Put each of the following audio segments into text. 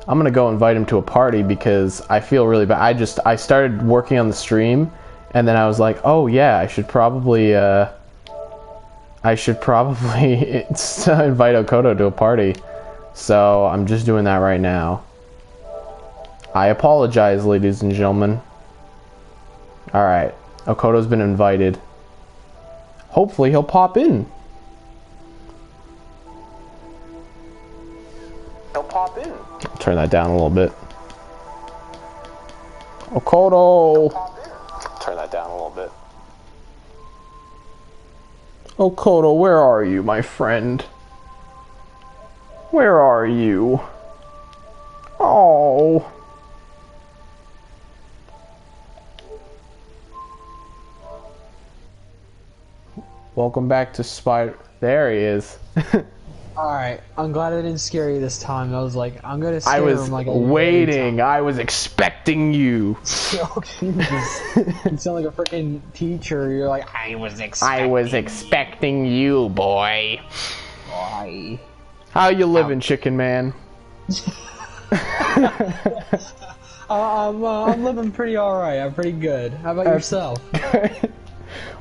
I'm gonna go invite him to a party because I feel really bad. I started working on the stream, and then I was like, oh yeah, I should probably invite Okoto to a party. So I'm just doing that right now. I apologize, ladies and gentlemen. Alright, Okoto's been invited. Hopefully he'll pop in. Turn that down a little bit. Okoto! Turn that down a little bit. Okoto, where are you, my friend? Where are you? Oh. Welcome back to Spider. There he is. Alright, I'm glad I didn't scare you this time. I was like, I'm gonna scare him. I was like waiting. I was expecting you. You sound like a freaking teacher. You're like, I was expecting you, boy. Boy. How you living, chicken man? I'm living pretty alright. I'm pretty good. How about yourself?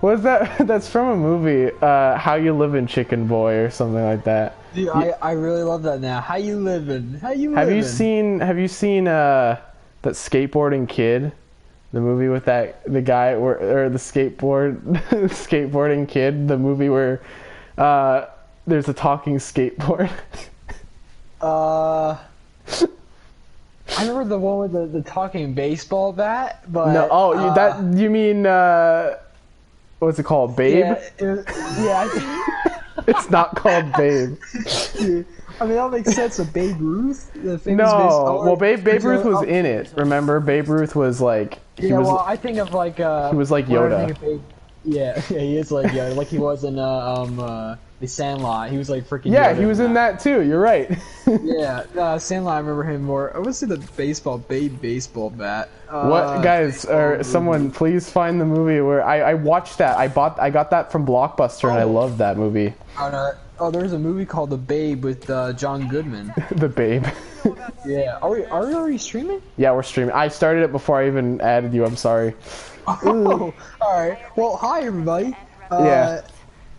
What's that? That's from a movie, How You Livin', Chicken Boy, or something like that. Dude, I really love that now. How you living? How you living? Have you seen that skateboarding kid? The movie with the guy or the skateboarding kid, the movie where there's a talking skateboard. I remember the one with the talking baseball bat, but no, you mean what's it called, Babe? Yeah. It's not called Babe. I mean, that makes sense. Of Babe Ruth, the famous baseball. Well, Babe Ruth was in it. Remember, Babe Ruth was like. I think of like. He was like Yoda. Yeah, he is like Yoda, like he was in The Sandlot. He was like freaking. Yeah, Yoda he was in that too. You're right. Yeah, Sandlot. I remember him more. I want to see the Babe baseball bat. What guys? Or someone, please find the movie where I watched that. I got that from Blockbuster, and I loved that movie. Oh, there's a movie called The Babe with John Goodman. The Babe. Yeah. Are we already streaming? Yeah, we're streaming. I started it before I even added you. I'm sorry. Oh, alright. Well, hi everybody. Yeah.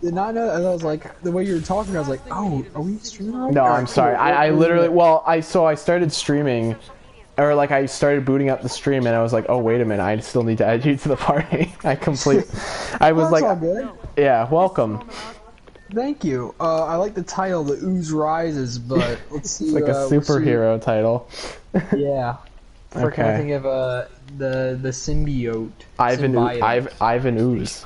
Did not know. I was like, the way you were talking, I was like, oh, are we streaming right now? No, I'm sorry. I literally, I started streaming, or like I started booting up the stream, and I was like, oh, wait a minute, I still need to add you to the party. I was like, all good. Yeah, welcome. Thank you. I like the title, The Ooze Rises, but let's see. It's like a superhero title. Yeah. Okay. I think of the symbiote. Ivan Ooze. Ivan Ooze.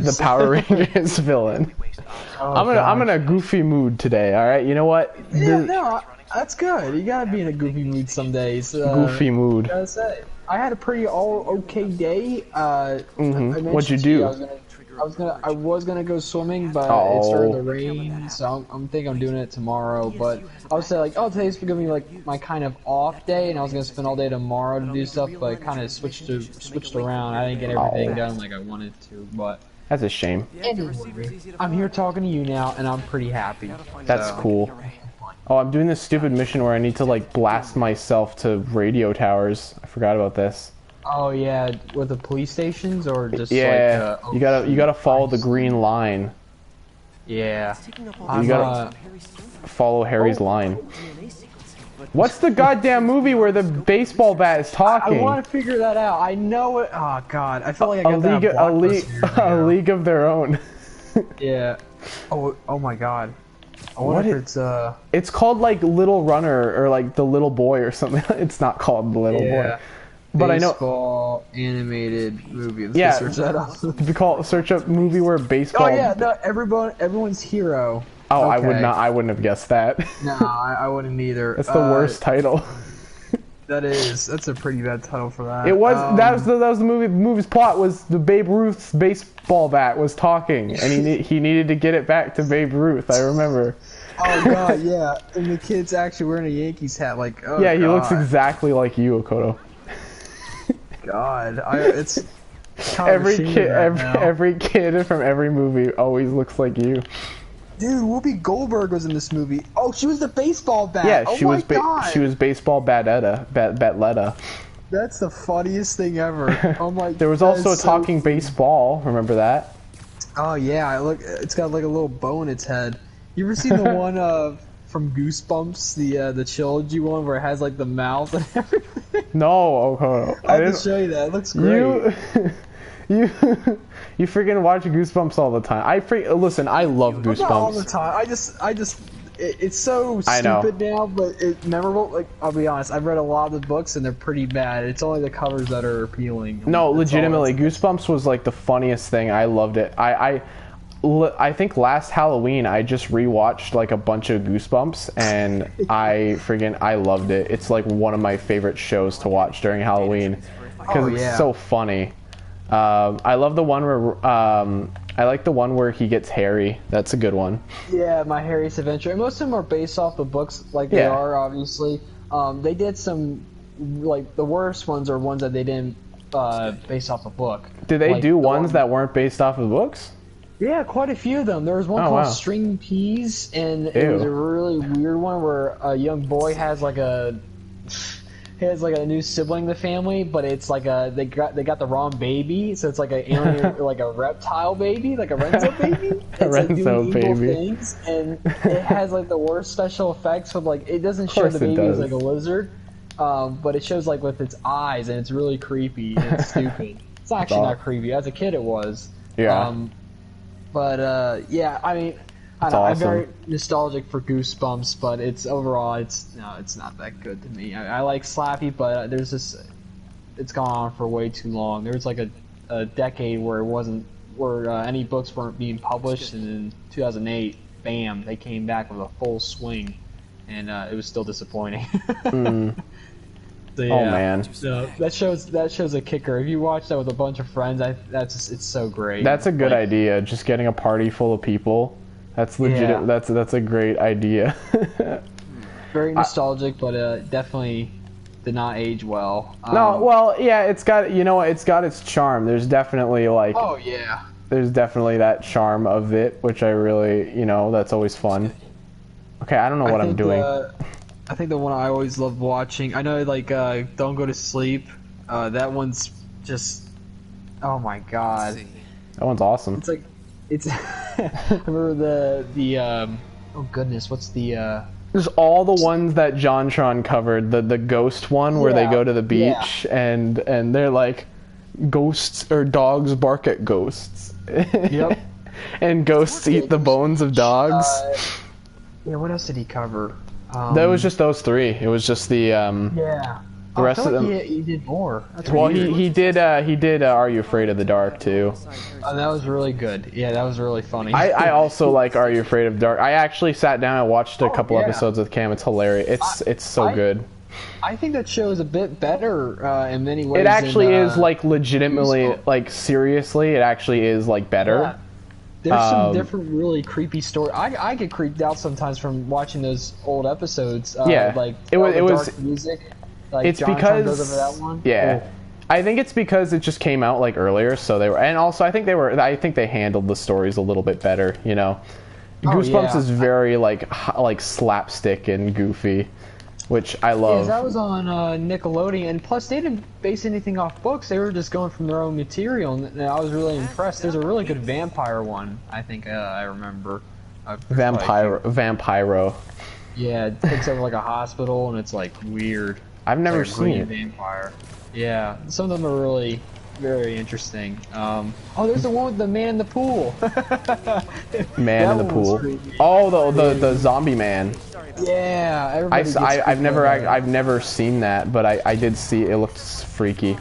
The Power Rangers villain. Oh, I'm in a goofy mood today. All right, you know what? Yeah, no, that's good. You gotta be in a goofy mood some days. Goofy mood. Gotta say, I had a pretty okay day. What'd you do? I was gonna go swimming, but it started to rain, so I'm thinking I'm doing it tomorrow. But I was saying like, oh, today's gonna be like my kind of off day, and I was gonna spend all day tomorrow to do stuff, but it kind of switched around. I didn't get everything done like I wanted to, but that's a shame. Anyway, I'm here talking to you now, and I'm pretty happy. That's cool. Oh, I'm doing this stupid mission where I need to like blast myself to radio towers. I forgot about this. Oh yeah, with the police stations or just like you gotta follow the green line. Yeah, you gotta follow Harry's line. What's the goddamn movie where the baseball bat is talking? I want to figure that out. I know it. Oh god, I feel like I got a league of their own. Yeah. Oh my god. I wonder if it's It's called like Little Runner or like The Little Boy or something. It's not called The Little Boy. But baseball animated movie. Let's search that up. Search up movie where baseball. Oh yeah, no, everyone's hero. Oh, okay. I wouldn't have guessed that. No, I wouldn't either. That's the worst title. That's a pretty bad title for that. It was that was the movie. The movie's plot was the Babe Ruth's baseball bat was talking, and he needed to get it back to Babe Ruth. I remember. Oh god, yeah, and the kid's actually wearing a Yankees hat. Like, oh yeah, he looks exactly like you, Okoto. God, it's every kid from every movie always looks like you. Dude, Whoopi Goldberg was in this movie. Oh, she was the baseball bat. Yeah, oh she my was God. she was baseball Batletta. That's the funniest thing ever. Oh my. There was also a talking baseball. Remember that? Oh yeah, look, it's got like a little bow in its head. You ever seen the one from Goosebumps, the trilogy one where it has like the mouth and everything? No, I'll just show you that. It looks great. You you freaking watch Goosebumps all the time. Listen, I love Goosebumps. Not all the time. It's so stupid now, but it's memorable. Like, I'll be honest, I've read a lot of the books and they're pretty bad. It's only the covers that are appealing. No, legitimately, Goosebumps was like the funniest thing. I loved it. I think last Halloween I just rewatched like a bunch of Goosebumps and I loved it. It's like one of my favorite shows to watch during Halloween because it's so funny. I love the one where I like the one where he gets Harry. That's a good one. Yeah, My Harry's Adventure. And most of them are based off the books, like they are obviously. They did some, like the worst ones are ones that they didn't base off a book. Did they do ones that weren't based off of books? Yeah, quite a few of them. There was one called String Peas, and it was a really weird one where a young boy has like a new sibling in the family, but it's like they got the wrong baby, so it's like a alien, like a reptile baby, like a Renzo baby. A Renzo baby. Things, and it has like the worst special effects with like it doesn't show the baby as like a lizard, but it shows like with its eyes, and it's really creepy and it's stupid. It's actually not creepy. As a kid, it was. Yeah. Yeah, I mean, I'm very nostalgic for Goosebumps, but it's not that good to me. I like Slappy, but it's gone on for way too long. There was like a decade where any books weren't being published, and in 2008, bam, they came back with a full swing, and it was still disappointing. So, yeah, oh man, so that shows a kicker. If you watch that with a bunch of friends, it's so great. That's a good idea. Just getting a party full of people. That's legit. Yeah. That's a great idea. Very nostalgic, but definitely did not age well. No, well, yeah, it's got its charm. There's definitely like there's definitely that charm of it, which I really that's always fun. Okay, I don't know what I'm doing. I think the one I always love watching. I know like Don't Go to Sleep. That one's just oh my god. That one's awesome. It's I remember the oh goodness, what's the There's all the ones that JonTron covered. The ghost one where they go to the beach and they're like ghosts or dogs bark at ghosts. Yep. And ghosts eat the bones of dogs. Yeah, what else did he cover? That was just those three. It was just the the rest of them. He did more. Well, he did Are You Afraid of the Dark too? That was really good. Yeah, that was really funny. I also like Are You Afraid of the Dark. I actually sat down and watched a couple episodes with Cam. It's hilarious. It's so good. I think that show is a bit better in many ways. It actually is like legitimately like seriously. It actually is like better. Yeah. There's some different really creepy story. I get creeped out sometimes from watching those old episodes. Like it was dark music. Like it's because goes over that one. Yeah. Oh. I think it's because it just came out like earlier, so they were, and also I think they handled the stories a little bit better. Goosebumps is very like slapstick and goofy, which I love. Yeah, that was on Nickelodeon, and plus they didn't base anything off books. They were just going from their own material, and I was really impressed. There's a really good vampire one, I think I remember. Vampiro. Yeah, it takes over like a hospital, and it's like weird. I've never seen it. Vampire. Yeah, some of them are really very interesting. Oh, there's the one with the man in the pool. Man in the pool. Oh, the zombie man. Yeah, I've never seen that, but I did see it. It looked freaky.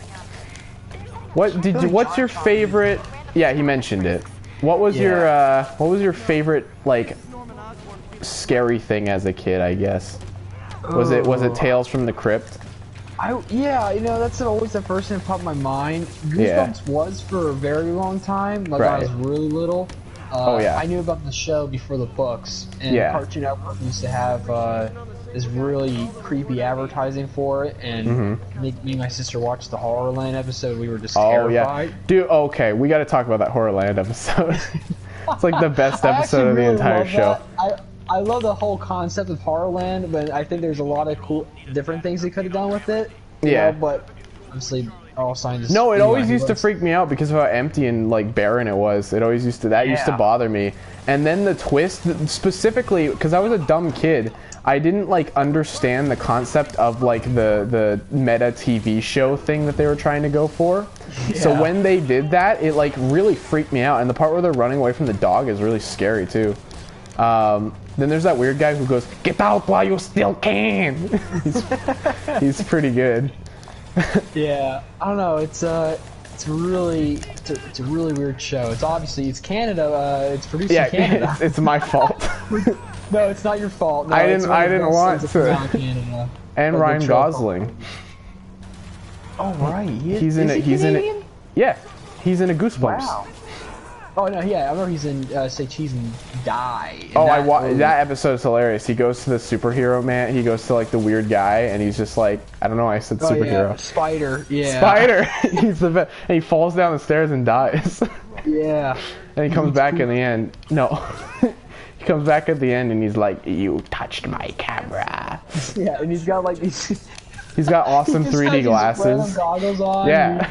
What's your favorite? Yeah, he mentioned it. What was your favorite like scary thing as a kid? I guess was it Tales from the Crypt? That's always the first thing that popped in my mind. Goosebumps was for a very long time, like I was really little. I knew about the show before the books, and Cartoon Network used to have this really creepy advertising for it, and me and my sister watched the Horrorland episode. We were just terrified. Dude, okay, we got to talk about that Horrorland episode. It's like the best episode of the entire show. I love the whole concept of Horrorland, but I think there's a lot of cool, different things they could have done with it. Yeah. But obviously, all signs. No, it always used to freak me out because of how empty and like barren it was. It always used to used to bother me. And then the twist, specifically because I was a dumb kid, I didn't like understand the concept of like the meta TV show thing that they were trying to go for. Yeah. So when they did that, it like really freaked me out. And the part where they're running away from the dog is really scary too. Then there's that weird guy who goes, "Get out while you still can." he's pretty good. Yeah, I don't know. It's a really weird show. It's Canada. It's produced in Canada. It's my fault. No, it's not your fault. No, I didn't want to. Canada. And Ryan Gosling. Oh right, he's in it. Yeah, he's in a Goosebumps. Wow. Oh no, yeah, I remember he's in Say Cheese and Die. And that episode's hilarious. He goes to the superhero man. He goes to like the weird guy, and he's just like, I don't know. I said superhero. Yeah, Spider. Yeah. Spider. He's the best. And he falls down the stairs and dies. Yeah. And he comes back in the end. No. He comes back at the end, and he's like, "You touched my camera." Yeah, and he's got like these. He's got awesome 3D glasses. Goggles on. Yeah.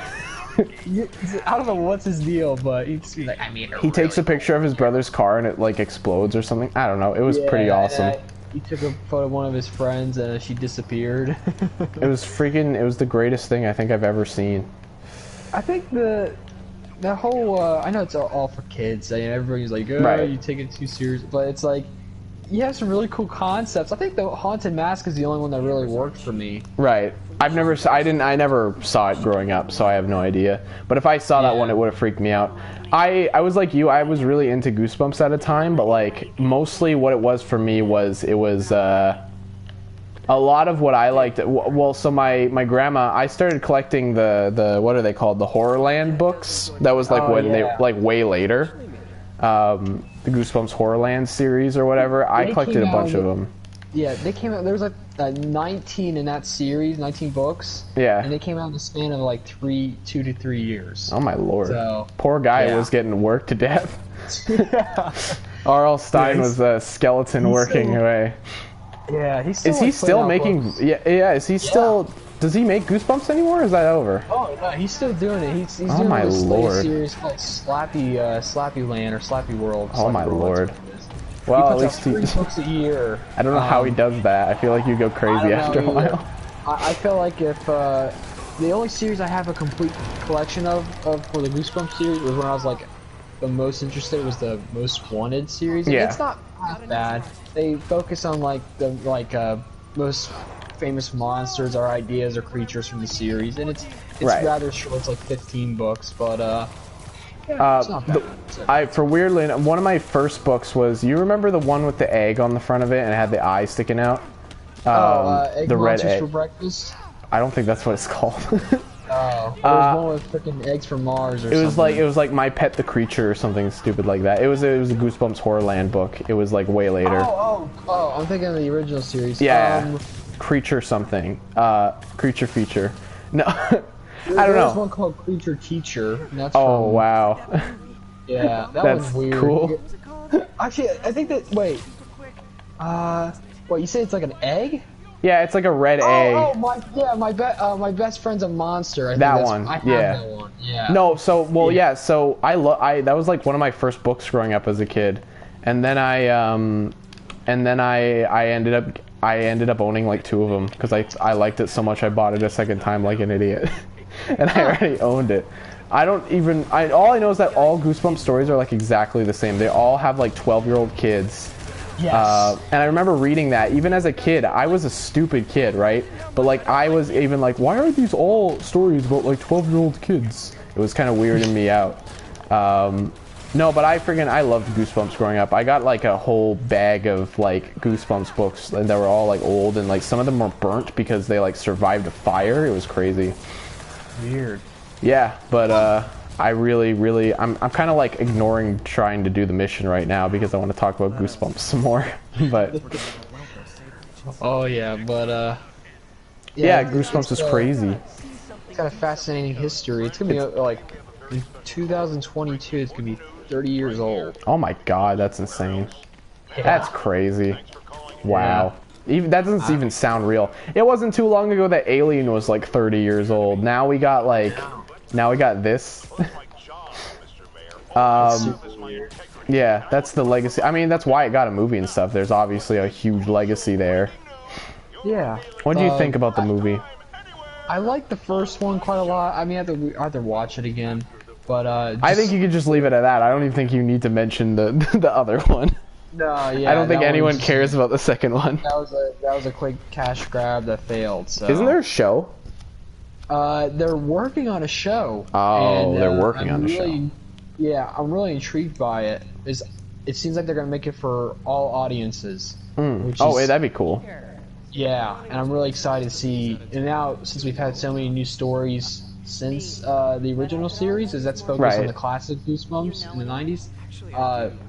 I don't know what's his deal, but he's like, he takes a picture of his brother's car and it like explodes or something. I don't know. It was pretty awesome. He took a photo of one of his friends and she disappeared. It was the greatest thing I think I've ever seen. I think the whole I know it's all for kids. You know, everybody's like, "Oh, right. You take it too serious," but it's like you have some really cool concepts. I think the Haunted Mask is the only one that really worked for me. Right. I never saw it growing up, so I have no idea. But if I saw that one, it would have freaked me out. I was like you. I was really into Goosebumps at a time, but like mostly what it was for me was a lot of what I liked. Well, so my grandma, I started collecting the what are they called, the Horrorland books. That was like they like way later. The Goosebumps Horrorland series or whatever. I collected a bunch of them. Yeah, they came out. There was like 19 in that series, 19 books. Yeah. And they came out in the span of like 2 to 3 years. Oh my lord. So, poor guy was getting worked to death. R.L. Stein was a skeleton working away. Yeah, he's still. Is he still making? Books. Yeah. Is he still? Does he make Goosebumps anymore? Or is that over? Oh no, he's still doing it. He's oh doing my this lord. series called Slappy Land or Slappy World. Oh my lord. Well, at least he puts out 3 books a year. I don't know how he does that. I feel like you go crazy after a while. I feel like if the only series I have a complete collection of for the Goosebumps series was when I was like the most interested was the Most Wanted series. And it's not half bad. They focus on like the most famous monsters or ideas or creatures from the series, and it's rather short. It's like 15 books, but for weirdly, one of my first books was, you remember the one with the egg on the front of it and it had the eye sticking out? Egg the red egg for breakfast? I don't think that's what it's called. Oh, there's one with freaking eggs from Mars or something. It was like My Pet the Creature or something stupid like that. It was a Goosebumps Horrorland book. It was like way later. Oh, I'm thinking of the original series. Yeah. Creature something. Creature feature. No. I don't know. There's one called Creature Teacher. And that's wow. Yeah, that's was weird. Cool. Actually, I think that. Wait. What, you say it's like an egg? Yeah, it's like a red egg. Oh, my best friend's a monster. I think that one. I have that one. Yeah. No, so so that was like one of my first books growing up as a kid, and then I ended up owning like 2 of them because I liked it so much I bought it a second time like an idiot, and I already owned it. All I know is that all Goosebumps stories are like exactly the same. They all have like 12-year-old kids. Yes. And I remember reading that even as a kid. I was a stupid kid, right? But like I was even like, why are these all stories about like 12-year-old kids? It was kind of weirding me out. No, but I loved Goosebumps growing up. I got like a whole bag of like Goosebumps books, and they were all like old, and like some of them were burnt because they like survived a fire. It was crazy. Weird. Yeah, but I'm kind of like ignoring trying to do the mission right now because I want to talk about Goosebumps some more. But oh yeah, but Goosebumps is crazy. It's got a fascinating history. It's gonna be like in 2022. It's gonna be 30 years old. Oh my god, that's insane. Yeah. That's crazy. Wow. Even that doesn't even sound real. It wasn't too long ago that Alien was like 30 years old. Now we got like, now we got this. Yeah, that's the legacy. I mean, that's why it got a movie and stuff. There's obviously a huge legacy there. Yeah. What do you think about the movie? I like the first one quite a lot. I mean, I have to watch it again. But I think you could just leave it at that. I don't even think you need to mention the the other one. No, yeah. I don't think anyone cares about the second one. That was a quick cash grab that failed. So. Isn't there a show? They're working on a show. Oh, and, they're working on a show. Yeah, I'm really intrigued by it. It seems like they're gonna make it for all audiences. That'd be cool. Yeah, and I'm really excited to see. And now, since we've had so many new stories since the original series, that's focused on the classic Goosebumps in the 90s.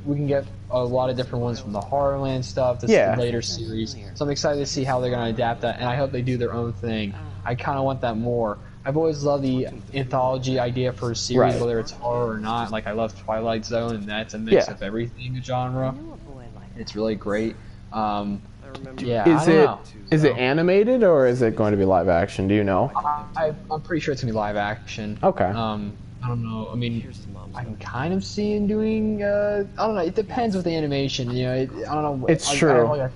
We can get a lot of different ones from the Horrorland stuff, the later series. So I'm excited to see how they're going to adapt that, and I hope they do their own thing. I kind of want that more. I've always loved the anthology idea for a series, whether it's horror or not. Like, I love Twilight Zone, and that's a mix of everything, the genre. It's really great. Is it animated or is it going to be live action? Do you know? I'm pretty sure it's gonna be live action. Okay. I don't know. I mean, I can kind of see him doing. I don't know. It depends with the animation. You know, I don't know. It's true. I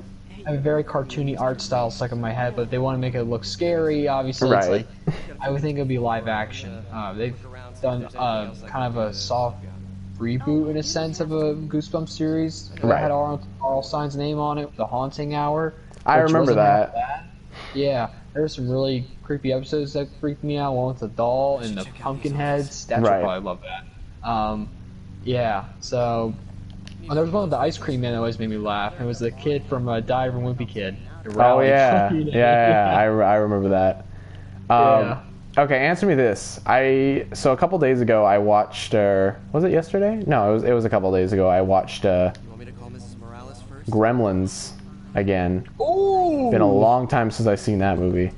have a very cartoony art style stuck in my head, but they want to make it look scary. Obviously, it's like I would think it would be live action. They've done kind of a soft reboot in a sense of a Goosebumps series. It had Arl Stein's name on it, The Haunting Hour. I remember that. Yeah, there were some really creepy episodes that freaked me out. One with the doll and the pumpkin heads. That's why I love that. Yeah, so there was one with the ice cream man that always made me laugh. It was the kid from Dive and Wimpy Kid. Oh yeah, I remember that. Okay, answer me this. So a couple days ago I watched. Was it yesterday? No, it was a couple days ago. I watched Gremlins again. Ooh. Been a long time since I've seen that movie.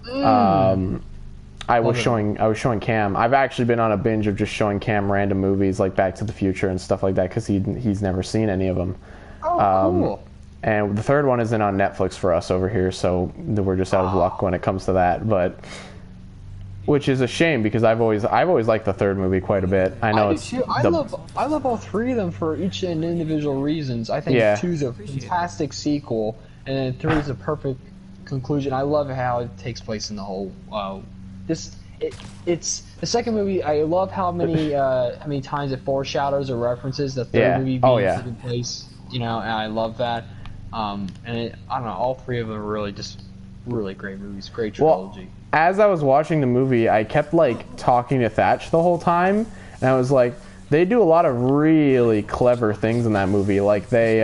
I was showing Cam. I've actually been on a binge of just showing Cam random movies like Back to the Future and stuff like that because he's never seen any of them. Cool. And the third one isn't on Netflix for us over here, so we're just out of luck when it comes to that. But which is a shame because I've always liked the third movie quite a bit. I know I love all three of them for each individual reasons. I think 2's a fantastic sequel, and then 3 is a perfect conclusion. I love how it takes place in the whole. It's the second movie. I love how many times it foreshadows or references the third movie being taking place. You know, and I love that. I don't know. All three of them are really great movies. Great trilogy. Well, as I was watching the movie, I kept like talking to Thatch the whole time, and I was like, they do a lot of really clever things in that movie. Like they,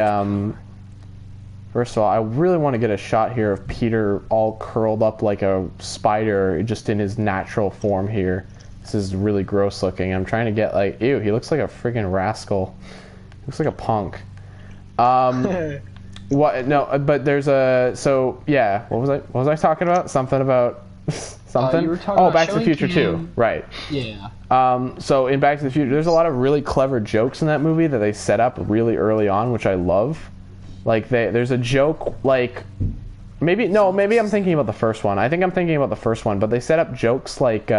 first of all, I really want to get a shot here of Peter all curled up like a spider, just in his natural form here. This is really gross looking. I'm trying to get like, ew, he looks like a freaking rascal. He looks like a punk. What? No, but there's a. So yeah, what was I talking about? Something about something. You were talking about Back to the Future 2, right? Yeah. So in Back to the Future, there's a lot of really clever jokes in that movie that they set up really early on, which I love. Like there's a joke like maybe I'm thinking about the first one. I think I'm thinking about the first one, but they set up jokes like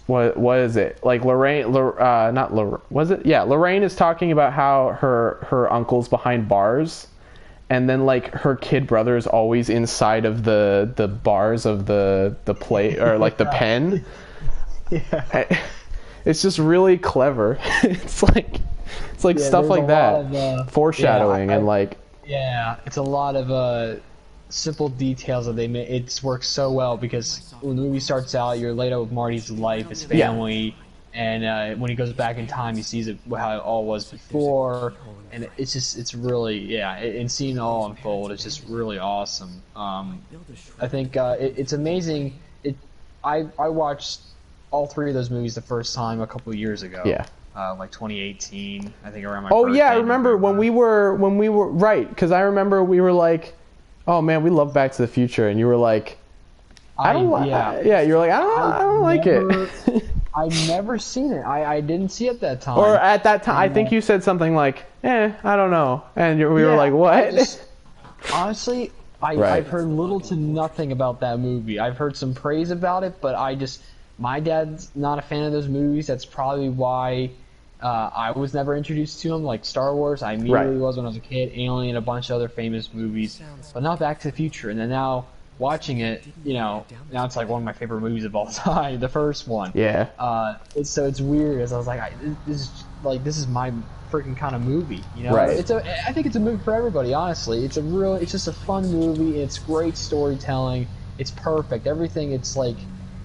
what is it? Like Lorraine, Lorraine is talking about how her uncle's behind bars, and then like her kid brother is always inside of the bars of the plate or like the pen. Yeah. It's just really clever. it's like stuff like that, foreshadowing and like. Yeah, it's a lot of simple details that they make. It works so well because when the movie starts out, you're laid out with Marty's life, his family, and when he goes back in time, he sees how it all was before, and it's really and seeing it all unfold, it's just really awesome. I think it's amazing. I watched all three of those movies the first time a couple of years ago. Yeah. Like 2018, I think around my birthday. Yeah, I remember when we were right, because I remember we were like, oh man, we love Back to the Future, and you were like, I don't like. Yeah, you're like I don't like it. I've never seen it. I didn't see it that time. Or at that time, I think you said something like, I don't know, and we were like, what? Honestly, I've heard little to nothing about that movie. I've heard some praise about it, but my dad's not a fan of those movies. That's probably why I was never introduced to them. Like Star Wars, I immediately was when I was a kid. Alien, a bunch of other famous movies, but not Back to the Future. And then now watching it, now it's like one of my favorite movies of all time. The first one. Yeah. So it's weird, as I was like, this is my freaking kind of movie. Right. I think it's a movie for everybody. Honestly, it's just a fun movie. It's great storytelling. It's perfect. Everything. It's like,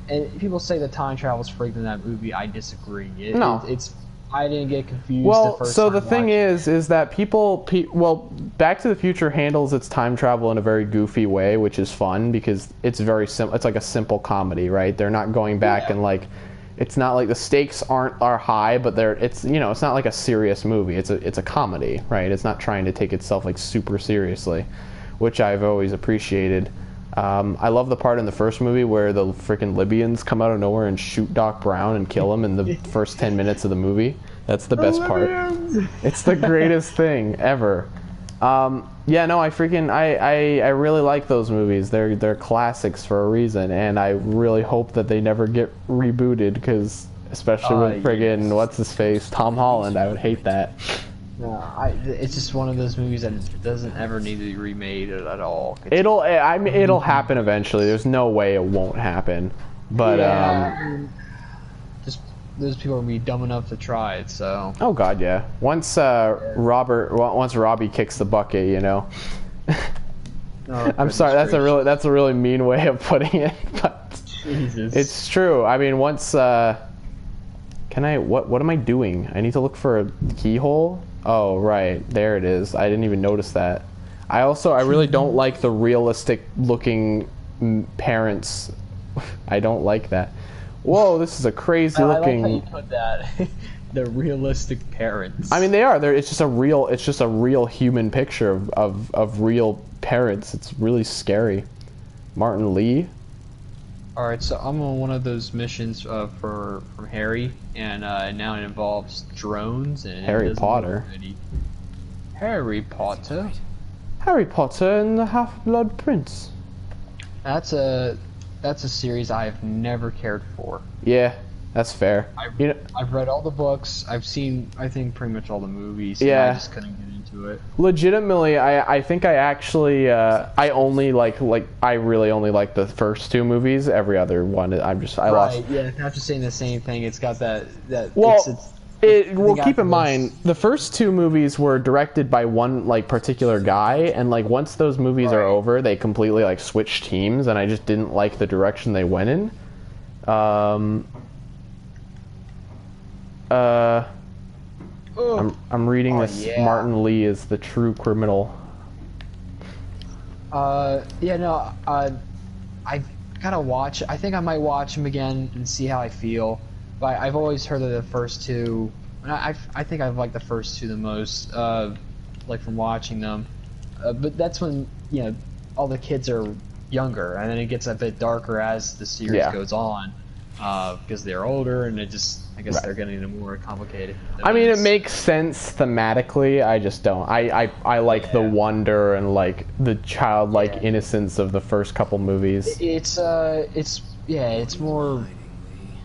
and people say the time travel's freaked in that movie. I disagree. I didn't get confused. Well, the first so time the thing is that Back to the Future handles its time travel in a very goofy way, which is fun because it's very simple. It's like a simple comedy, right? They're not going back and like, it's not like the stakes are high, but it's not like a serious movie. It's a comedy, right? It's not trying to take itself like super seriously, which I've always appreciated. I love the part in the first movie where the freaking Libyans come out of nowhere and shoot Doc Brown and kill him in the first 10 minutes of the movie. That's the best part. It's the greatest thing ever. I really like those movies. They're classics for a reason, and I really hope that they never get rebooted, because especially with friggin' what's his face, Tom Holland, I would hate that. No, it's just one of those movies that doesn't ever need to be remade at all. It'll happen eventually. There's no way it won't happen. But just those people are gonna be dumb enough to try it. So. Oh God, yeah. Once Robbie kicks the bucket, No, I'm sorry. That's a really mean way of putting it, but Jesus. It's true. I mean, once what am I doing? I need to look for a keyhole. Oh, right. There it is. I didn't even notice that. I really don't like the realistic looking parents. I don't like that. Whoa, this is a crazy looking. I like how you put that. The realistic parents. I mean, they are. It's just a real human picture of real parents. It's really scary. Martin Lee. All right, so I'm on one of those missions from Harry, and now it involves drones and Harry Potter. Harry Potter. Harry Potter and the Half-Blood Prince. That's a series I have never cared for. Yeah, that's fair. I've read all the books. I've seen, I think, pretty much all the movies. Yeah. And I just couldn't get into it. Legitimately, I think I actually I only I really only like the first two movies. Every other one, I lost. Yeah, not just saying the same thing. It's got that. Well, keep in mind the first two movies were directed by one particular guy, and once those movies are over, they completely switch teams, and I just didn't like the direction they went in. I'm reading this. Yeah. Martin Lee is the true criminal. I gotta watch. I think I might watch him again and see how I feel. But I've always heard of the first two. And I think I've liked the first two the most, from watching them. But that's when all the kids are younger, and then it gets a bit darker as the series goes on, because they're older, and I guess they're getting more complicated. I mean, it makes sense thematically. I just don't. I like the wonder and the childlike innocence of the first couple movies. It's more.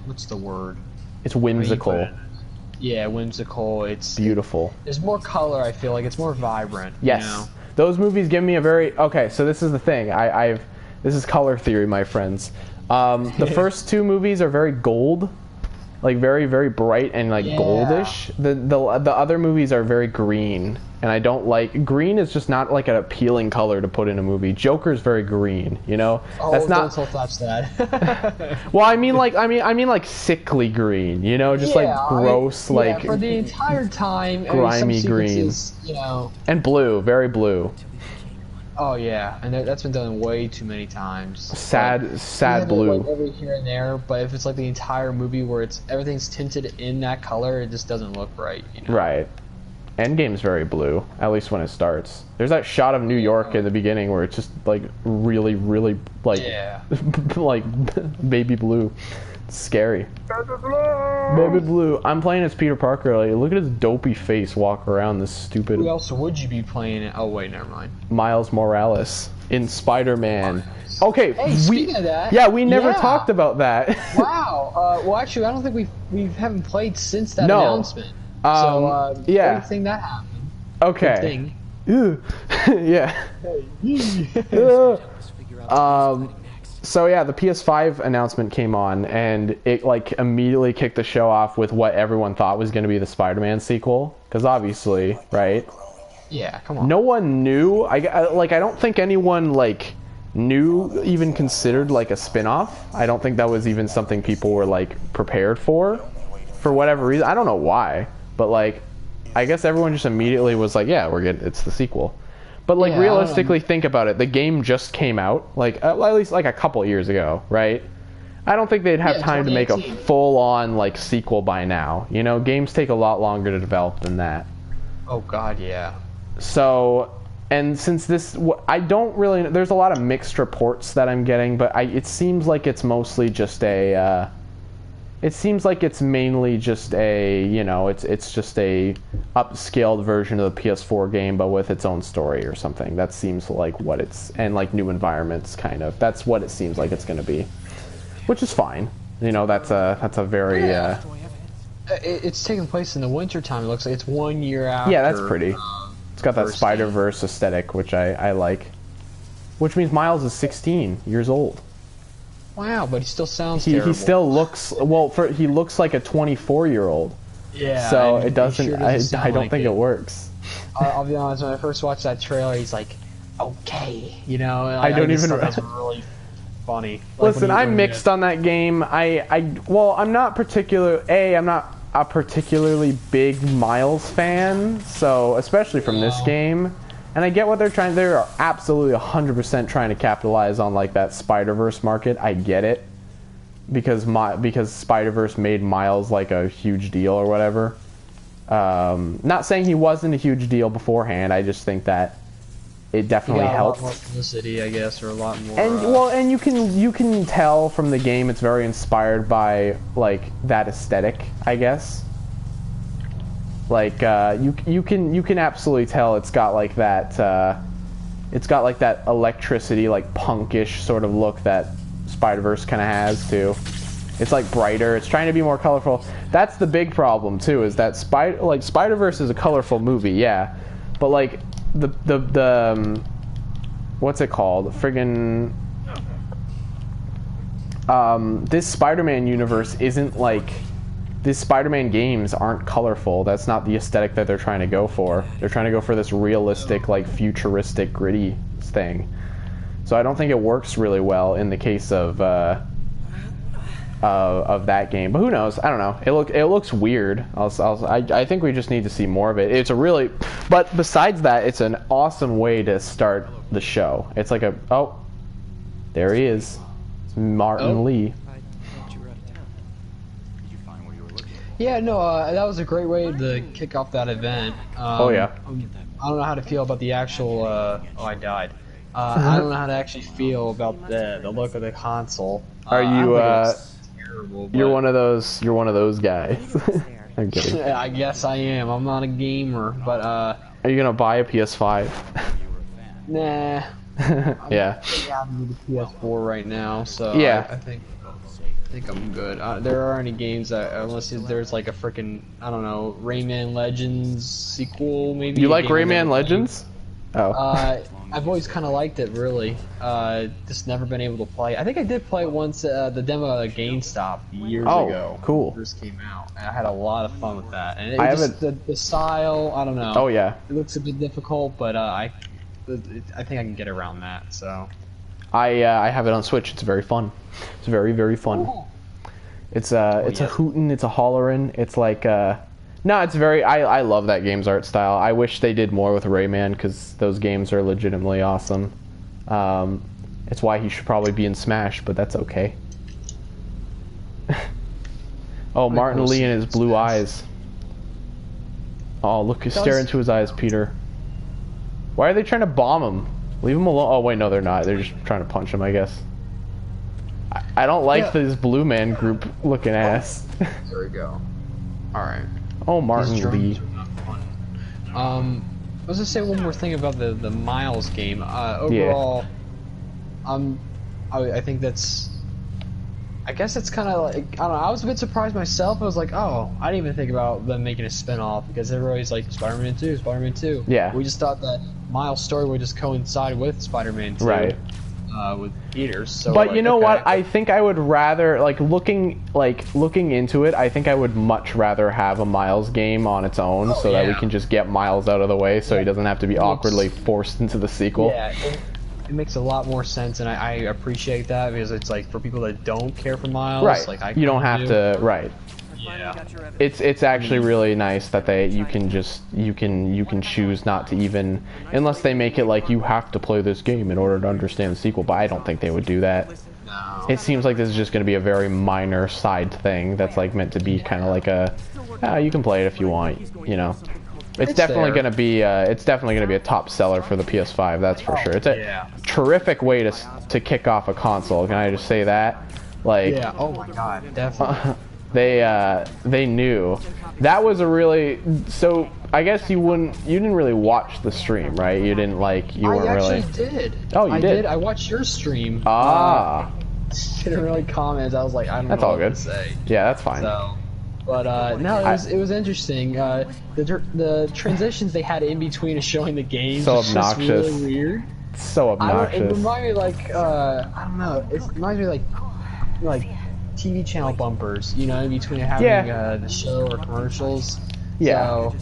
What's the word? It's whimsical. Yeah, whimsical. It's beautiful. There's more color. I feel like it's more vibrant. Yes, those movies give me a very So this is the thing. This is color theory, my friends. The first two movies are very gold, very very bright and goldish. The other movies are very green, and I don't like green. Is just not an appealing color to put in a movie. Joker's very green, Oh, that's not. Don't touch that. Well, I mean sickly green, just gross, for the entire time, grimy green, and blue, very blue. Oh yeah, and that's been done way too many times. Sad blue. Every here and there, but if it's the entire movie where everything's tinted in that color, it just doesn't look right. Right. Endgame's very blue, at least when it starts. There's that shot of New York in the beginning where it's just like really, really like like baby blue. It's scary. Baby blue. I'm playing as Peter Parker. Like, look at his dopey face walk around this stupid. Who else would you be playing? Oh wait, never mind. Miles Morales in Spider-Man. Okay, hey, speaking of that, yeah, we never talked about that. Wow. Well, actually, I don't think we haven't played since that announcement. So, yeah. good thing that happened. Okay. Yeah. So yeah, the PS5 announcement came on, and it like immediately kicked the show off with what everyone thought was going to be the Spider-Man sequel, because obviously, right? Yeah, come on. No one knew. I don't think anyone like knew, even considered like a spin-off. I don't think that was even something people were like prepared for whatever reason. I don't know why, but like, I guess everyone just immediately was like, yeah, it's the sequel. But like, realistically, think about it. The game just came out, like at least like a couple years ago, right? I don't think they'd have time to make a full-on like sequel by now. You know, games take a lot longer to develop than that. Oh God, yeah. So, and since this, I don't really. There's a lot of mixed reports that I'm getting, but it seems like it's mostly just a. It seems like it's mainly just a, you know, it's just a upscaled version of the PS4 game, but with its own story or something. That seems like what it's, and like new environments, kind of. That's what it seems like it's going to be, which is fine. You know, that's a very. It's taking place in the winter time. It looks like it's 1 year after. Yeah, that's pretty. It's got that Spider-Verse aesthetic, which I like. Which means Miles is 16 years old. Wow, but he still sounds terrible. He still looks, well, he looks like a 24-year-old. Yeah. So it doesn't, sure I don't think it works. I'll be honest, when I first watched that trailer, he's like, okay, you know, I don't even. That's really funny. Like, listen, I'm mixed on that game. Well, I'm not I'm not a particularly big Miles fan, so especially from this game. And I get what they're trying. They're absolutely 100% trying to capitalize on like that Spider-Verse market. I get it, because Spider-Verse made Miles like a huge deal or whatever. Not saying he wasn't a huge deal beforehand. I just think that it definitely helped. A lot more publicity, I guess, or a lot more. And and you can tell from the game it's very inspired by like that aesthetic, I guess. Like you can absolutely tell it's got like that electricity, like punkish sort of look that Spider-Verse kind of has too. It's like brighter. It's trying to be more colorful. That's the big problem too, is that Spider-Verse is a colorful movie, yeah, but like the what's it called? Friggin' this Spider-Man universe isn't like. These Spider-Man games aren't colorful. That's not the aesthetic that they're trying to go for. They're trying to go for this realistic, like futuristic, gritty thing. So I don't think it works really well in the case of that game. But who knows? I don't know. It looks weird. I think we just need to see more of it. But besides that, it's an awesome way to start the show. It's like there he is. It's Martin Lee. Yeah, no, that was a great way to kick off that event. Oh yeah. I don't know how to feel about the actual. I died. I don't know how to actually feel about the look of the console. Are you? Terrible, you're one of those. You're one of those guys. I'm kidding. I guess I am. I'm not a gamer, but. Are you gonna buy a PS5? Nah. Yeah. I'm with the PS4 right now, so yeah. I think I'm good. There aren't any games that, unless there's like a freaking, I don't know, Rayman Legends sequel, maybe. You like Rayman Legends? Oh. I've always kind of liked it, really. Just never been able to play. I think I did play it once, the demo at GameStop years ago. Cool. When it first came out. And I had a lot of fun with that. And the style, I don't know. Oh yeah. It looks a bit difficult, but I think I can get around that. So. I have it on Switch. It's very fun. It's very, very fun. Oh. It's a hootin', it's a hollerin'. It's like no, it's very. I love that game's art style. I wish they did more with Rayman, because those games are legitimately awesome. It's why he should probably be in Smash, but that's okay. Oh, Martin Lee and his blue eyes. Oh, look, stare into his eyes, Peter. Why are they trying to bomb him? Leave him alone. Oh, wait, no, they're not. They're just trying to punch him, I guess. I don't like this blue man group looking ass. There we go. Alright. Oh, Martin Lee. I was gonna say one more thing about the Miles game. Overall, I think that's... I guess it's kind of like, I don't know, I was a bit surprised myself. I was like, oh, I didn't even think about them making a spin-off, because everybody's like, Spider-Man 2, Spider-Man 2. Yeah. We just thought that Miles' story would just coincide with Spider-Man 2. Right. With Peter, so but like, you know okay. what? I think I would rather, looking into it, I think I would much rather have a Miles game on its own, so that we can just get Miles out of the way, so he doesn't have to be awkwardly forced into the sequel. Yeah, it makes a lot more sense, and I appreciate that, because it's like, for people that don't care for Miles, right? Like you don't have to, right? Yeah. It's actually really nice that you can choose not to even, unless they make it like you have to play this game in order to understand the sequel, but I don't think they would do that. No. It seems like this is just going to be a very minor side thing that's like meant to be kind of like a, you can play it if you want, you know. It's definitely going to be a top seller for the PS5, that's for sure. It's a terrific way to kick off a console. Can I just say that? Like, yeah. Oh my God, definitely. They knew that was a really, so I guess you didn't really watch the stream, right? You didn't weren't really. I actually did. Oh, you did? I watched your stream. Didn't really comment. I was like, I don't know what to say. Yeah, that's fine. So, but no, it was interesting. The transitions they had in between of showing the games so was obnoxious. Just really weird. So obnoxious. It reminded me I don't know. It reminds me like TV channel bumpers, you know, in between having the show or commercials. Yeah. So,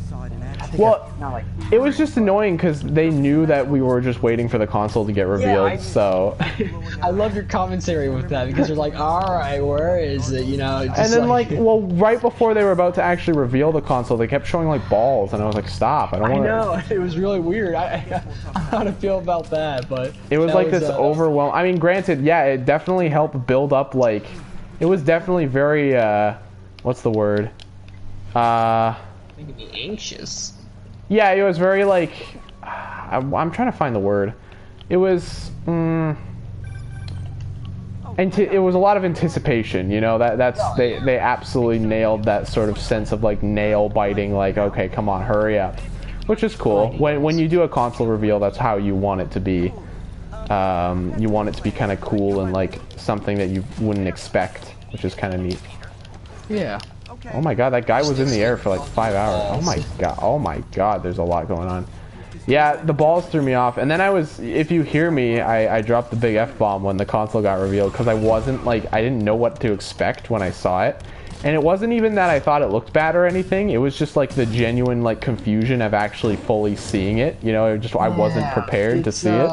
it was just annoying because they knew that we were just waiting for the console to get revealed. So I love your commentary with that, because you're like, all right, where is it? You know. And then right before they were about to actually reveal the console, they kept showing balls, and I was like, stop! I don't want to. I know, it was really weird. I don't know how to feel about that, but it was like this overwhelm. I mean, granted, yeah, it definitely helped build up It was definitely very, what's the word? Making me anxious. Yeah, it was very I'm trying to find the word. It was, it was a lot of anticipation, you know, they absolutely nailed that sort of sense of nail biting, okay, come on, hurry up. Which is cool. When you do a console reveal, that's how you want it to be. You want it to be kind of cool and something that you wouldn't expect, which is kind of neat. Yeah. Oh my God, that guy was in the air for 5 hours. Oh my God, there's a lot going on. Yeah, the balls threw me off, and then if you hear me, I dropped the big F-bomb when the console got revealed, because I wasn't I didn't know what to expect when I saw it. And it wasn't even that I thought it looked bad or anything, it was just the genuine confusion of actually fully seeing it, you know, I wasn't prepared to see it.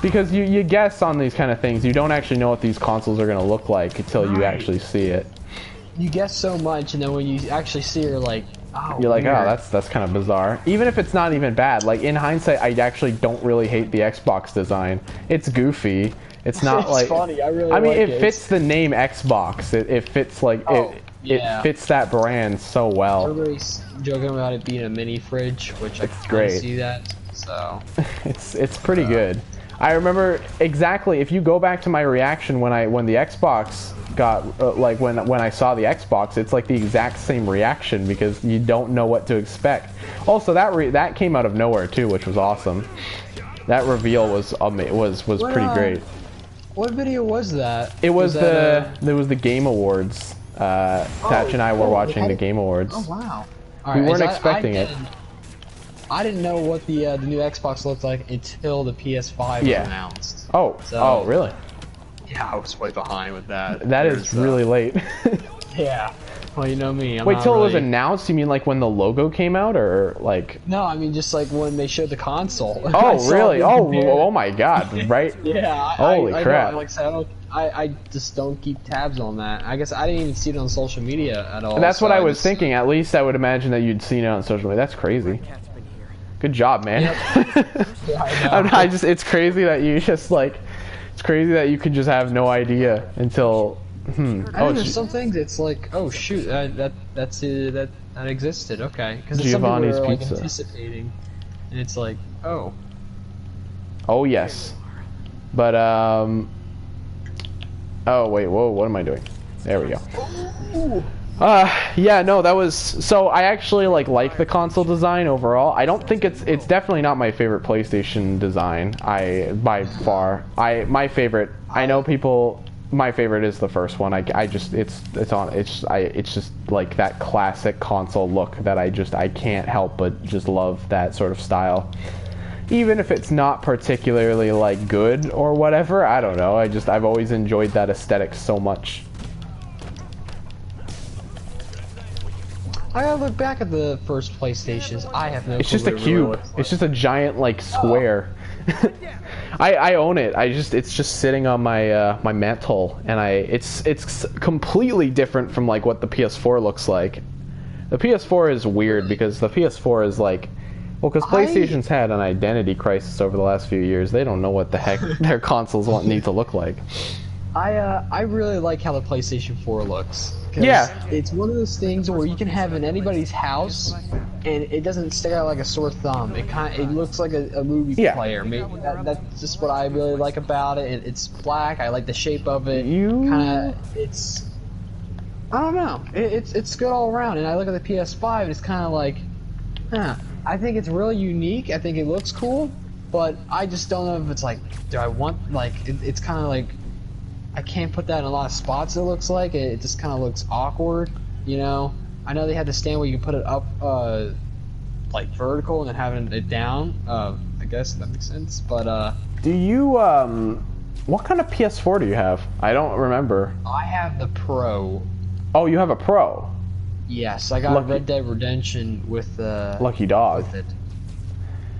Because you guess on these kind of things, you don't actually know what these consoles are going to look like until you actually see it. You guess so much, and then when you actually see it, you're like, oh, you're like, weird. oh, that's kind of bizarre. Even if it's not even bad, in hindsight, I actually don't really hate the Xbox design. It's goofy. It's not it's funny. I mean, it fits the name Xbox. It fits it fits that brand so well. Everybody's joking about it being a mini fridge, which I can see that. So it's pretty good. I remember exactly, if you go back to my reaction when the Xbox got when I saw the Xbox, it's the exact same reaction, because you don't know what to expect. Also, that came out of nowhere too, which was awesome. That reveal was pretty great. What video was that? It was the Game Awards. Thatch and I were watching the Game Awards. Oh wow! We weren't expecting it. I didn't know what the new Xbox looked like until the PS5 was announced. Oh, really? Yeah, I was way behind with that. That is really late. Yeah. Well, you know me. Wait till it was announced? You mean when the logo came out, or No, I mean just when they showed the console. Oh, really? Oh my God! Right? Yeah. Holy crap! Like I said, I just don't keep tabs on that. I guess I didn't even see it on social media at all. And that's what I was thinking. At least I would imagine that you'd seen it on social media. That's crazy. Good job, man. Yeah, it's crazy that you just it's crazy that you could just have no idea until there's some things it's oh shoot, that's that existed. Okay, because it's something we were like anticipating, and it's like, oh. Oh yes, but oh wait, whoa, what am I doing? There we go. Ooh. Yeah, no, that was, so I actually like the console design overall. I don't think it's definitely not my favorite PlayStation design. By far, my favorite. I know people. My favorite is the first one. I just it's just like that classic console look that I can't help but just love that sort of style. Even if it's not particularly like good or whatever, I don't know. I've always enjoyed that aesthetic so much. I gotta look back at the first PlayStations. I have no clue. It's just a cube. Really it's just a giant like square. Oh. I own it. It's just sitting on my my mantle, and it's completely different from like what the PS4 looks like. The PS4 is weird because the PS4 is like, well, because PlayStation's had an identity crisis over the last few years. They don't know what the heck their consoles need to look like. I really like how the PlayStation 4 looks. Yeah. It's one of those things where you can have in anybody's house, and it doesn't stick out like a sore thumb. It looks like a movie player. Maybe that's just what I really like about it. It's black. I like the shape of it. It's I don't know. It's good all around. And I look at the PS5, and it's kind of like, I think it's really unique. I think it looks cool, but I just don't know if it's like, do I want like it's kind of like. I can't put that in a lot of spots, it looks like. It just kind of looks awkward, you know? I know they had the stand where you can put it up, like, vertical and then having it down. I guess that makes sense, but, Do you, what kind of PS4 do you have? I don't remember. I have the Pro. Oh, you have a Pro? Yes, I got Red Dead Redemption with, Lucky dog. With it.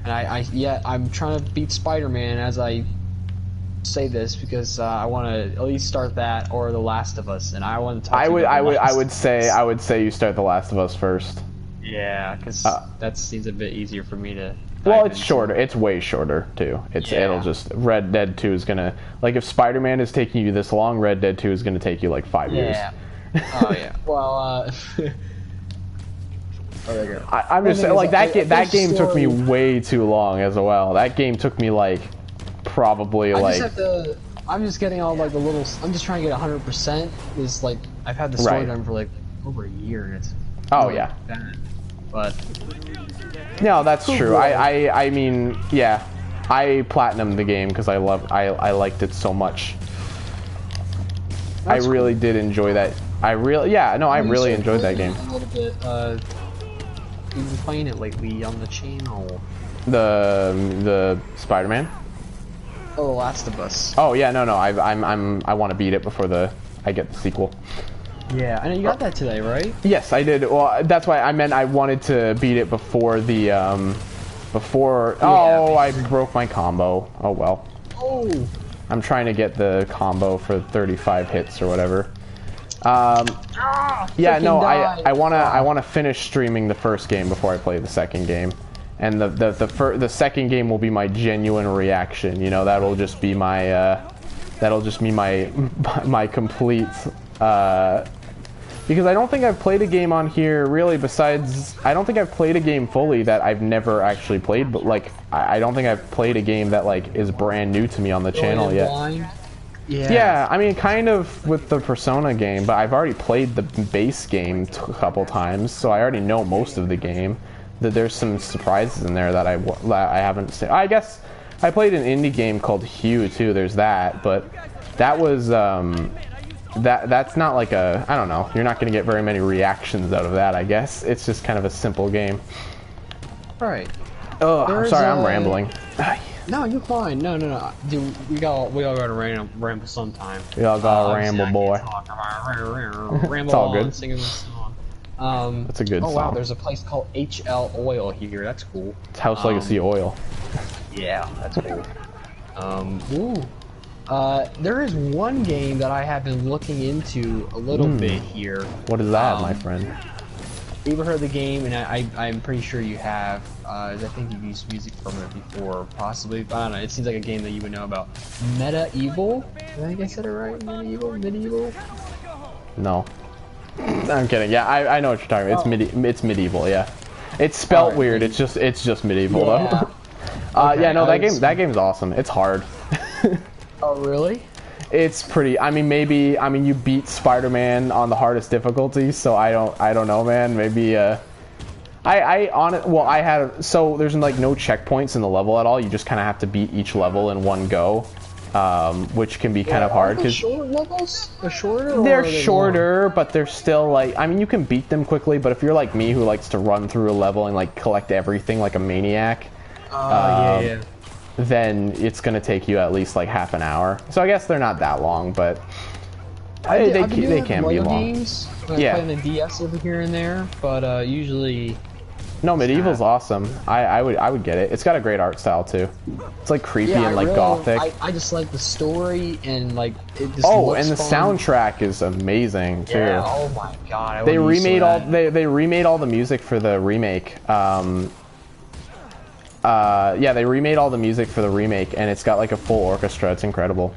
And I'm trying to beat Spider-Man as I say this because I want to at least start that or The Last of Us, and I want to talk. I would say you start The Last of Us first. Yeah, because that seems a bit easier for me to. Well, it's shorter. It's way shorter too. It'll just Red Dead 2 is gonna like if Spider-Man is taking you this long, Red Dead 2 is gonna take you like 5 years. Oh yeah. Well. I'm just saying, like that game took me way too long as well. That game took me like. Probably I'm just getting all like the little. I'm just trying to get 100%. Is like I've had the story done for like over a year, and it's. Yeah. Bad. But. No, that's true. I mean, yeah, I platinumed the game because I liked it so much. I really did enjoy that. I really enjoyed that game. A little bit. You've been playing it lately on the channel. The Spider-Man. Oh, The Last of Us. Oh yeah, no, I want to beat it before I get the sequel. Yeah, I know you got that today, right? Yes, I did. Well, that's why I meant I wanted to beat it before the I broke my combo. Oh well. Oh. I'm trying to get the combo for 35 hits or whatever. Yeah, no, I wanna finish streaming the first game before I play the second game. And the second game will be my genuine reaction. You know, that'll just be my my complete. Because I don't think I've played a game on here really. Besides, I don't think I've played a game fully that I've never actually played. But like, I don't think I've played a game that like is brand new to me on the channel yet. Yeah, I mean, kind of with the Persona game, but I've already played the base game a couple times, so I already know most of the game. There's some surprises in there that I haven't seen. I guess I played an indie game called Hue too. There's that, but that was that's not like a, I don't know. You're not going to get very many reactions out of that. I guess it's just kind of a simple game. Right. Oh, I'm sorry, I'm rambling. No, you're fine. No. Dude, we all gotta ramble sometime. We all gotta ramble, boy. Ramble it's all good. On, singing this song. That's a good song. Oh wow, there's a place called HL Oil here. That's cool. It's House Legacy Oil. Yeah, that's cool. There is one game that I have been looking into a little bit here. What is that, my friend? You ever heard of the game? And I'm pretty sure you have. I think you've used music from it before, possibly. I don't know. It seems like a game that you would know about. Medieval? I think I said it right. Medieval? No. I'm kidding. Yeah, I know what you're talking about. It's medieval. Yeah, it's spelt weird. It's just medieval though. Okay, yeah, no, that game's awesome. It's hard. Oh really? It's pretty. I mean, maybe. I mean, you beat Spider-Man on the hardest difficulty, so I don't know, man. Maybe. Well, I had. So there's like no checkpoints in the level at all. You just kind of have to beat each level in one go, which can be kind of hard because short levels. They're shorter. They're shorter, but they're still like. I mean, you can beat them quickly, but if you're like me, who likes to run through a level and like collect everything like a maniac. Yeah. Then it's gonna take you at least like half an hour. So I guess they're not that long, but they can be long. Games, yeah, playing the DS over here and there, but usually. No, medieval's awesome. I would get it. It's got a great art style too. It's like creepy and like gothic. I just like the story and like it just and the soundtrack is amazing too. Yeah. Oh my god. They remade all they remade all the music for the remake. Yeah, they remade all the music for the remake, and it's got like a full orchestra. It's incredible.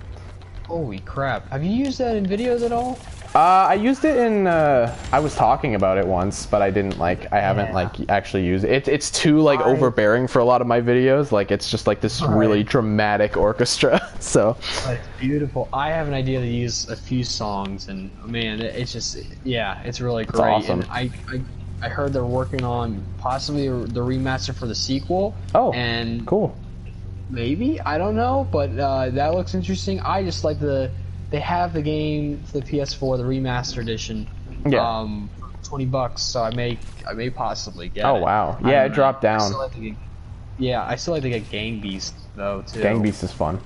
Holy crap! Have you used that in videos at all? I used it in. I was talking about it once, but I didn't like. I haven't like actually used it. It's too like overbearing for a lot of my videos. Like it's just like this really dramatic orchestra. So. It's beautiful. I have an idea to use a few songs, and man, it's just it's really great. It's awesome. And I heard they're working on possibly the remaster for the sequel. Oh, and cool. Maybe, I don't know, but that looks interesting. I just like they have the game for the PS4, the remaster edition. Yeah. $20, so I may possibly get it. Oh wow, yeah, it dropped down. I still like to get Gang Beast though too. Gang Beast is fun.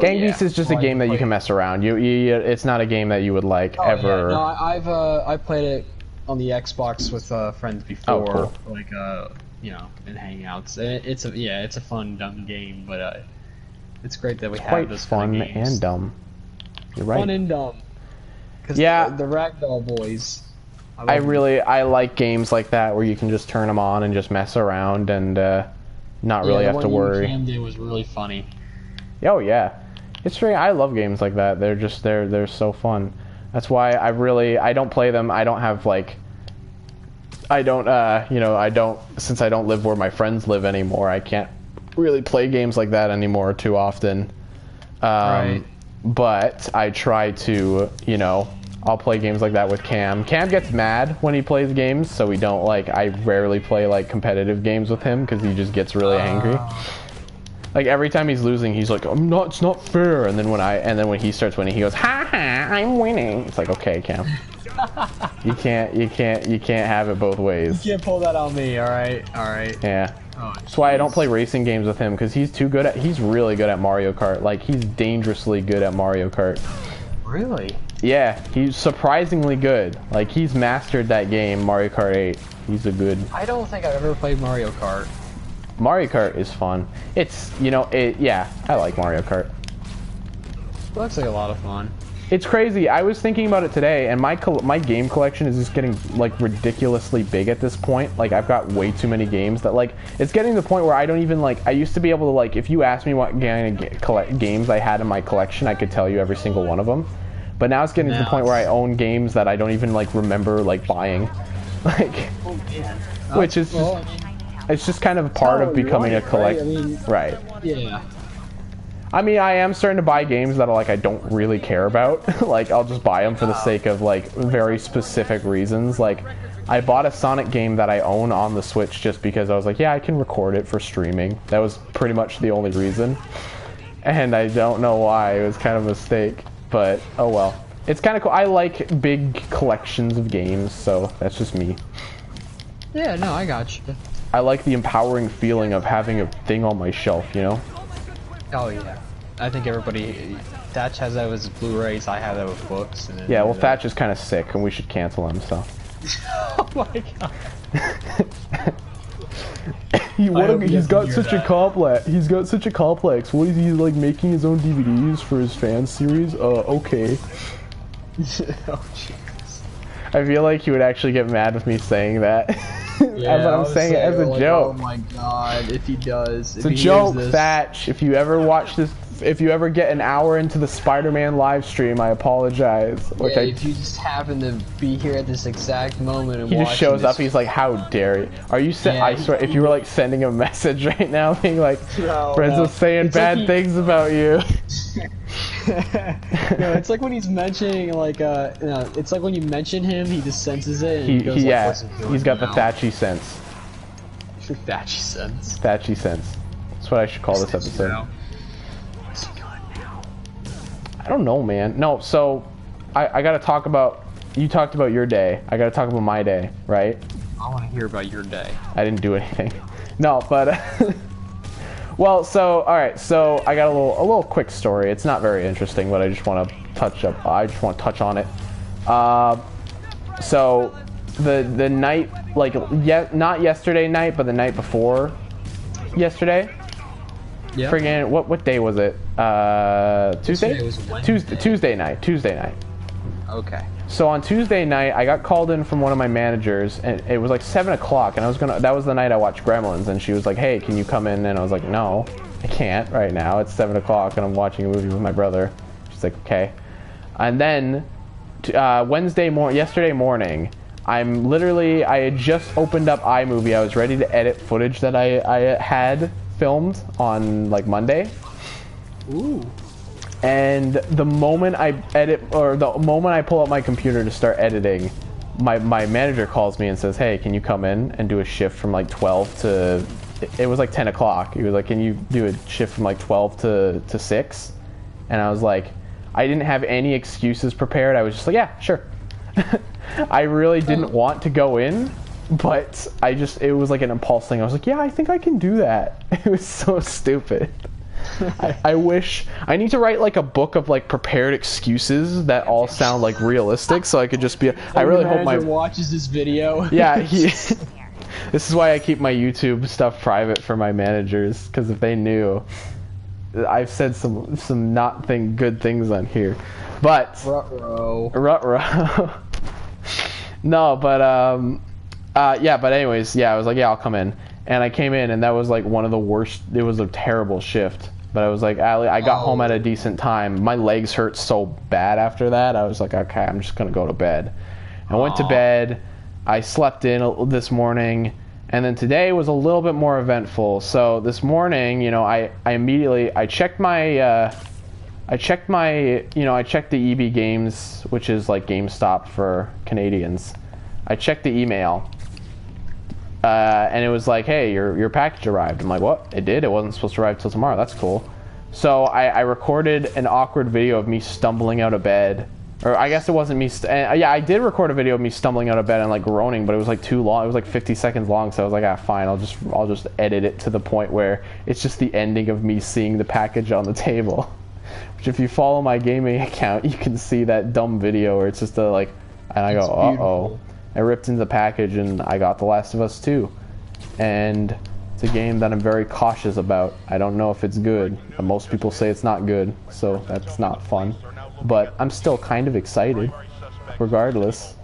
Gang Beast is just a game that you can mess around. It's not a game that you would like ever. Yeah. No, I played it on the Xbox with friends before, cool. like in Hangouts. It's a fun dumb game, but it's great that we have this fun kind of games. And dumb. You're right. Fun and dumb. Cause the Ragdoll boys. I like games like that where you can just turn them on and just mess around and not really have to worry. The one you was really funny. Oh yeah, it's true. I love games like that. They're so fun. That's why I don't play them. I don't have like. I don't since I don't live where my friends live anymore. I can't really play games like that anymore too often. Right. But I try to, I'll play games like that with Cam. Cam gets mad when he plays games, so we don't I rarely play like competitive games with him because he just gets really angry. Like every time he's losing, he's like, it's not fair. And then when he starts winning, he goes, ha ha, I'm winning. It's like, okay, Cam. You can't have it both ways. You can't pull that on me, alright? Yeah. That's why I don't play racing games with him, because he's really good at Mario Kart. Like, he's dangerously good at Mario Kart. Really? Yeah, he's surprisingly good. Like, he's mastered that game, Mario Kart 8. He's a good... I don't think I've ever played Mario Kart. Mario Kart is fun. It's, I like Mario Kart. It looks like a lot of fun. It's crazy. I was thinking about it today, and my game collection is just getting like ridiculously big at this point. Like I've got way too many games that it's getting to the point where I don't even I used to be able to if you asked me what games I had in my collection, I could tell you every single one of them. But now it's getting to the point where I own games that I don't even remember buying, which is just, it's just kind of part of becoming a collector, right? Yeah. I mean, I am starting to buy games that I don't really care about. I'll just buy them for the sake of very specific reasons. I bought a Sonic game that I own on the Switch just because I was like, yeah, I can record it for streaming. That was pretty much the only reason. And I don't know why. It was kind of a mistake. But, oh well. It's kind of cool. I like big collections of games, so that's just me. Yeah, no, I got you. I like the empowering feeling of having a thing on my shelf, Oh yeah, I think everybody. Thatch has that with Blu-rays. I have that with books. And yeah, well, Thatch is kind of sick, and we should cancel him. So. Oh my god. He's got such a complex. He's got such a complex. What is he making his own DVDs for his fan series? Okay. Oh Jesus. I feel like he would actually get mad with me saying that. Yeah, but I'm saying it as a joke. Oh my god, if he does. It's a joke, Thatch. If you ever watch this if you ever get an hour into the Spider-Man live stream, I apologize. Which if you just happen to be here at this exact moment and he just shows up, he's like, how dare you? Are you I swear, if you were like sending a message right now being like, Renzo's saying bad things about you. No, it's like when he's mentioning like it's like when you mention him, he just senses it. And he goes, he's got the Thatchy sense. Thatchy sense. Thatchy sense. That's what I should call this episode. What's he doing now? I don't know, man. No, so I gotta talk about. You talked about your day. I gotta talk about my day, right? I want to hear about your day. I didn't do anything. No, but. Well, so all right, so I got a little quick story. It's not very interesting, but I just want to touch on it. So the night, like not yesterday night, but the night before yesterday. Yeah. Friggin' what day was it? Tuesday? It was Wednesday. Tuesday night. Okay. So on Tuesday night, I got called in from one of my managers, and it was like 7 o'clock, and that was the night I watched Gremlins, and she was like, hey, can you come in? And I was like, no, I can't right now. It's 7 o'clock, and I'm watching a movie with my brother. She's like, okay. And then yesterday morning, I had just opened up iMovie. I was ready to edit footage that I had filmed on like Monday. Ooh. And the moment I pull up my computer to start editing, my manager calls me and says, hey, can you come in and do a shift from like 12 to, it was like 10 o'clock. He was like, can you do a shift from like 12 to 6? And I was like, I didn't have any excuses prepared. I was just like, yeah, sure. I really didn't want to go in, but it was like an impulse thing. I was like, yeah, I think I can do that. It was so stupid. I wish I need to write like a book of like prepared excuses that all sound like realistic, so I could just be. I really hope my watches this video. Yeah, this is why I keep my YouTube stuff private for my managers, because if they knew, I've said some not good things on here, but Ruh-roh. No, but yeah, but anyways, yeah, I was like, yeah, I'll come in. And I came in, and that was like one of the worst. It was a terrible shift. But I was like, I got home at a decent time. My legs hurt so bad after that. I was like, okay, I'm just going to go to bed. I went to bed. I slept in this morning. And then today was a little bit more eventful. So this morning, you know, I checked the EB Games, which is like GameStop for Canadians. I checked the email. And it was like, hey, your package arrived. I'm like, what? It did? It wasn't supposed to arrive till tomorrow. That's cool. So I recorded an awkward video of me stumbling out of bed. Or I guess it wasn't me. Yeah, I did record a video of me stumbling out of bed and like groaning, but it was like too long. It was like 50 seconds long. So I was like, fine. I'll just edit it to the point where it's just the ending of me seeing the package on the table. Which, if you follow my gaming account, you can see that dumb video where it's just and I go, uh-oh. I ripped into the package and I got The Last of Us 2. And it's a game that I'm very cautious about. I don't know if it's good. Most people say it's not good, so that's not fun. But I'm still kind of excited, regardless.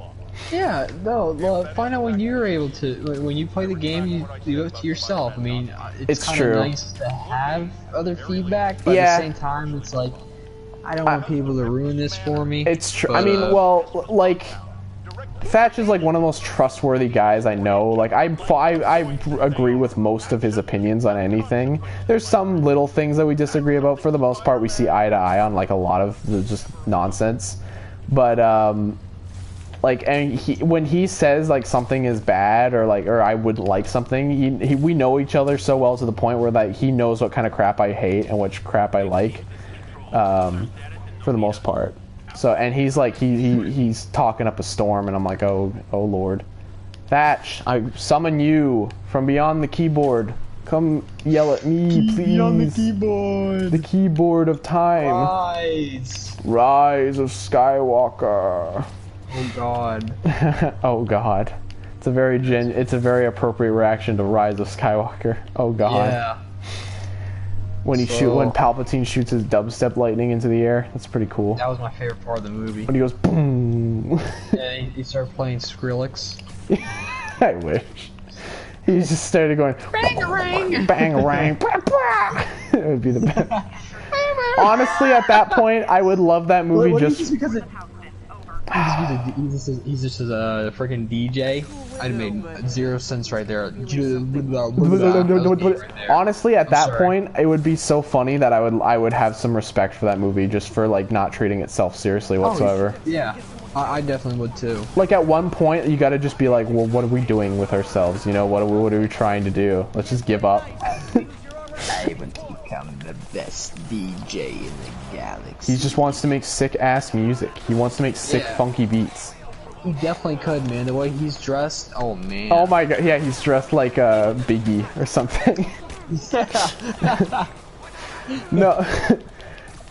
Yeah, no, well, find out when you're able to. When you play the game, you do it to yourself. I mean, it's kind of nice to have other feedback, but at the same time, it's like, I don't want people to ruin this for me. It's true. I mean, well, like, Thatch is like one of the most trustworthy guys I know. Like I agree with most of his opinions on anything. There's some little things that we disagree about. For the most part, we see eye to eye on like a lot of just nonsense. But like, and when he says like something is bad or I would like something, we know each other so well to the point where like he knows what kind of crap I hate and which crap I like. For the most part. So, and he's like, he's talking up a storm, and I'm like, oh Lord. Thatch, I summon you from beyond the keyboard. Come yell at me, please. Beyond the keyboard. The keyboard of time. Rise of Skywalker. Oh God. Oh God. It's a very appropriate reaction to Rise of Skywalker. Oh God. Yeah. When Palpatine shoots his dubstep lightning into the air, that's pretty cool. That was my favorite part of the movie. When he goes boom. Yeah, he started playing Skrillex. I wish. He just started going bang-a-rang, bang-a-rang, blah, blah. It would be the best. Honestly, at that point, I would love that movie just because he's just a freaking DJ. I'd made 0 cents right there. Honestly, at that point, it would be so funny that I would have some respect for that movie just for like not treating itself seriously whatsoever. Yeah, I definitely would too. Like at one point, you got to just be like, well, what are we doing with ourselves? You know, what are we trying to do? Let's just give up. I want to become the best DJ in the galaxy. He just wants to make sick ass music. He wants to make sick funky beats. He definitely could, man. The way he's dressed, oh man. Oh my god, yeah, he's dressed like a Biggie or something. No,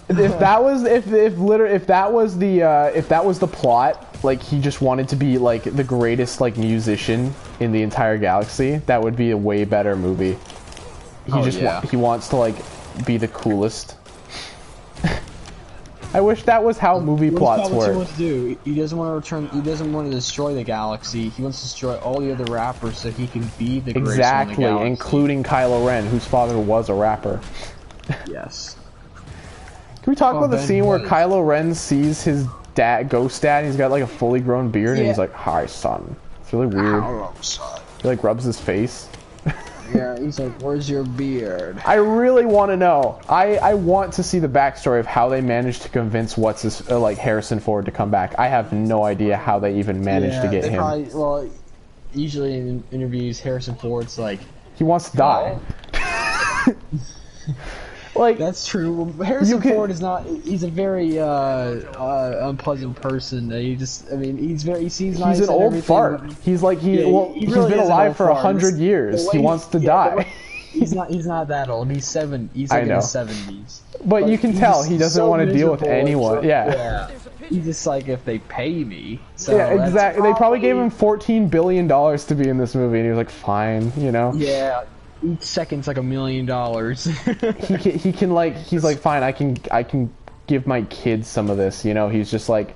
if that was the plot, like he just wanted to be like the greatest like musician in the entire galaxy, that would be a way better movie. He wants to like be the coolest. I wish that was how movie plots work. What he wants to do. He doesn't want to return. He doesn't want to destroy the galaxy. He wants to destroy all the other rappers so he can be the greatest one in the galaxy. Including Kylo Ren, whose father was a rapper. Yes. Can we talk about the scene where Kylo Ren sees his ghost dad? And he's got like a fully grown beard, and he's like, "Hi, son." It's really weird. Hello, son. He like rubs his face. Yeah, he's like, "Where's your beard?" I really want to know. I want to see the backstory of how they managed to convince like Harrison Ford to come back. I have no idea how they even managed to get him. Well, usually in interviews, Harrison Ford's like, he wants to die. Like, that's true. Harrison Ford is not. He's a very unpleasant person. He seems nice. He's an old fart. He's like he's been alive for 100 years. He wants to die. He's not that old. He's 7. He's like in his 70s. But you can tell he doesn't want to deal with anyone. Yeah. He's just like, if they pay me. So yeah, exactly. They probably gave him $14 billion to be in this movie, and he was like, fine, you know. Yeah. Each second's like $1 million. He's like, fine, I can give my kids some of this, you know. He's just like,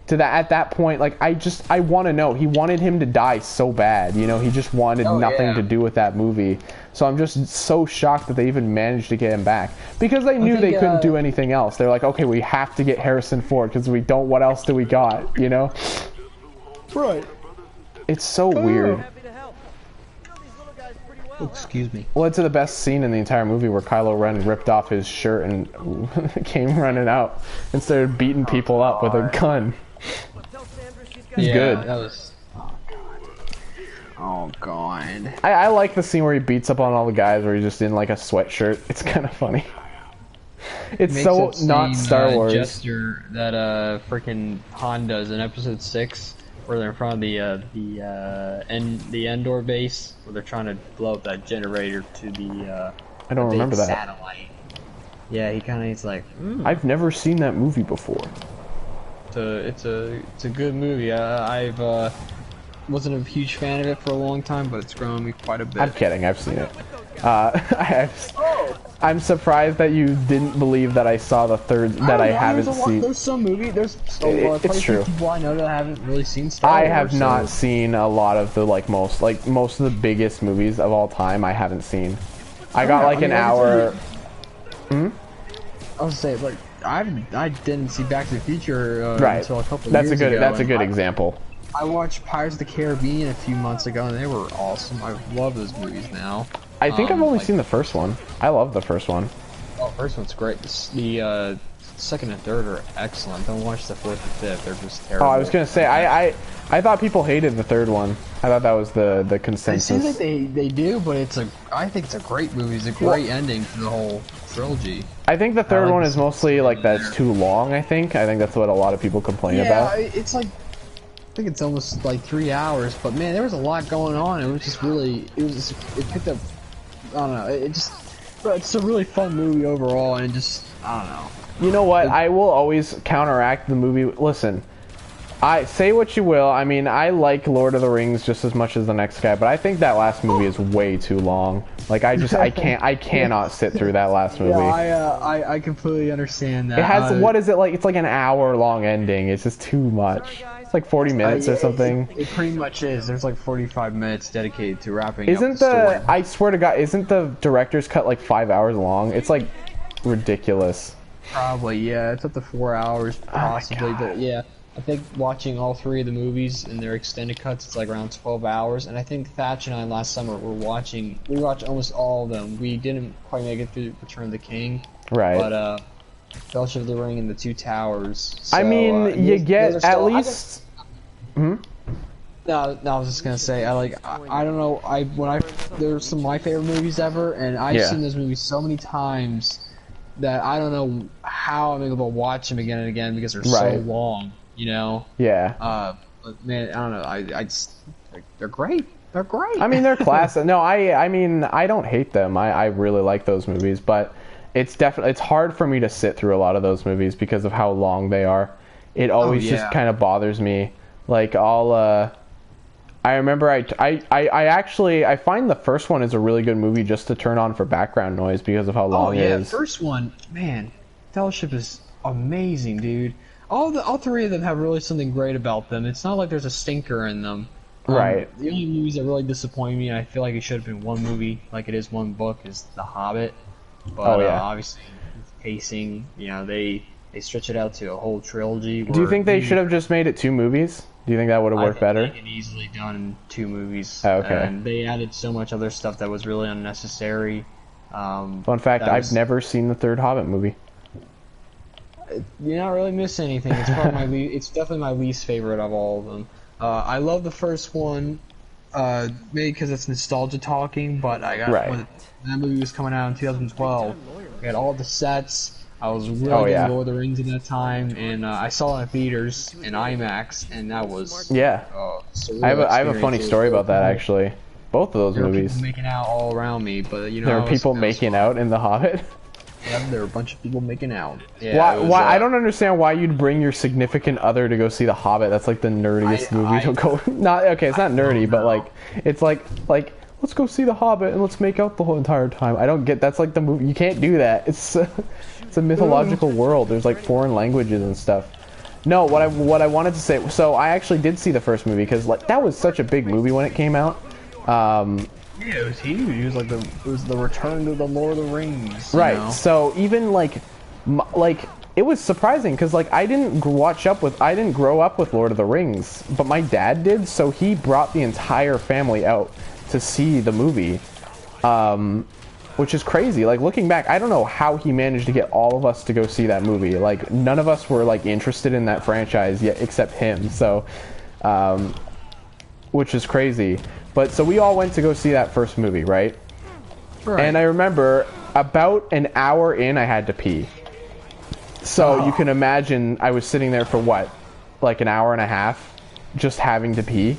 at that point, like, I want to know. He wanted him to die so bad, you know. He just wanted nothing to do with that movie. So I'm just so shocked that they even managed to get him back, because they knew they couldn't do anything else. They're like, okay, we have to get Harrison Ford because we don't. What else do we got, you know? Right. It's so weird. Excuse me. Well, it's the best scene in the entire movie where Kylo Ren ripped off his shirt and came running out and started beating people up with a gun. It's good. That was... Oh, God. I like the scene where he beats up on all the guys where he's just in, like, a sweatshirt. It's kind of funny. It's so not Star Wars. Gesture that freaking Han does in Episode 6. Where they're in front of the Endor base, where they're trying to blow up that generator to the I don't remember that satellite. Yeah, he's like, I've never seen that movie before. It's a good movie. I've wasn't a huge fan of it for a long time, but it's grown on me quite a bit. I'm kidding. I've seen it. I'm surprised that you didn't believe that I saw the third. That I haven't seen. There's some movie. It's true. People I know that haven't really seen Star Wars. I have not seen a lot of the most of the biggest movies of all time. I haven't seen. I got like an hour. I was saying, like, I didn't see Back to the Future until a couple That's years a ago. That's a good example. I watched Pirates of the Caribbean a few months ago, and they were awesome. I love those movies now. I think I've only seen the first one. I love the first one. Oh, the first one's great. The second and third are excellent. Don't watch the fourth and fifth. They're just terrible. Oh, I was gonna say, I thought people hated the third one. I thought that was the consensus. It seems like they do, but I think it's a great movie. It's a great ending to the whole trilogy. I think the third one is mostly like that it's too long. I think that's what a lot of people complain about. Yeah, it's like, I think it's almost like 3 hours, but man, there was a lot going on. It was just really, it picked up, I don't know, it's a really fun movie overall, and I don't know. You know what? I will always counteract the movie. Listen, I say what you will. I mean, I like Lord of the Rings just as much as the next guy, but I think that last movie is way too long. Like, I cannot sit through that last movie. Yeah, I completely understand that. It has, what is it like? It's like an hour-long ending. It's just too much. It's like 40 minutes or something. It pretty much is. There's like 45 minutes dedicated to wrapping up the story. I swear to God, isn't the director's cut like 5 hours long? It's like ridiculous. Probably, yeah. It's up to 4 hours, possibly, but yeah. I think watching all 3 of the movies and their extended cuts, it's like around 12 hours. And I think Thatch and I last summer we watched almost all of them. We didn't quite make it through Return of the King. Right. But, Fellowship of the Ring and the Two Towers. So, I mean, you get at least... No, I was just gonna say, I don't know, there's some of my favorite movies ever, and I've seen those movies so many times that I don't know how I'm able to watch them again and again because they're so long, you know? Yeah. But man, I don't know, I just, they're great. They're great. I mean, they're classic. No, I mean, I don't hate them. I really like those movies, but it's hard for me to sit through a lot of those movies because of how long they are. It always just kind of bothers me. Like, I remember I find the first one is a really good movie just to turn on for background noise because of how long it is. First one, man, Fellowship is amazing, dude. All 3 of them have really something great about them. It's not like there's a stinker in them. Right. The only movies that really disappoint me, and I feel like it should have been one movie, like it is one book, is The Hobbit. But obviously, pacing, you know, they stretch it out to a whole trilogy. Do you think they should have just made it 2 movies? Do you think that would have worked better? They could easily done 2 movies. Oh, okay. And they added so much other stuff that was really unnecessary. Fun fact, I've never seen the 3rd Hobbit movie. You're not really missing anything. It's probably it's definitely my least favorite of all of them. I love the first one, maybe because it's nostalgia talking, but I got when that movie was coming out in 2012. I had all the sets. I was really into Lord of the Rings at that time, and I saw it in theaters in IMAX, and that was I have a funny story about that actually. Both of those movies. There were people making out all around me, but you know there were people making out in The Hobbit. Yeah, there were a bunch of people making out. Yeah, why? I don't understand why you'd bring your significant other to go see The Hobbit. That's like the nerdiest movie to go. It's not nerdy, but like it's like let's go see The Hobbit and let's make out the whole entire time. I don't get that's like the movie. You can't do that. It's a mythological world. There's like foreign languages and stuff. No, what I wanted to say. So I actually did see the first movie because like that was such a big movie when it came out. Yeah, it was huge. It was the return to the Lord of the Rings. Right. You know? So even like it was surprising because like I didn't grow up with Lord of the Rings, but my dad did. So he brought the entire family out to see the movie, which is crazy. Like looking back, I don't know how he managed to get all of us to go see that movie. Like none of us were like interested in that franchise yet, except him. So, which is crazy. But so we all went to go see that first movie, right? And I remember about an hour in, I had to pee. So you can imagine I was sitting there for what, like an hour and a half, just having to pee.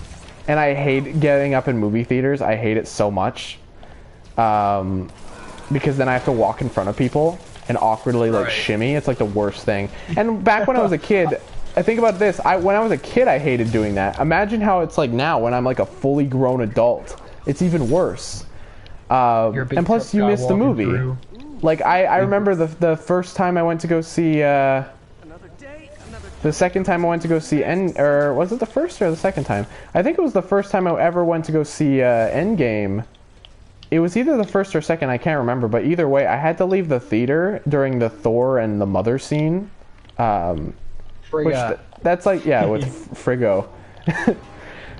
And I hate getting up in movie theaters. I hate it so much. Because then I have to walk in front of people and awkwardly like shimmy. It's like the worst thing. And back when I was a kid, I think about this. When I was a kid, I hated doing that. Imagine how it's like now when I'm like a fully grown adult. It's even worse. And plus, you miss the movie. Through. Like I remember the first time I went to go see. The second time I went to go see or was it the first or the second time? I think it was the first time I ever went to go see Endgame. It was either the first or second. I can't remember. But either way, I had to leave the theater during the Thor and the mother scene. That's like with Friggo.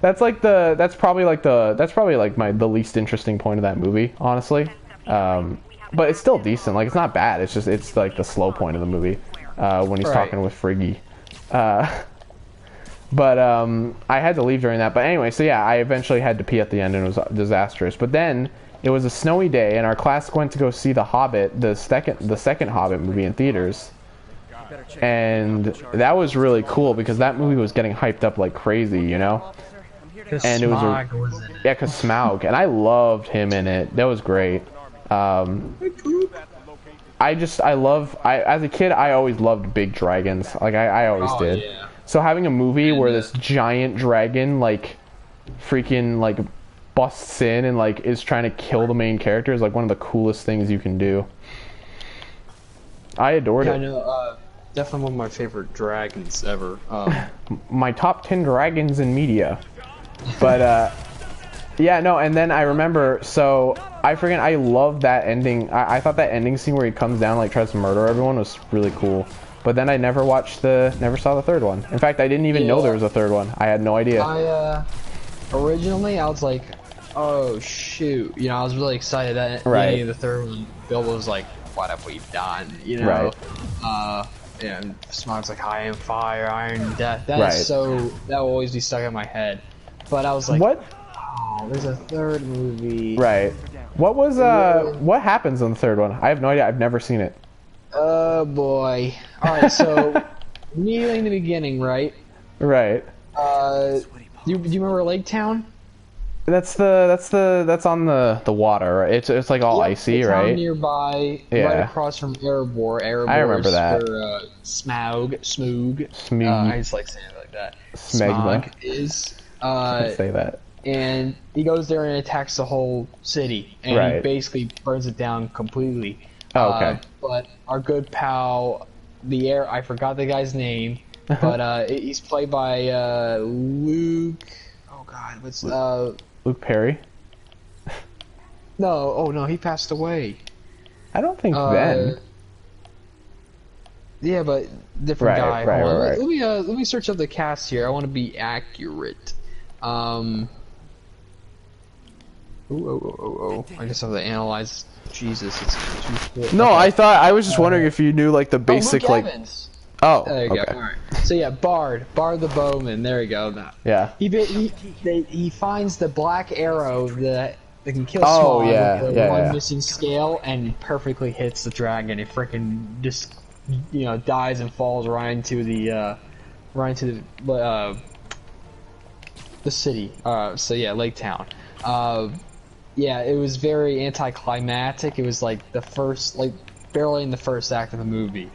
that's probably like the least interesting point of that movie, honestly. But it's still decent. Like it's not bad. It's like the slow point of the movie when he's talking with Friggy. But I had to leave during that. But anyway, so yeah, I eventually had to pee at the end and it was disastrous. But then it was a snowy day and our class went to go see The Hobbit, the second Hobbit movie in theaters. And that was really cool because that movie was getting hyped up like crazy, you know? And it was because Smaug, and I loved him in it. That was great. As a kid, I always loved big dragons. Like I always did. Yeah. So having a movie where this giant dragon like freaking like busts in and like is trying to kill the main character is like one of the coolest things you can do. I adored it. I know. Definitely one of my favorite dragons ever. My top 10 dragons in media. But yeah, no, and then I remember, so I love that ending. I thought that ending scene where he comes down, like, tries to murder everyone was really cool. But then I never saw the third one. In fact, I didn't even know there was a third one. I had no idea. Originally, I was like, oh, shoot. You know, I was really excited that the third one, Bill was like, what have we done? You know? Right. And Smart's like, I am fire, iron death. That is so, that will always be stuck in my head. But I was like, what? Oh, there's a third movie. Right. What was, what happens in the third one? I have no idea. I've never seen it. Oh, boy. Alright, so, immediately in the beginning, right? Right. Do you remember Lake Town? That's on the water, right? It's like all icy, right? Town nearby, right across from Erebor. Erebor I remember that. For, Smoog. I just like saying it like that. Smegma. Smog is. Say that. And he goes there and attacks the whole city, and he basically burns it down completely. Oh, okay. But our good pal, I forgot the guy's name, but he's played by Luke. Oh God, what's Luke Perry? No, he passed away. I don't think Ben. Yeah, but different guy. Right. Let me search up the cast here. I want to be accurate. I guess I have to analyze. Jesus, it's too quick. No, okay. I was just wondering if you knew like the basic Luke Evans. Oh, there you go. All right. So yeah, Bard the Bowman. There you go. Yeah. He finds the black arrow that can kill Smog with the one missing scale, and perfectly hits the dragon. It freaking just dies and falls right into the city. So yeah, Lake Town. Yeah, it was very anticlimactic. It was like barely in the first act of the movie.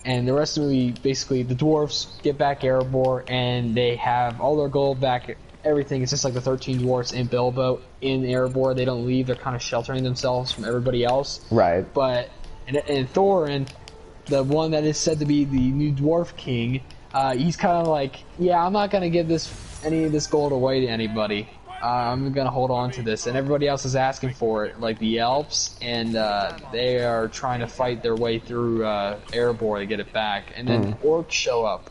And the rest of the movie, basically, the dwarfs get back Erebor, and they have all their gold back, everything. It's just like the 13 dwarfs in Bilbo in Erebor. They don't leave. They're kind of sheltering themselves from everybody else. Right. But, and Thorin, the one that is said to be the new dwarf king, he's kind of like, yeah, I'm not going to give any of this gold away to anybody. I'm gonna hold on to this, and everybody else is asking for it, like the elves, and they are trying to fight their way through Erebor to get it back. And then orcs show up,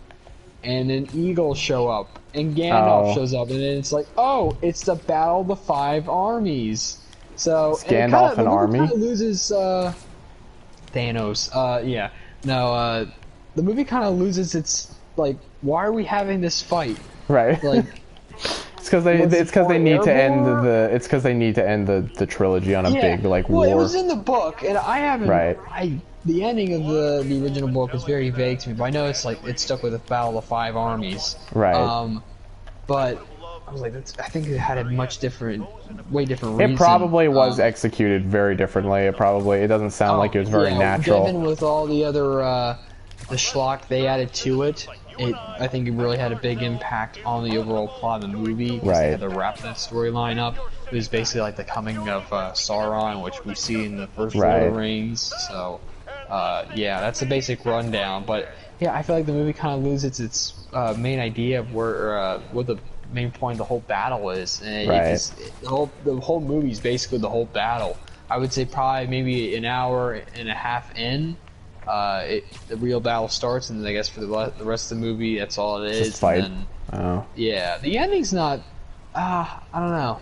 and then eagles show up, and Gandalf shows up, and then it's like, oh, it's the Battle of the Five Armies. So is Gandalf an army? Kind of loses Thanos. The movie kind of loses its like, why are we having this fight? Right. Like. It's because they need to end the trilogy on a big war. Well, it was in the book, and I haven't. The ending of the original book was very vague to me, but I know it's stuck with the Battle of the Five Armies. Right. But I was like, I think it had a way different reason. It probably was executed very differently. It doesn't sound like it was very natural. Given with all the other the schlock they added to it. I think it really had a big impact on the overall plot of the movie. They had to wrap that storyline up. It was basically like the coming of Sauron, which we see in the first Lord of the Rings. So, yeah, that's the basic rundown. But yeah, I feel like the movie kind of loses its main idea of what the main point of the whole battle is. And the whole movie is basically the whole battle. I would say probably maybe an hour and a half in. The real battle starts, and I guess for the rest of the movie, that's all it is. Just fight. And then, yeah, the ending's not. I don't know.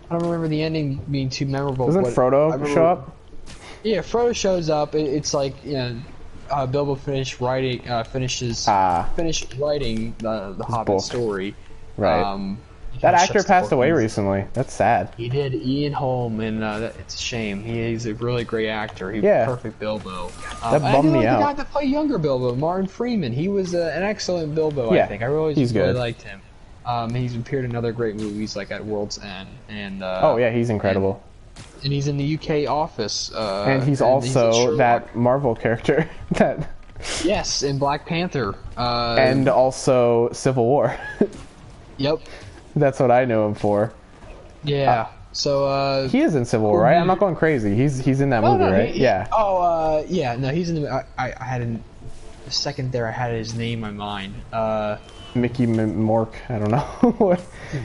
I don't remember the ending being too memorable. Doesn't Frodo show up? Yeah, Frodo shows up. It's like Bilbo finished writing the Hobbit book. Story. Right. That actor passed away recently. That's sad. He did. Ian Holm, and it's a shame. He's a really great actor. He was perfect Bilbo. That bummed me out. The guy that played younger Bilbo, Martin Freeman. He was an excellent Bilbo. I think. I really liked him. He's appeared in other great movies like At World's End, and he's incredible. And he's in the UK Office. And he's also that Marvel character that. Yes, in Black Panther. And also Civil War. Yep. That's what I know him for. Yeah. So he is in Civil War, right? I'm not going crazy. He's in that movie, right? Yeah. Oh, yeah. No, he's in the. I had a second there. I had his name in my mind. Mickey Mork. I don't know.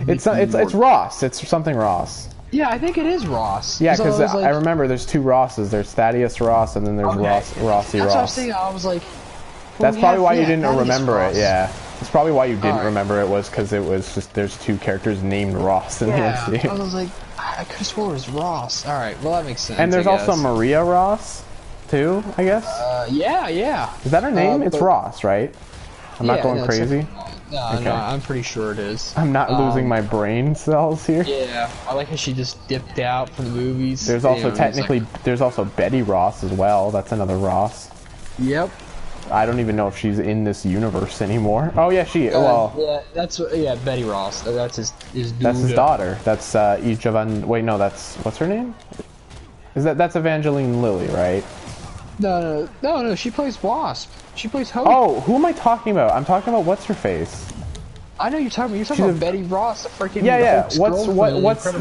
It's Ross. It's something Ross. Yeah, I think it is Ross. Yeah, because like, I remember there's two Rosses. There's Thaddeus Ross, and then there's Rossi That's Ross. what I was thinking. I was like, that's probably why you didn't remember Ross. it. Yeah, that's probably why you didn't remember it, was because it was just there's two characters named Ross in the MCU. I was like, I could have sworn it was Ross. All right, well that makes sense. And there's also Maria Ross, too. I guess. Yeah. Is that her name? It's Ross, right? I'm not going crazy. No, I'm pretty sure it is. I'm not losing my brain cells here. Yeah, I like how she just dipped out from the movies. There's also there's also Betty Ross as well. That's another Ross. Yep. I don't even know if she's in this universe anymore. Oh yeah, yeah, Betty Ross. That's his dude. That's his daughter. That's wait, no, what's her name? That's Evangeline Lilly, right? No, she plays Wasp. She plays Hope. Oh, who am I talking about? I'm talking about what's her face. I know you're talking about Betty Ross, the freaking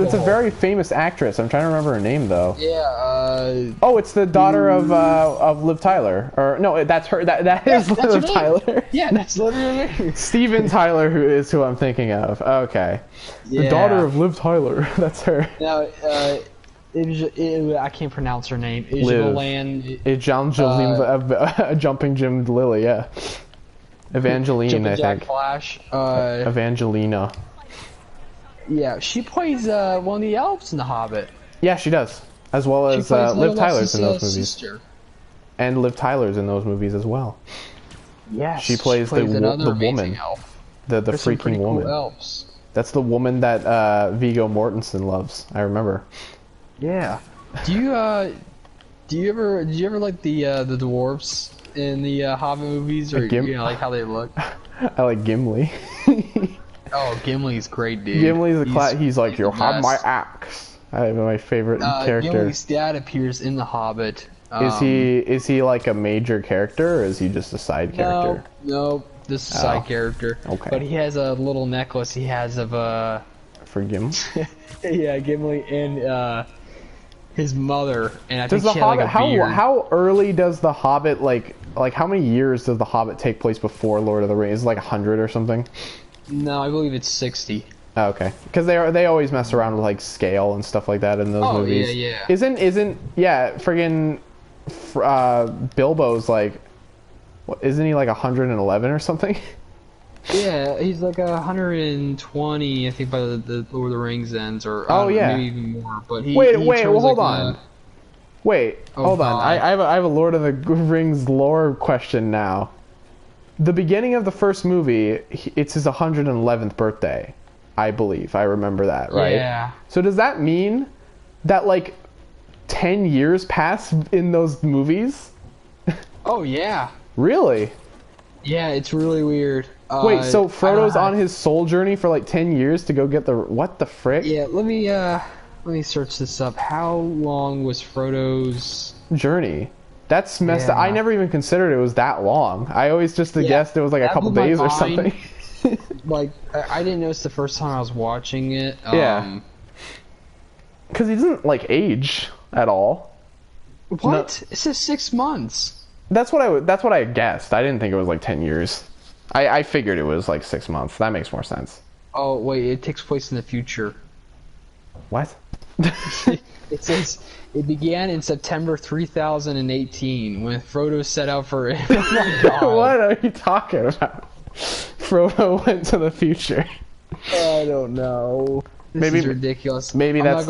It's a very famous actress. I'm trying to remember her name though. Yeah. Oh, it's the daughter of Liv Tyler. Or no, that's her. That is Liv Tyler. Yeah, that's literally her. Steven Tyler, who I'm thinking of. Okay. Yeah. The daughter of Liv Tyler. That's her. Now, I can't pronounce her name. Jumping Jim Lily, yeah. Evangeline, I think. Flash. Evangelina. Yeah, she plays one of the elves in The Hobbit. Yeah, she does. As well as Liv Tyler's in those movies. Sister. And Liv Tyler's in those movies as well. Yeah, she plays the woman. Elf. The freaking woman. Cool elves. That's the woman that Viggo Mortensen loves. I remember. Yeah. Did you ever like the dwarves in the Hobbit movies, or like how they look? I like Gimli. Oh, Gimli's great, dude. Gimli's he's like, you have my axe. I have my favorite character. Gimli's dad appears in The Hobbit. Is he like a major character, or is he just a side character? No, this is a side character. Okay. But he has a little necklace he has of for Gimli. Yeah, Gimli and his mother, and I think does she had like a beard. How early does The Hobbit like how many years does The Hobbit take place before Lord of the Rings? Is it like 100 or something? No, I believe it's 60. Oh, okay, because they always mess around with like scale and stuff like that in those movies. Oh yeah. Isn't friggin' Bilbo's like, isn't he like 111 or something? Yeah, he's like 120, I think, by the Lord of the Rings ends, or maybe even more. But hold on. Hold on. I have a Lord of the Rings lore question now. The beginning of the first movie, it's his 111th birthday, I believe. I remember that, right? Yeah. So does that mean that like 10 years pass in those movies? Oh yeah. Really? Yeah, it's really weird. Wait, so Frodo's on his soul journey for like 10 years to go get what the frick? Yeah, let me search this up. How long was Frodo's journey? That's messed up. I never even considered it was that long. I always just guessed it was like a couple days or something. Like, I didn't notice the first time I was watching it. Yeah. Because he doesn't like age at all. What? No. It says 6 months. That's what I guessed. I didn't think it was like 10 years. I figured it was like 6 months. That makes more sense. Oh wait, it takes place in the future. What? It says it began in September 3018 when Frodo set out for it. Oh my God. What are you talking about? Frodo went to the future. I don't know. This is ridiculous. Maybe that's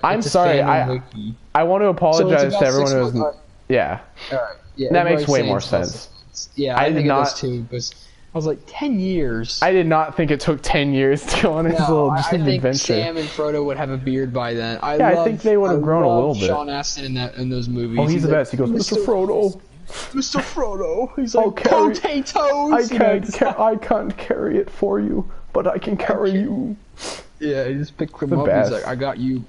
I'm sorry. I want to apologize to everyone who was. Yeah. All right. Yeah. That makes way more sense. Yeah, I think it does too. Because I was like, 10 years. I did not think it took 10 years to go on his little adventure. I think Sam and Frodo would have a beard by then. I think they would have grown a little bit. Sean Astin in those movies. Oh, he's the best. He goes, Mr. Frodo. Mr. Frodo. He's like, potatoes. I can't carry it for you, but I can carry you. Yeah, he just picked him up. He's like, I got you,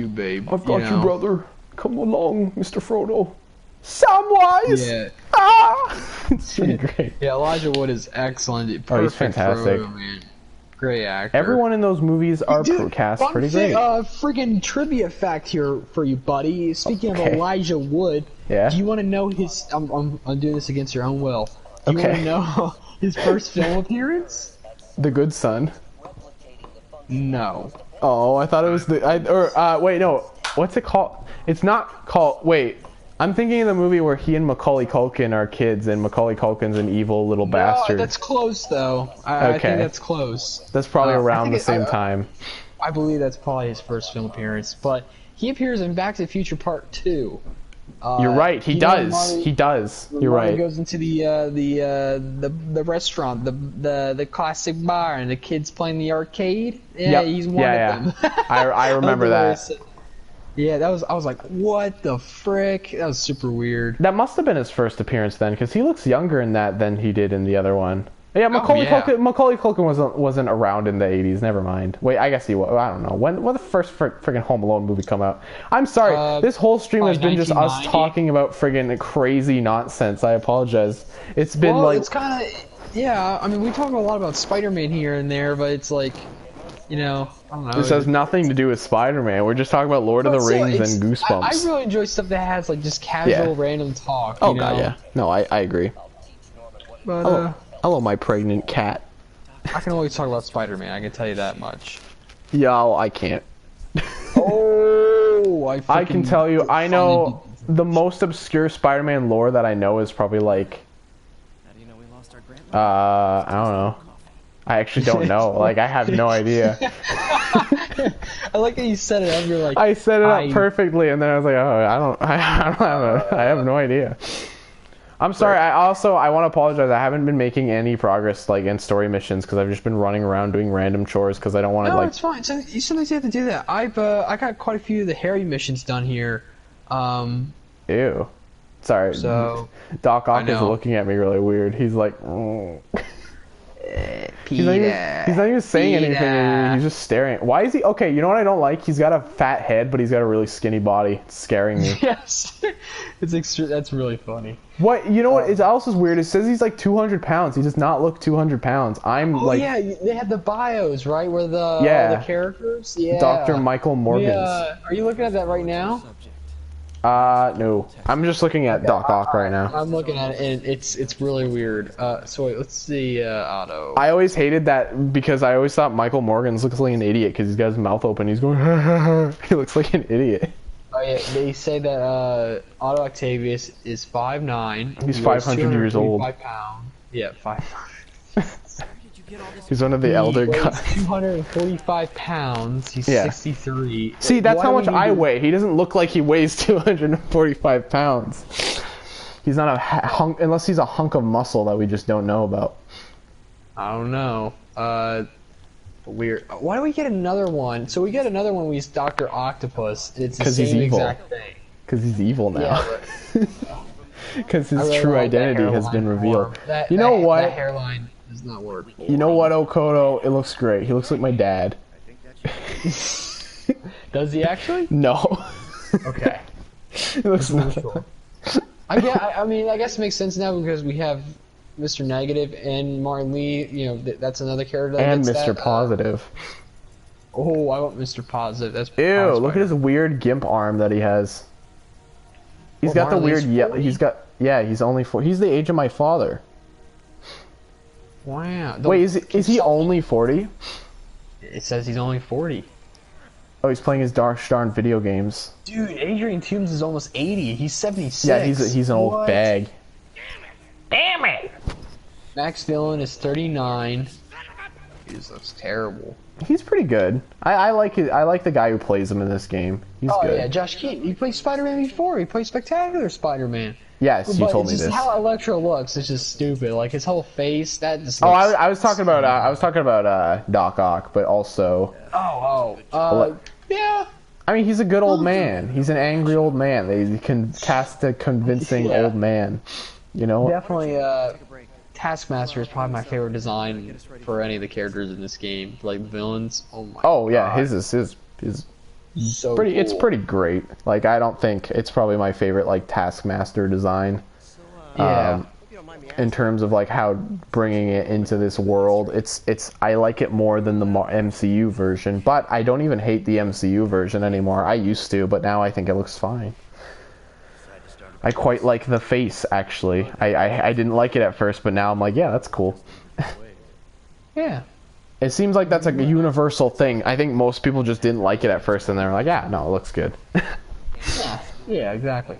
babe. I've got you, brother. Come along, Mr. Frodo. Samwise! Yeah. It's pretty great. Yeah, Elijah Wood is excellent. He's fantastic. Frodo, man. Great actor. Everyone in those movies are cast pretty great. Friggin' trivia fact here for you, buddy. Speaking of Elijah Wood, do you want to know his... I'm doing this against your own will. Do you want to know his first film appearance? The Good Son. No. Oh, I thought it was wait, no. What's it called? It's not called, wait. I'm thinking of the movie where he and Macaulay Culkin are kids, and Macaulay Culkin's an evil little bastard. No, that's close though. I think that's close. That's probably around the same time. I believe that's probably his first film appearance, but he appears in Back to the Future Part 2. You're right. He does. He does. You're right. He goes into the restaurant, the classic bar, and the kids playing the arcade. Yeah, he's one of them. I remember that. Yeah, I was like, what the frick? That was super weird. That must have been his first appearance then, because he looks younger in that than he did in the other one. Yeah, Macaulay Culkin wasn't around in the 80s. Never mind. Wait, I guess he was. I don't know. When the first friggin' Home Alone movie come out? I'm sorry. This whole stream has been just us talking about friggin' crazy nonsense. I apologize. It's been it's kind of, yeah. I mean, we talk a lot about Spider-Man here and there, but it's like, you know, I don't know. This has nothing to do with Spider-Man. We're just talking about Lord of the Rings and Goosebumps. I really enjoy stuff that has like just casual, random talk. Oh god, yeah. No, I agree. But hello, my pregnant cat. I can always talk about Spider-Man. I can tell you that much. Yo, I can't. Oh, I can tell you. I know the most obscure Spider-Man lore that I know is probably like. I don't know. I actually don't know. Like, I have no idea. I like that you set it up. You're like, I set it up perfectly, and then I was like, oh, I have no idea. I'm sorry. I want to apologize. I haven't been making any progress like in story missions because I've just been running around doing random chores because I don't want to like. No, it's fine. So you sometimes have to do that. I got quite a few of the Harry missions done here. Ew. Sorry. So Doc Ock is looking at me really weird. He's like. Mm. He's not even saying anything. He's just staring. Why is he? Okay, you know what I don't like? He's got a fat head, but he's got a really skinny body. It's scaring me. Yes, that's really funny. What? You know what? It's also weird. It says he's like 200 pounds. He does not look 200 pounds. Yeah, they had the bios right where the characters. Yeah. Dr. Michael Morgans. Yeah. Are you looking at that right now? No. I'm just looking at Doc Ock right now. I'm looking at it, and it's really weird. So wait, let's see, auto. I always hated that because I always thought Michael Morgans looks like an idiot because he's got his mouth open. He's going, he looks like an idiot. Oh yeah, they say that Otto Octavius is 5'9". He's 500 years old. 5 pounds. Yeah, 5. He's one of the elder guys. 245 pounds. He's 63. See, that's how much I weigh. He doesn't look like he weighs 245 pounds. He's not a hunk, unless he's a hunk of muscle that we just don't know about. I don't know. Weird. Why do we get another one? So we get another one. We use Dr. Octopus. It's the same exact thing. Because he's evil now. Because his true identity has been revealed. You know what? That hairline does not work. You know what, Okoto? It looks great. He looks like my dad. Does he actually? No. Okay. He looks nothing. I mean, I guess it makes sense now because we have Mr. Negative and Marley. You know, that's another character. And Mr. Positive. Oh, I want Mr. Positive. That's ew! Look at his weird gimp arm that he has. He's got the weird. Yeah, he's got. Yeah, he's only 4. He's the age of my father. Wow. Wait, is he only 40? It says he's only 40. Oh, he's playing his darn video games. Dude, Adrian Toombs is almost 80. He's 76. Yeah, he's an old bag. Damn it! Max Dillon is 39. He just looks terrible. He's pretty good. I like it. I like the guy who plays him in this game. He's good. Oh yeah, Josh Keaton. He played Spider-Man before. He played Spectacular Spider-Man. Yes, you told me this. How Electro looks is just stupid. Like his whole face, that just. Oh, I was talking about Doc Ock, but also. Yeah. I mean, he's a good old man. He's an angry old man. They can cast a convincing old man. You know. Definitely. Taskmaster is probably my favorite design for any of the characters in this game. Like villains. Oh my. Oh yeah, God. His so pretty. Cool. It's pretty great. Like I don't think it's probably my favorite like Taskmaster design. Yeah. In terms of like how bringing it into this world, it's I like it more than the MCU version, but I don't even hate the MCU version anymore. I used to, but now I think it looks fine. I quite like the face, actually. I didn't like it at first, but now I'm like, yeah, that's cool. Yeah. It seems like that's like a universal thing. I think most people just didn't like it at first, and they were like, "Yeah, no, it looks good." Yeah, exactly.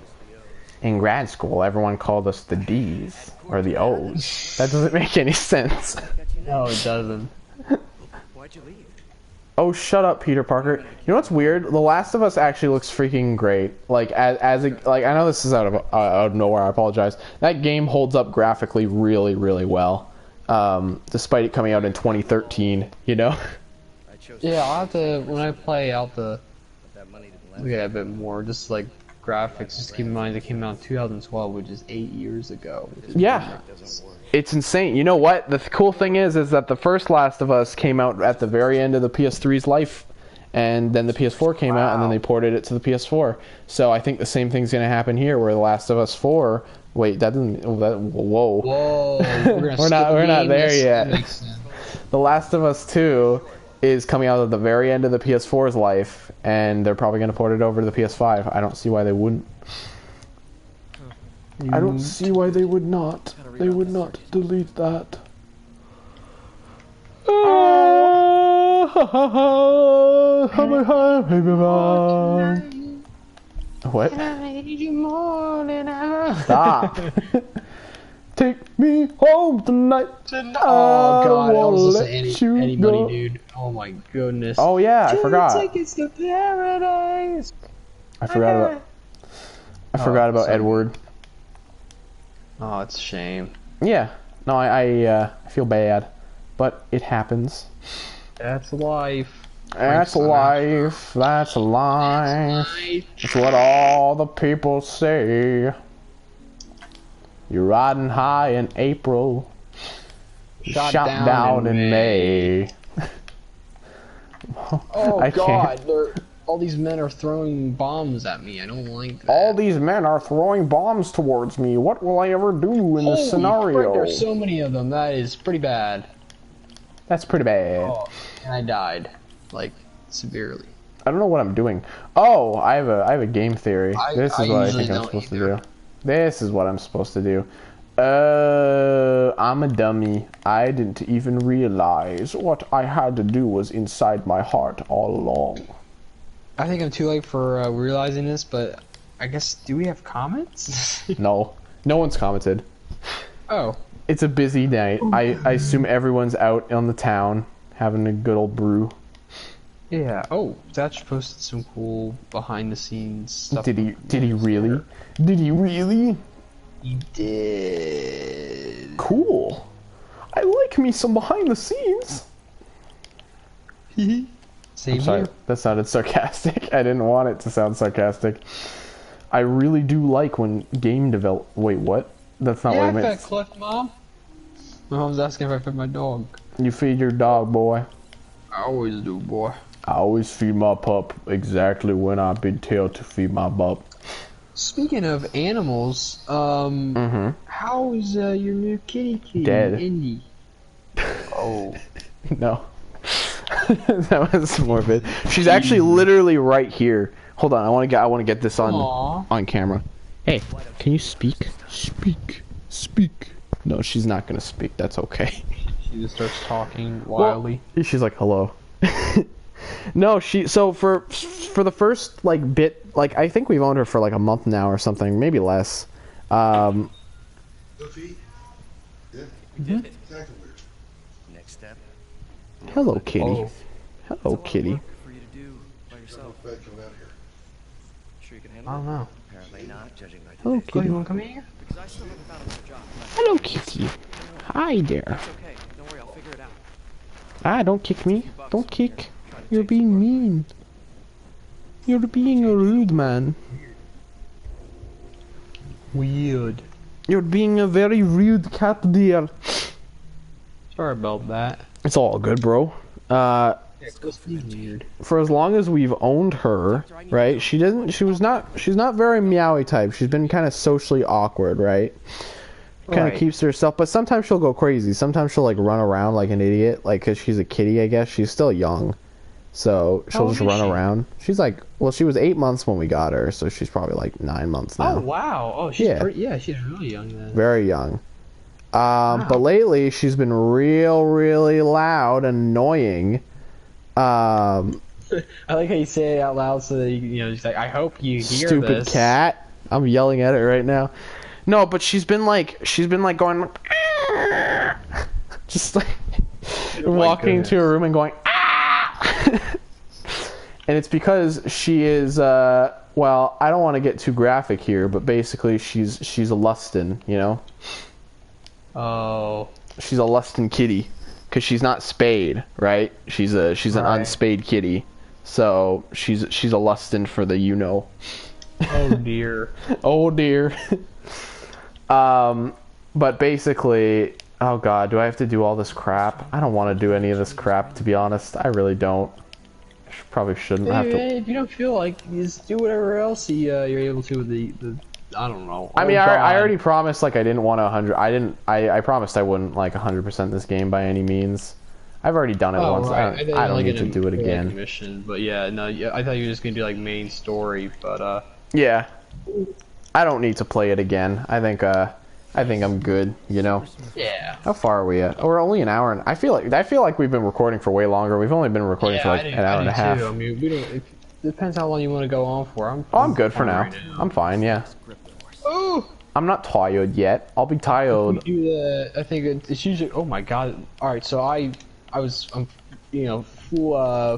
In grad school, everyone called us the D's or the O's. That doesn't make any sense. No, it doesn't. Why'd you leave? Oh, shut up, Peter Parker. You know what's weird? The Last of Us actually looks freaking great. Like like I know this is out of nowhere. I apologize. That game holds up graphically really, really well, despite it coming out in 2013. You know. Yeah, I'll have to when I play. I'll have to look at it a bit more. Just like graphics. Just keep in mind it came out in 2012, which is 8 years ago. Yeah. It's insane. You know what? The cool thing is that the first Last of Us came out at the very end of the PS3's life, and then the PS4 came out, and then they ported it to the PS4. So I think the same thing's going to happen here, where the Last of Us 4. Wait, that doesn't. Whoa. Whoa. We're not there yet. The Last of Us 2 is coming out at the very end of the PS4's life, and they're probably going to port it over to the PS5. I don't see why they wouldn't. I don't see why they would not. They would not delete that. What? Stop. Take me home tonight. Oh god, I was listening to anybody, dude. Oh my goodness. Oh yeah, I forgot. Tickets to paradise. I forgot about Edward. Oh, it's a shame. Yeah. No, I feel bad, but it happens. That's life. That's life. That's life. That's what all the people say. You're riding high in April. Shot down in May. Oh god, all these men are throwing bombs at me. I don't like that. All these men are throwing bombs towards me. What will I ever do in this scenario? Frick, there's so many of them. That is pretty bad. That's pretty bad. Oh, and I died, like severely. I don't know what I'm doing. Oh, I have a game theory. This is what I think I'm supposed to do. This is what I'm supposed to do. I'm a dummy. I didn't even realize what I had to do was inside my heart all along. I think I'm too late for realizing this, but I guess, do we have comments? No one's commented. Oh. It's a busy night. I assume everyone's out on the town having a good old brew. Yeah. Oh, Thatch posted some cool behind the scenes stuff. Did he really? Did he really? He did. Cool. I like me some behind the scenes. Same I'm sorry, here. that sounded sarcastic. I didn't want it to sound sarcastic. I really do like when game develop. Wait, what? That's not what I meant. Yeah, I fed Cliff, Mom. My mom's asking if I fed my dog. You feed your dog, boy. I always do, boy. I always feed my pup exactly when I've been told to feed my pup. Speaking of animals, how's your new kitty Dead. Indy? Oh. No. That was morbid. She's actually literally right here. Hold on, I want to get this on camera. Hey, can you speak? Speak. No, she's not gonna speak. That's okay. She just starts talking wildly. Well, she's like, hello. No, so for the first like bit, like I think we've owned her for like a month now or something, maybe less. Next step. Hello, kitty. Oh. Hello, kitty. For you to do by yourself. Sure you can handle I don't know. Apparently not, judging by Hello, today's kitty. You wanna come here? because I still haven't found another job. Hello, kitty. Hi there. It's okay. Don't worry, I'll figure it out. Ah, don't kick me. Don't kick. You're being mean. You're being a rude man. Weird. You're being a very rude cat dear. Sorry about that. It's all good, bro. Weird. For as long as we've owned her, right? She's not very meowy type. She's been kind of socially awkward, right? Kind of keeps to herself, but sometimes she'll go crazy. Sometimes she'll like run around like an idiot, like because she's a kitty, I guess. She's still young, so she'll just run around. She's like, well, she was 8 months when we got her, so she's probably like 9 months now. Oh wow! Oh, she's Yeah. she's really young then. Very young. But lately she's been really loud and annoying. I like how you say it out loud so that you know, just like, I hope you hear Stupid this. cat. I'm yelling at it right now. No, but she's been like going just like walking into a room and going and it's because she is well, I don't want to get too graphic here, but basically she's a lustin, you know? Oh. She's a lustin kitty because she's not spayed, right? She's an unspayed kitty. So she's a lustin for the you-know. Oh dear. Oh dear. But basically, oh god, do I have to do all this crap? I don't want to do any of this crap, to be honest. I really don't. Probably shouldn't have to. If you don't feel like, you just do whatever else you're able to with the I don't know. I mean, I already promised, like, I didn't want 100. I promised I wouldn't, like, 100% this game by any means. I've already done it once. Right. I don't need to do it again. Mission, but yeah, no, I thought you were just gonna do like main story, but yeah, I don't need to play it again. I think I'm good. You know. Yeah. How far are we at? Oh, we're only an hour, and I feel like we've been recording for way longer. We've only been recording for like an hour and a half. Too. I mean, it depends how long you want to go on for. I'm good for now. Right now. I'm fine. Yeah. Ooh. I'm not tired yet. I'll be tired. I think it's usually. Oh my god! All right, so I'm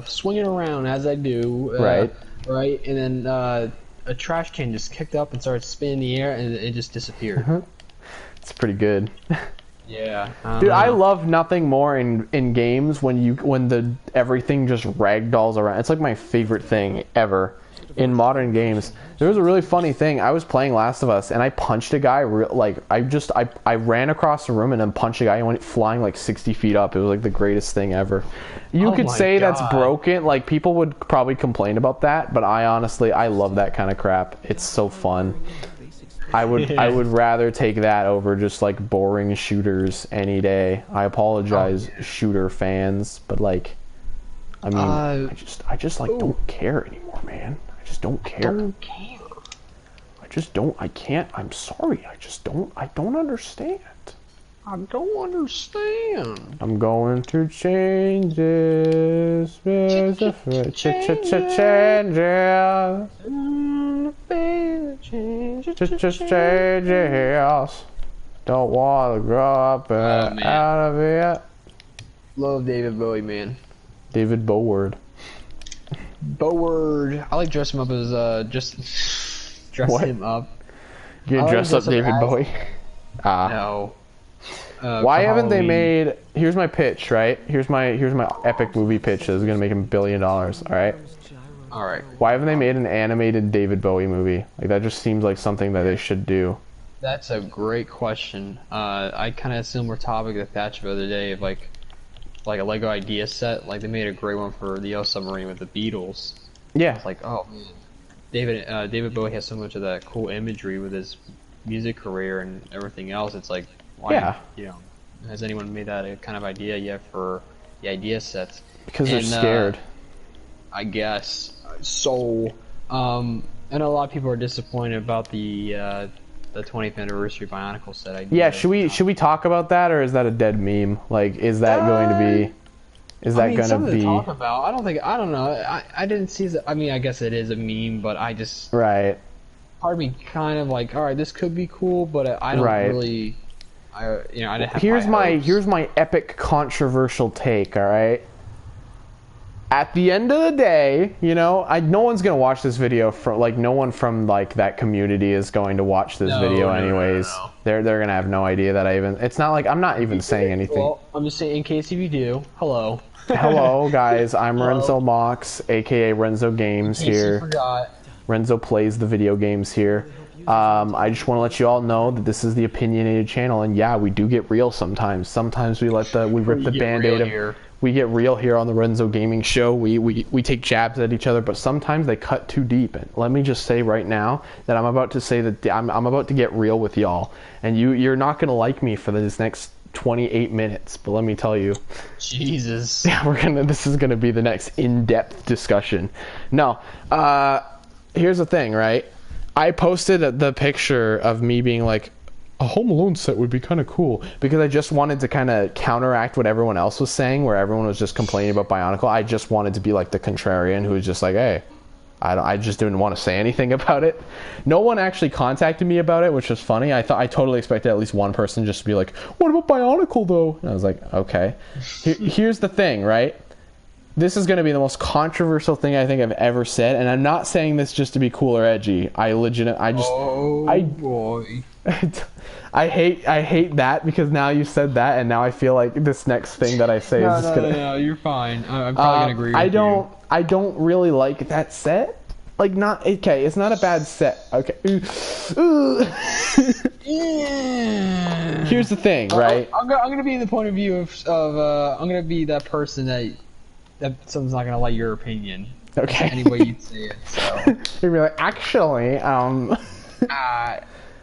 swinging around as I do. Right. Right, and then a trash can just kicked up and started spinning in the air, and it just disappeared. It's pretty good. Yeah. Dude, I love nothing more in games when everything just ragdolls around. It's like my favorite thing ever in modern games. There was a really funny thing. I was playing Last of Us and I punched a guy I ran across the room and then punched a guy and went flying like 60 feet up. It was like the greatest thing ever. You could say that's broken. Like, people would probably complain about that, but I love that kind of crap. It's so fun. I would rather take that over just like boring shooters any day. I apologize, shooter fans, but like, I mean, I just like don't care anymore, man. I just don't care. I just don't. I can't. I'm sorry. I don't understand. I don't understand. I'm going to change this. Just changes. Don't want to grow up out of it. Love David Bowie, man. David Boward. Boward. I like dress him up as just dress him up. You can dress up David Bowie. No. Why haven't they made? Here's my pitch, right? Here's my epic movie pitch that's gonna make him $1 billion. All right. All right. Why haven't they made an animated David Bowie movie? Like, that just seems like something that they should do. That's a great question. I kind of had a similar topic with Thatch the other day of like a Lego idea set. Like, they made a great one for the Yellow Submarine with the Beatles. Yeah. It's like, oh man, David Bowie has so much of that cool imagery with his music career and everything else. It's like, why, has anyone made that a kind of idea yet for the idea sets? Because they're scared. I guess. So, I know a lot of people are disappointed about the 20th anniversary Bionicle set idea. Yeah, should we talk about that, or is that a dead meme? Like, is that going to be? Is that going to be? To talk about. I don't know. I didn't see that. I mean, I guess it is a meme, but I just. Right. Part of me kind of like, all right, this could be cool, but I don't really. I didn't have. Here's my epic controversial take. All right. At the end of the day, no one's gonna watch this video no one from like that community is going to watch this video anyways. No. They're gonna have no idea that I even. It's not like I'm not even saying anything. Well, I'm just saying in case if you do. Hello. Hello guys, I'm Renzo Mox, aka Renzo Games here. You forgot. Renzo plays the video games here. I just want to let you all know that this is the opinionated channel, and yeah, we do get real sometimes. Sometimes we rip the band-aid of. We get real here on the Renzo Gaming Show. We take jabs at each other, but sometimes they cut too deep. And let me just say right now that I'm about to get real with y'all, and you're not gonna like me for this next 28 minutes. But let me tell you, Jesus, yeah, this is gonna be the next in-depth discussion. No, here's the thing, right? I posted the picture of me being like, a Home Alone set would be kind of cool, because I just wanted to kind of counteract what everyone else was saying, where everyone was just complaining about Bionicle. I just wanted to be like the contrarian who was just like, hey, I just didn't want to say anything about it. No one actually contacted me about it, which was funny. I totally expected at least one person just to be like, what about Bionicle though? And I was like, okay. Here's the thing, right? This is going to be the most controversial thing I think I've ever said, and I'm not saying this just to be cool or edgy. Boy. I hate that, because now you said that, and now I feel like this next thing that I say is just gonna. No, you're fine. I'm probably gonna agree with you. I don't really like that set. Like, not okay. It's not a bad set. Okay. Here's the thing, right? I'm gonna be in the point of view of I'm gonna be that person that someone's not gonna like your opinion. Okay. Any way you say it. So. You'd be like, actually,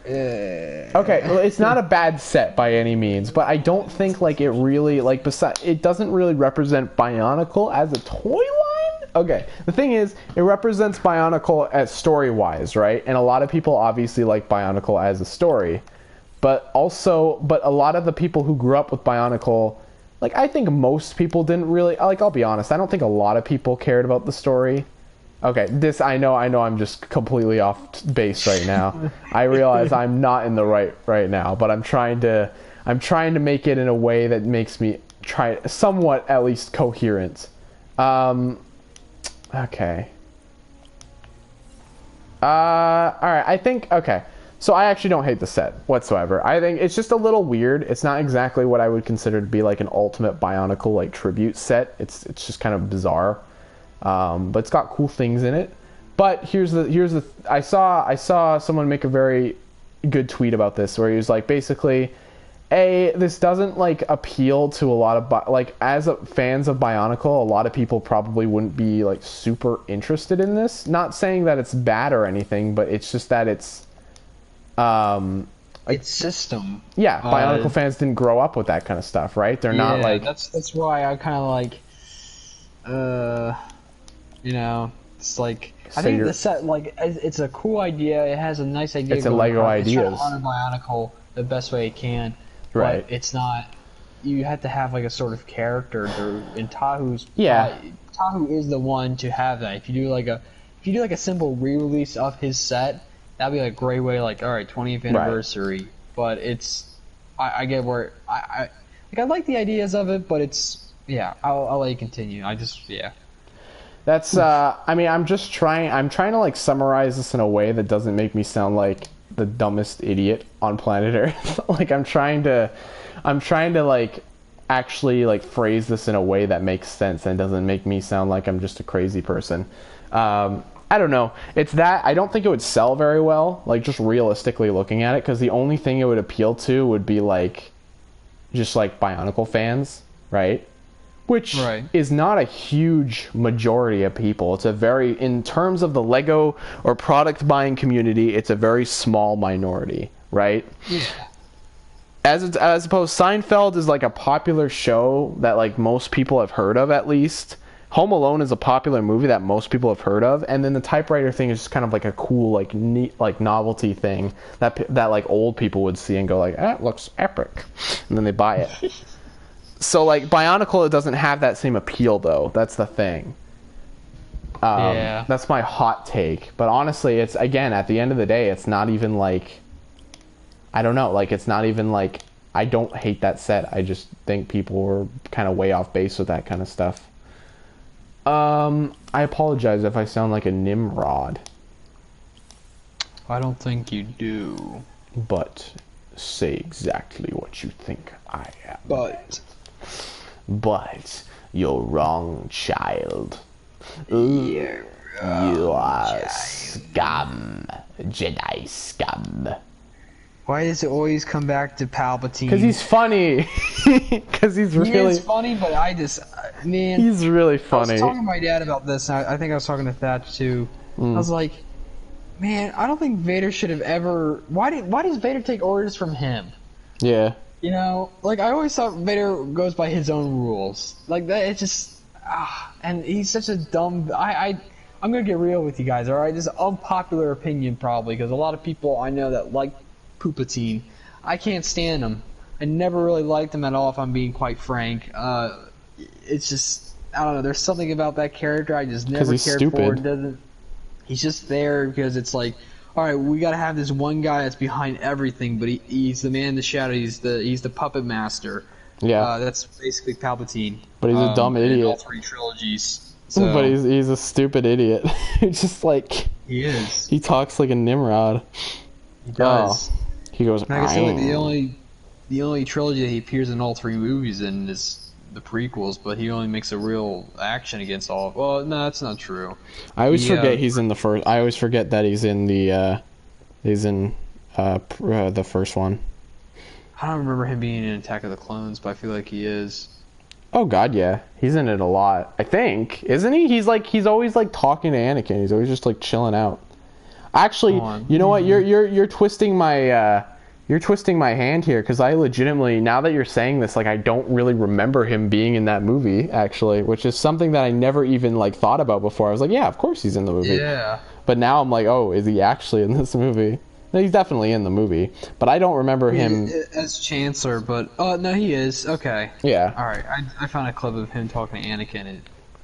Okay, well, it's not a bad set by any means, but I don't think like it really it doesn't really represent Bionicle as a toy line. Okay, the thing is, it represents Bionicle as story-wise, right? And a lot of people obviously like Bionicle as a story, but a lot of the people who grew up with Bionicle, like, I think most people didn't really, like, I'll be honest, I don't think a lot of people cared about the story. Okay, I know I'm just completely off base right now. I realize I'm not in the right now, but I'm trying to make it in a way that makes me try somewhat at least coherent. Okay. Alright, I think, okay. So I actually don't hate the set whatsoever. I think it's just a little weird. It's not exactly what I would consider to be like an ultimate Bionicle like tribute set. It's just kind of bizarre. But it's got cool things in it. But here's the I saw someone make a very good tweet about this, where he was like, basically, this doesn't like appeal to a lot of fans of Bionicle. A lot of people probably wouldn't be like super interested in this. Not saying that it's bad or anything, but it's just that it's it's system. Yeah, Bionicle fans didn't grow up with that kind of stuff, right? They're not like that's why I kind of like you know, it's like I think the set, like, it's a cool idea. It has a nice idea. It's a Lego idea. It's trying to honor Bionicle the best way it can, right? But it's not. You have to have like a sort of character. And Tahu is the one to have that. If you do like a simple re-release of his set, that'd be like a great way. Like, all right, 20th anniversary. Right. But I get where I like the ideas of it, but it's I'll let you continue. That's I mean, I'm trying to like summarize this in a way that doesn't make me sound like the dumbest idiot on planet Earth. Like, I'm trying to like actually like phrase this in a way that makes sense and doesn't make me sound like I'm just a crazy person. I don't know. It's that I don't think it would sell very well, like, just realistically looking at it, because the only thing it would appeal to would be like just like Bionicle fans, right? Which is not a huge majority of people. It's in terms of the Lego or product buying community, it's a very small minority, right? Yeah. As opposed, Seinfeld is like a popular show that like most people have heard of, at least. Home Alone is a popular movie that most people have heard of, and then the typewriter thing is just kind of like a cool, like, neat, like, novelty thing that like old people would see and go like, that looks epic, and then they buy it. So, like, Bionicle, it doesn't have that same appeal, though. That's the thing. That's my hot take. But honestly, it's, again, at the end of the day, it's not even, like, I don't know. Like, it's not even, like, I don't hate that set. I just think people were kind of way off base with that kind of stuff. I apologize if I sound like a Nimrod. I don't think you do. But say exactly what you think I am. But you're wrong, child. You are scum. Jedi scum. Why does it always come back to Palpatine? Because he's funny. Because he is funny, but man, he's really funny. I was talking to my dad about this, and I think I was talking to Thatch too. I was like, man, I don't think Vader should have ever. Why does Vader take orders from him? Yeah. You know, like, I always thought Vader goes by his own rules. Like, that, it's just, and he's such a dumb. I'm gonna get real with you guys, alright? This is an unpopular opinion, probably, because a lot of people I know that like Poopatine, I can't stand him. I never really liked him at all, if I'm being quite frank. It's just, I don't know, there's something about that character I just never he's cared stupid. for. He's just there because it's like, alright, we gotta have this one guy that's behind everything, but he's the man in the shadow, he's the puppet master. Yeah. That's basically Palpatine. But he's a dumb idiot. In all 3 trilogies. So, But he's a stupid idiot. It's just like... he is. He talks like a Nimrod. He does. Oh. He goes... Like I said, like, the only trilogy that he appears in all 3 movies in is the prequels, but he only makes a real action against all. Well, no, that's not true. I always forget he's in the first. I always forget that he's in the. The first one. I don't remember him being in Attack of the Clones, but I feel like he is. Oh God, yeah, he's in it a lot. I think, isn't he? He's always like talking to Anakin. He's always just like chilling out. Actually, you know what? You're twisting my. You're twisting my hand here, because I legitimately, now that you're saying this, like, I don't really remember him being in that movie, actually, which is something that I never even, like, thought about before. I was like, yeah, of course he's in the movie. Yeah. But now I'm like, oh, is he actually in this movie? No, he's definitely in the movie, but I don't remember him... As Chancellor, but... no, he is. Okay. Yeah. Alright, I found a clip of him talking to Anakin, and...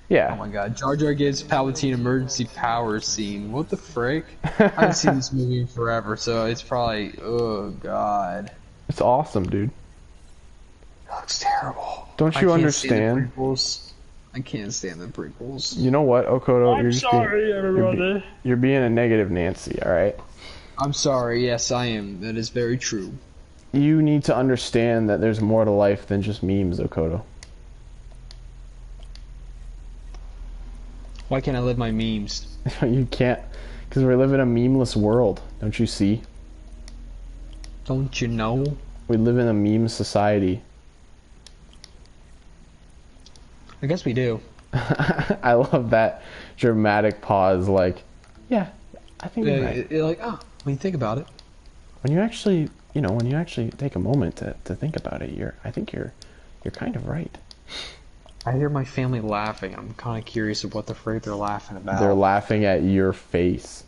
Yeah. Oh my god, Jar Jar gives Palpatine emergency powers scene. What the frick? I haven't seen this movie in forever, so it's probably... Oh god. It's awesome, dude. It looks terrible. Don't you understand? I can't stand the prequels. You know what, Okoto? I'm sorry, everybody. You're being a negative Nancy, alright? I'm sorry, yes, I am. That is very true. You need to understand that there's more to life than just memes, Okoto. Why can't I live my memes? You can't, because we live in a memeless world. Don't you see? Don't you know? We live in a meme society. I guess we do. I love that dramatic pause, like, yeah, I think you're right. You're like, oh, when you think about it. When you actually, you know, when you actually take a moment to think about it, I think you're kind of right. I hear my family laughing. I'm kind of curious of what the frick they're laughing about. They're laughing at your face.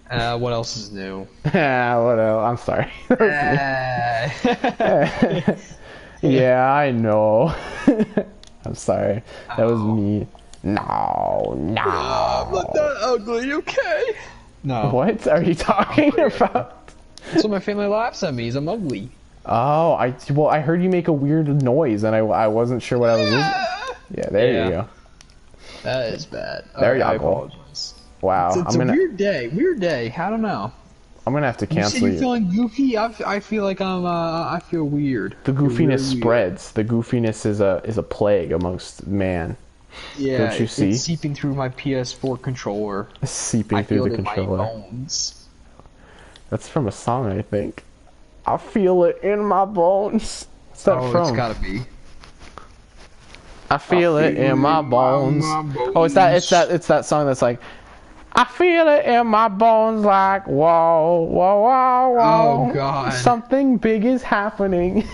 What else is new? What else? I'm sorry. Yeah, I know. I'm sorry. That was me. No. I'm not that ugly, okay? No. What are you talking about? That's what my family laughs at me, is I'm ugly. Oh, I heard you make a weird noise, and I wasn't sure what I was listening. Yeah, there you go. That is bad. There you go. I apologize. Wow, It's a weird day. Weird day. I don't know. I'm gonna have to cancel you. You feeling goofy? I feel like I feel weird. The goofiness spreads. The goofiness is a plague amongst man. Yeah, don't you see? It's seeping through my PS4 controller. Seeping through the controller. My bones. That's from a song, I think. I feel it in my bones. What's that from? It's gotta be. I feel it in my bones. Oh, it's that song that's like, I feel it in my bones like, whoa, whoa, whoa, whoa. Oh, God. Something big is happening.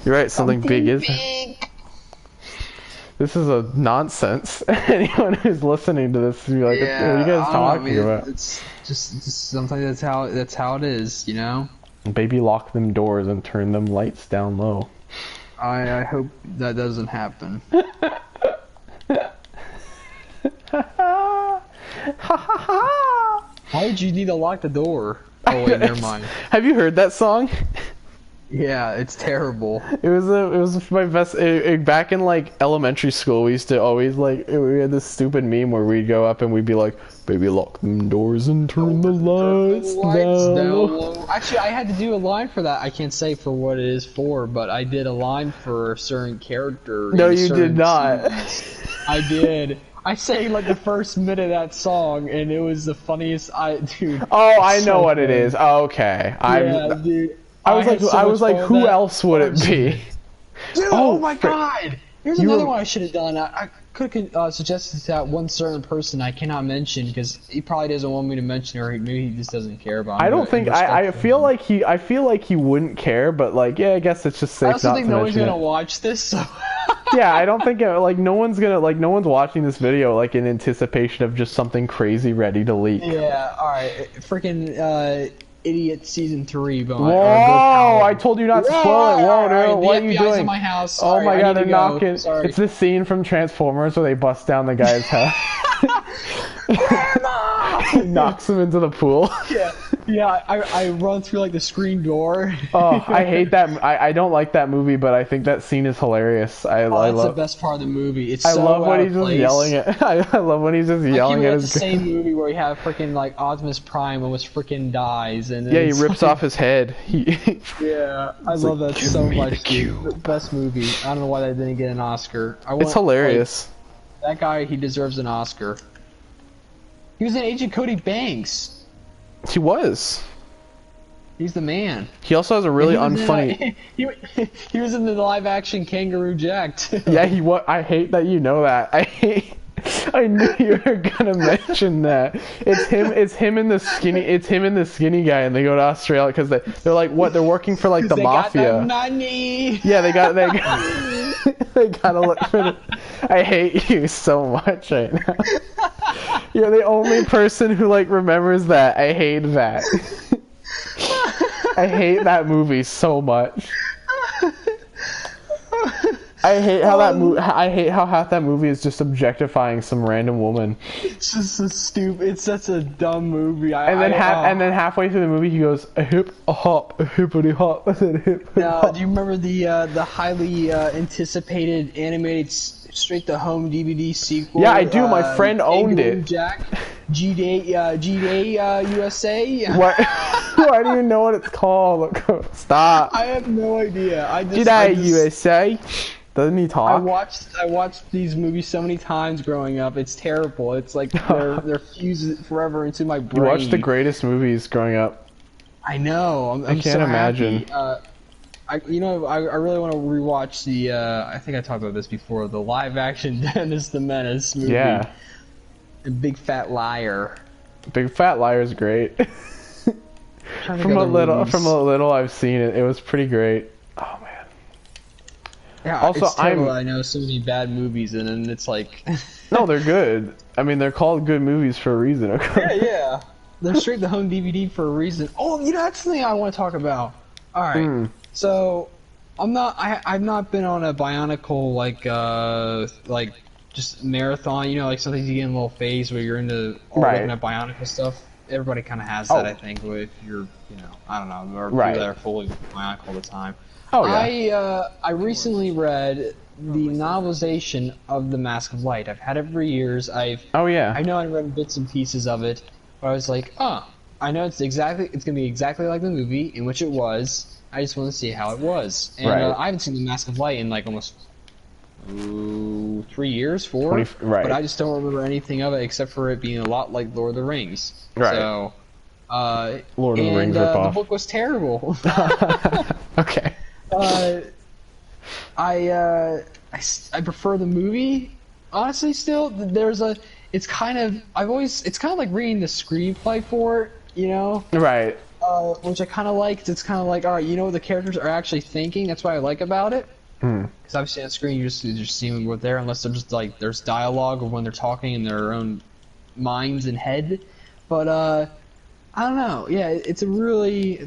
You're right, something big is. This is a nonsense. Anyone who's listening to this will be like, what are you guys talking about? It's just sometimes that's how it is, you know? Baby, lock them doors and turn them lights down low. I hope that doesn't happen. Why did you need to lock the door? Oh wait, never mind. Have you heard that song? Yeah, it's terrible. It was my best. Back in like elementary school, we used to always like we had this stupid meme where we'd go up and we'd be like, "Baby, lock them doors and turn the lights down low." Actually, I had to do a line for that. I can't say for what it is for, but I did a line for a certain character. No, you did not. I did. I sang like the first minute of that song, and it was the funniest. Dude. Oh, I know what it is. Okay, yeah, dude. I was like, who else would it be? Dude, oh my god! Here's another one I should have done. I could have suggested to that one certain person I cannot mention because he probably doesn't want me to mention her. Maybe he just doesn't care about. I don't think I feel like he wouldn't care, but like yeah, I guess it's just safe. I also think no one's gonna watch this. So. Yeah, I don't think no one's watching this video like in anticipation of just something crazy ready to leak. Yeah, all right, freaking. Idiot season 3. But Whoa! I told you not to spoil it. Whoa, no! What are you doing? In my house. Oh Sorry, my god, they're knocking. Sorry. It's the scene from Transformers where they bust down the guy's head. He knocks him into the pool. Yeah, I run through like the screen door. Oh, I hate that. I don't like that movie, but I think that scene is hilarious. I That's love the best part of the movie. It's I so love when out he's of just place. yelling at. I love when he's just yelling at his. It's the same movie where you have freaking like Optimus Prime almost freaking dies, and Yeah, he rips off his head. Yeah, I love that so much. Dude. The best movie. I don't know why that didn't get an Oscar. It's hilarious. Like, that guy, he deserves an Oscar. He was in Agent Cody Banks. He was. He's the man. He also has a really unfunny. He was in the live-action Kangaroo Jack too. Yeah, he was. I hate that you know that. I knew you were gonna mention that. It's him. It's him and the skinny. It's him and the skinny guy, and they go to Australia because they're like what? They're working for like the mafia. Got the money. Yeah, they gotta look for the. I hate you so much right now. You're the only person who like remembers that. I hate that. I hate that movie so much. I hate how I hate how half that movie is just objectifying some random woman. It's just so stupid. It's such a dumb movie. And then halfway through the movie, he goes a hip, a hop, a hippity hop, and then hip. Now, do you remember the highly anticipated animated straight to home DVD sequel? Yeah, I do. My friend owned it. Jack, G-Day USA. What? I don't even know what it's called. Stop. I have no idea. G-Day USA. Doesn't he talk? I watched these movies so many times growing up. It's terrible. It's like they're fused forever into my brain. You watched the greatest movies growing up. I know. I can't so imagine. I really want to rewatch the. I think I talked about this before. The live-action Dennis the Menace movie. Yeah. The Big Fat Liar. Big Fat Liar is great. From a little I've seen it. It was pretty great. Oh man. Yeah. Also, it's terrible. I know so many bad movies, and then it's like. No, they're good. I mean, they're called good movies for a reason. Okay? Yeah. They're straight to home DVD for a reason. Oh, that's the thing I want to talk about. All right. So, I've not been on a Bionicle like just marathon. You know, like sometimes you get in a little phase where you're into looking at Bionicle stuff. Everybody kind of has that, I think. If you're, I don't know, or people that are fully Bionicle all the time. Oh yeah. I recently read the novelization of The Mask of Light. I've had it for years. I know I read bits and pieces of it, but I was like, I know it's gonna be exactly like the movie, in which it was. I just want to see how it was. And I haven't seen The Mask of Light in like almost 3 years, 4. But I just don't remember anything of it except for it being a lot like Lord of the Rings. Right. So, Lord of the Rings ripoff. The book was terrible. Okay. I prefer the movie. Honestly, still, it's kind of like reading the screenplay for it, Right. Which I kind of like. It's kind of like, all right, you know what the characters are actually thinking. That's what I like about it. Because obviously on screen you just see them there, unless they're just like there's dialogue or when they're talking in their own minds and head. But I don't know. Yeah, it's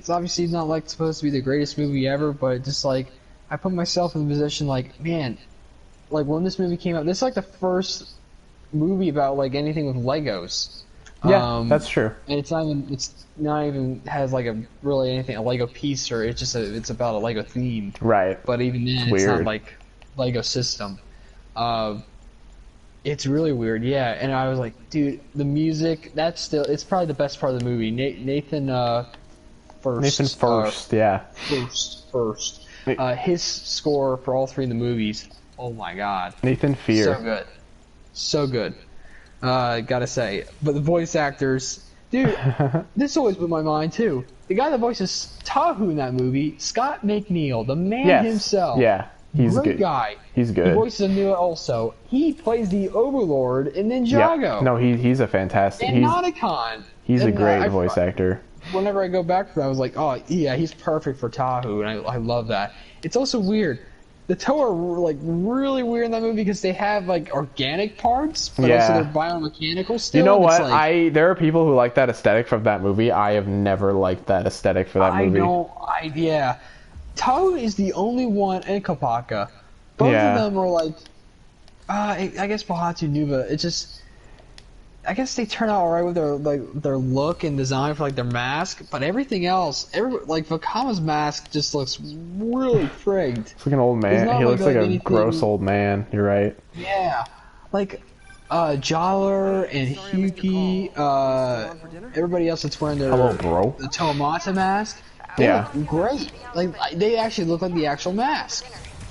obviously not like supposed to be the greatest movie ever, but just like I put myself in the position like, man, like when this movie came out, this is like the first movie about like anything with Legos. Yeah, that's true. And it's not even has like a Lego piece, or it's about a Lego theme. Right. But even then, it's not like Lego system. It's really weird, yeah. And I was like, dude, the music, it's probably the best part of the movie. Nathan First. His score for all 3 of the movies, oh my god. Nathan Fear. So good. Gotta say. But the voice actors, dude, this always blew my mind too. The guy that voices Tahu in that movie, Scott McNeil, the man himself. Yeah, he's great good. Guy. He's good. He voices Anua also. He plays the Overlord in Ninjago. Yeah. No, he's a fantastic. And Nauticon. He's a great voice actor. Whenever I go back to that, I was like, oh yeah, he's perfect for Tahu, and I love that. It's also weird. the Toe are like really weird in that movie because they have like organic parts, but also they're biomechanical still. You know what? Like, there are people who like that aesthetic from that movie. I have never liked that aesthetic for that movie. Yeah. Toe is the only one, and Kopaka. Both of them are like, I guess Bahatsu Nuva. It's just, I guess they turn out alright with their look and design for like their mask, but everything else, like Vakama's mask just looks really frigged. It's like an old man. He looks like a gross old man. You're right. Yeah, like Jollar and Hyuki, everybody else that's wearing their the Tomata mask. They look great. Like they actually look like the actual mask.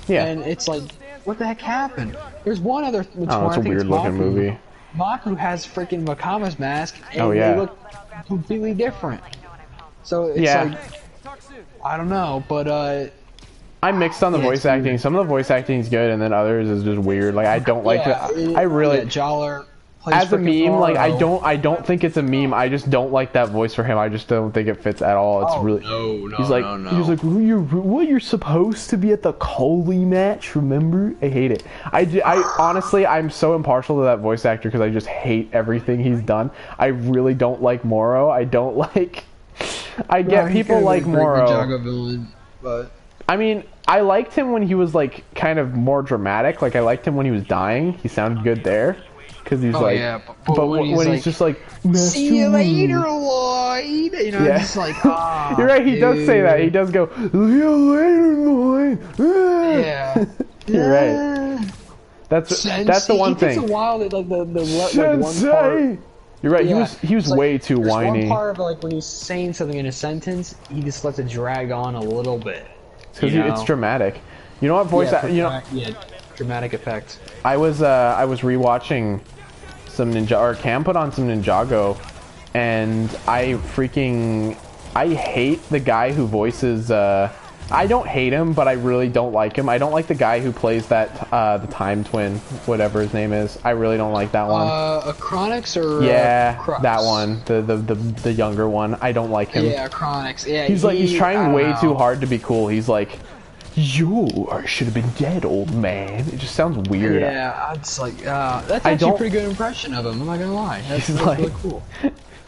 Yeah, and it's like, what the heck happened? There's one other. Oh, it's a weird looking movie. Maku has freaking Makama's mask, and they look completely different. So it's like, I don't know, but I'm mixed on the voice acting. Some of the voice acting is good, and then others is just weird. Like I don't like it. I really Jollar as a meme, like I don't think it's a meme. I just don't like that voice for him. I just don't think it fits at all. It's really he's like you're supposed to be at the Coley match, remember? I hate it. I honestly, I'm so impartial to that voice actor because I just hate everything he's done. I really don't like Moro. I don't like I get people like Moro. Villain, but I mean, I liked him when he was like kind of more dramatic. Like I liked him when he was dying. He sounded good there. Because he's but when he's just like, see you later, Lloyd. You know, it's like, you're right. He does say that. He does go, see you later, Lloyd. Yeah, you're right. That's the one thing. It takes a while that like like one part. You're right. He was way too whiny. One part of like when he's saying something in a sentence, he just lets it drag on a little bit. Because it's dramatic. You know what voice? Dramatic effect. I was rewatching some Cam put on some Ninjago, and I hate the guy who voices. I don't hate him, but I really don't like him. I don't like the guy who plays that the time twin, whatever his name is. I really don't like that one. Chronix or Crux? That one, the younger one. I don't like him. Yeah, Chronix. Yeah, he's trying way too hard to be cool. He's like, you should have been dead, old man. It just sounds weird. Yeah, it's like that's actually a pretty good impression of him. I'm not gonna lie. That's really cool.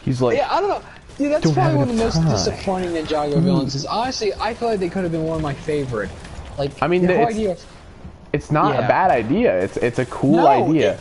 He's like, yeah, I don't know. Dude, that's probably one of the most disappointing Ninjago villains. Is honestly, I feel like they could have been one of my favorite. Like, I mean, it's not a bad idea. It's a cool idea.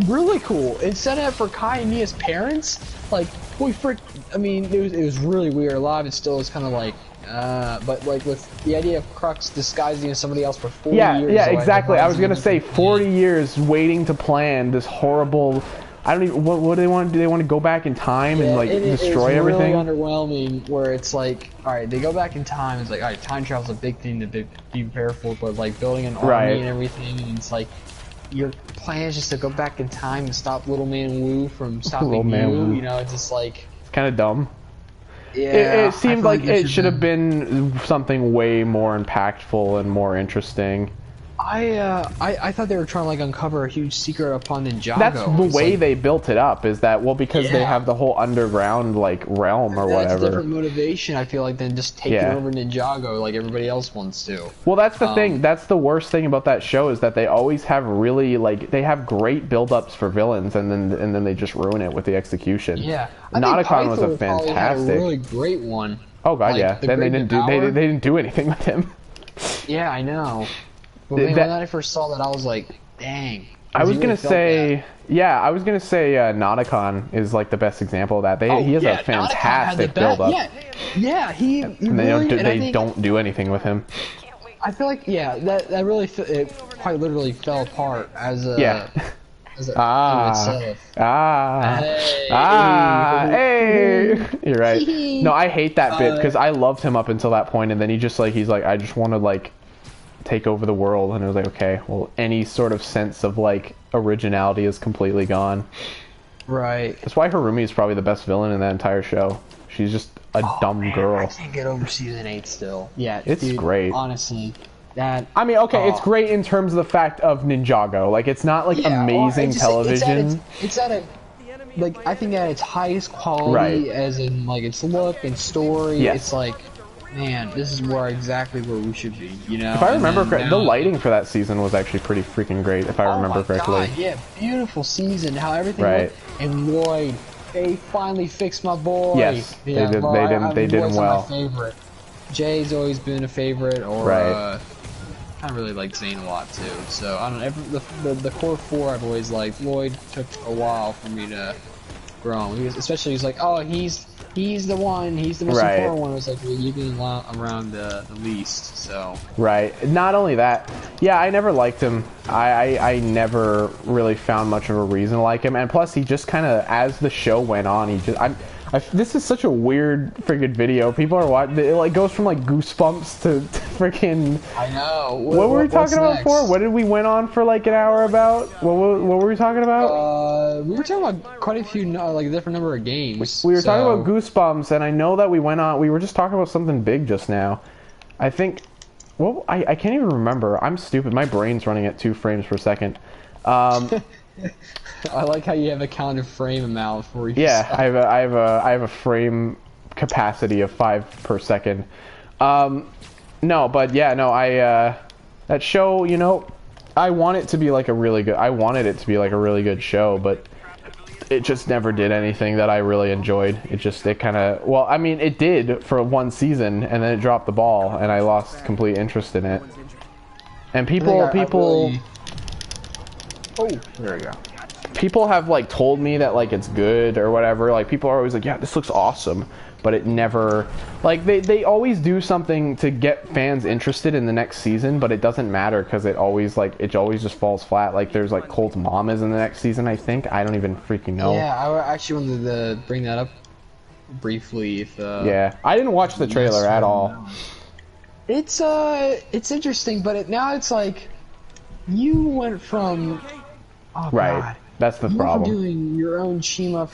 Really cool. And set up for Kai and Mia's parents. Like, I mean, it was really weird. Live, it still is kind of like. But like with the idea of Crux disguising as somebody else for 40 years. Yeah, exactly. I was gonna say 40 years waiting to plan this horrible. I don't even. What do they want? Do they want to go back in time and like destroy everything? It's really underwhelming. Where it's like, all right, they go back in time. It's like, all right, time travel's a big thing to be prepared for, but like building an army and everything, and it's like your plan is just to go back in time and stop Little Man Wu from stopping you. You know, it's just like it's kind of dumb. Yeah, it seemed like it should have been something way more impactful and more interesting. I thought they were trying to like uncover a huge secret upon Ninjago. That's the way they built it up. Is that because they have the whole underground like realm or whatever. That's a different motivation. I feel like than just taking over Ninjago like everybody else wants to. Well, that's the thing. That's the worst thing about that show is that they always have really they have great build-ups for villains and then they just ruin it with the execution. Yeah, Nauticon was a fantastic, had a really great one. Oh god, yeah. Then they didn't do anything with him. Yeah, I know. But when I first saw that, I was like, dang. I was gonna say Nauticon is like the best example of that. He has a fantastic build-up. Yeah, he and they don't do anything with him. I feel like that really it quite literally fell apart as a hey. You're right. No, I hate that bit because I loved him up until that point, and then he's like I just want to like take over the world, and it was like, okay, well, any sort of sense of like originality is completely gone. Right. That's why Harumi is probably the best villain in that entire show. She's just a dumb girl. I can't get over season 8 still. Yeah, it's great. Honestly, it's great in terms of the fact of Ninjago. Like, it's not like amazing television. It's at a I think at its highest quality, as in like its look and story. It's like man, this is exactly where we should be, you know? If I remember And then correctly, the now- lighting for that season was actually pretty freaking great, if I remember correctly. God, yeah, beautiful season, how everything Right. looked. And Lloyd, they finally fixed my boy. Yes, yeah, they did. bro, They did him Lloyd's well. My favorite. Jay's always been a favorite, or Right. I really like Zane a lot too. So I don't know. The core four I've always liked. Lloyd took a while for me to grow on. Especially he's like, oh, he's the one. He's the most Right. important one. I was like, well, you've been around the least. So Right. Not only that, yeah, I never liked him. I never really found much of a reason to like him, and plus he just kind of, as the show went on, he just this is such a weird friggin' video. People are watching. It like goes from like Goosebumps to freaking. I know. What were we talking about next? before? What did we went on for like an hour about? What were we talking about? We were talking about quite a few, like a different number of games. We were talking about Goosebumps, and I know that we went on. We were just talking about something big just now. I think. Well, I can't even remember. I'm stupid. My brain's running at 2 frames per second. I like how you have a counted frame amount for each. Yeah, I have a frame capacity of 5 per second. No, but yeah, no, that show, you know, I wanted it to be like a really good show, but it just never did anything that I really enjoyed. It kind of, well, I mean, it did for 1 season, and then it dropped the ball, and I lost complete interest in it. And people, Oh, there we go. people have like told me that like it's good or whatever. Like people are always like, yeah, this looks awesome, but it never, like they always do something to get fans interested in the next season, but it doesn't matter because it always just falls flat. Like there's like Colt's mom is in the next season, I think. I don't even freaking know. Yeah, I actually wanted to bring that up briefly. If yeah, I didn't watch the trailer at all. It's interesting, but now it's like you went from Right. God. That's the You problem. were doing your own Chima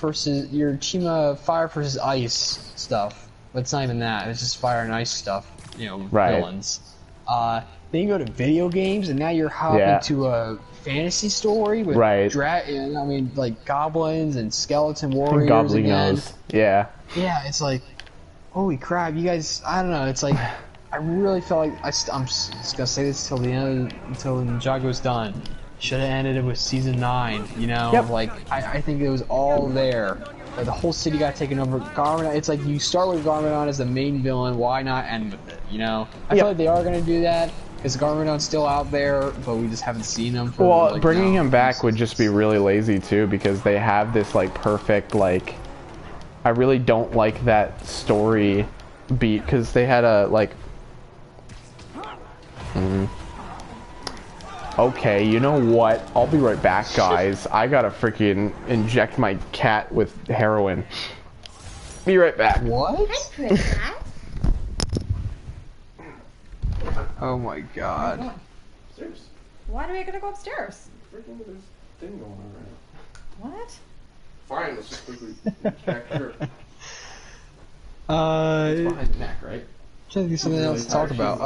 fire versus ice stuff, but it's not even that. It's just fire and ice stuff, you know, Right. villains. Then you go to video games, and now you're hopping to a fantasy story with like goblins and skeleton warriors again. Goblinos. Yeah. Yeah, it's like, holy crap, you guys! I don't know. It's like, I really felt like I'm just gonna say this till the end, until Ninjago's done. Should have ended it with season 9, you know? Yep. Like, I think it was all there. Like, the whole city got taken over. Garmadon, it's like you start with Garmadon as the main villain, why not end with it, you know? I feel like they are going to do that, because Garmadon's still out there, but we just haven't seen him for, well, like, bringing him back would just be really lazy, too, because they have this, like, perfect, like... I really don't like that story beat, because they had a, like... Okay, you know what? I'll be right back, guys. I gotta freaking inject my cat with heroin. Be right back. What? Hi, Chris. Oh my god. Why do we gotta go upstairs? Freaking there's thing going on right now. What? Fine, let's just quickly check here. Behind the neck, right? Trying to think of something else to talk about.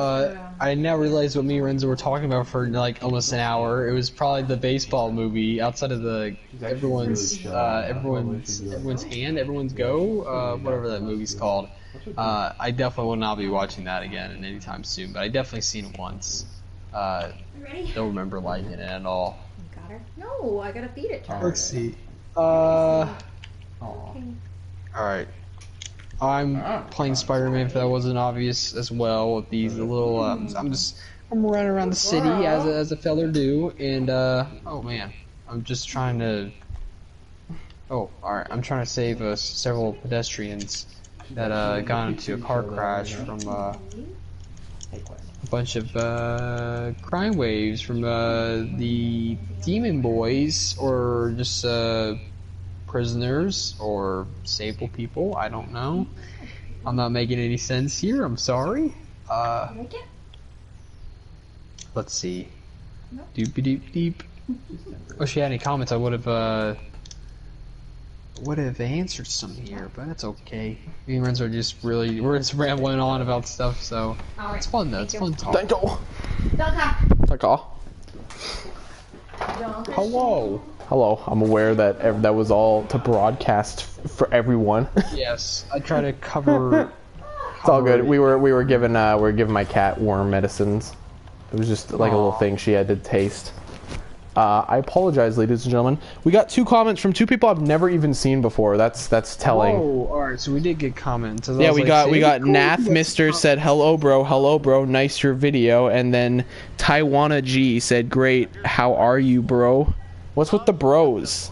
I now realize what me and Renzo were talking about for like almost an hour. It was probably the baseball movie outside of the everyone's go, whatever that movie's called. I definitely will not be watching that again anytime soon, but I definitely seen it once. Ready? Don't remember liking it at all. You got her? No, I gotta feed it to her. Let's see. Alright. I'm playing Spider-Man if that wasn't obvious as well with these little I'm running around the city as a feller do, and oh man, I'm just trying to I'm trying to save several pedestrians that got into a car crash from a bunch of crime waves from the demon boys, or just prisoners or disabled people. I don't know. I'm not making any sense here. I'm sorry. Let's see. Doopy doop deep. Oh, if she had any comments, I would have answered some here, but that's okay. Me and Renzo are just we're just rambling on about stuff, so it's fun though. It's fun talking. Hello. Hello, I'm aware that that was all to broadcast for everyone. Yes, I try to cover It's all good. We were giving my cat worm medicines. It was just like a little thing she had to taste. I apologize, ladies and gentlemen. We got 2 comments from 2 people I've never even seen before. That's telling. Oh, all right. So we did get comments. Yeah, we got Nath Mister said hello bro, nice your video, and then Taiwana G said great. How are you, bro? What's with the bros?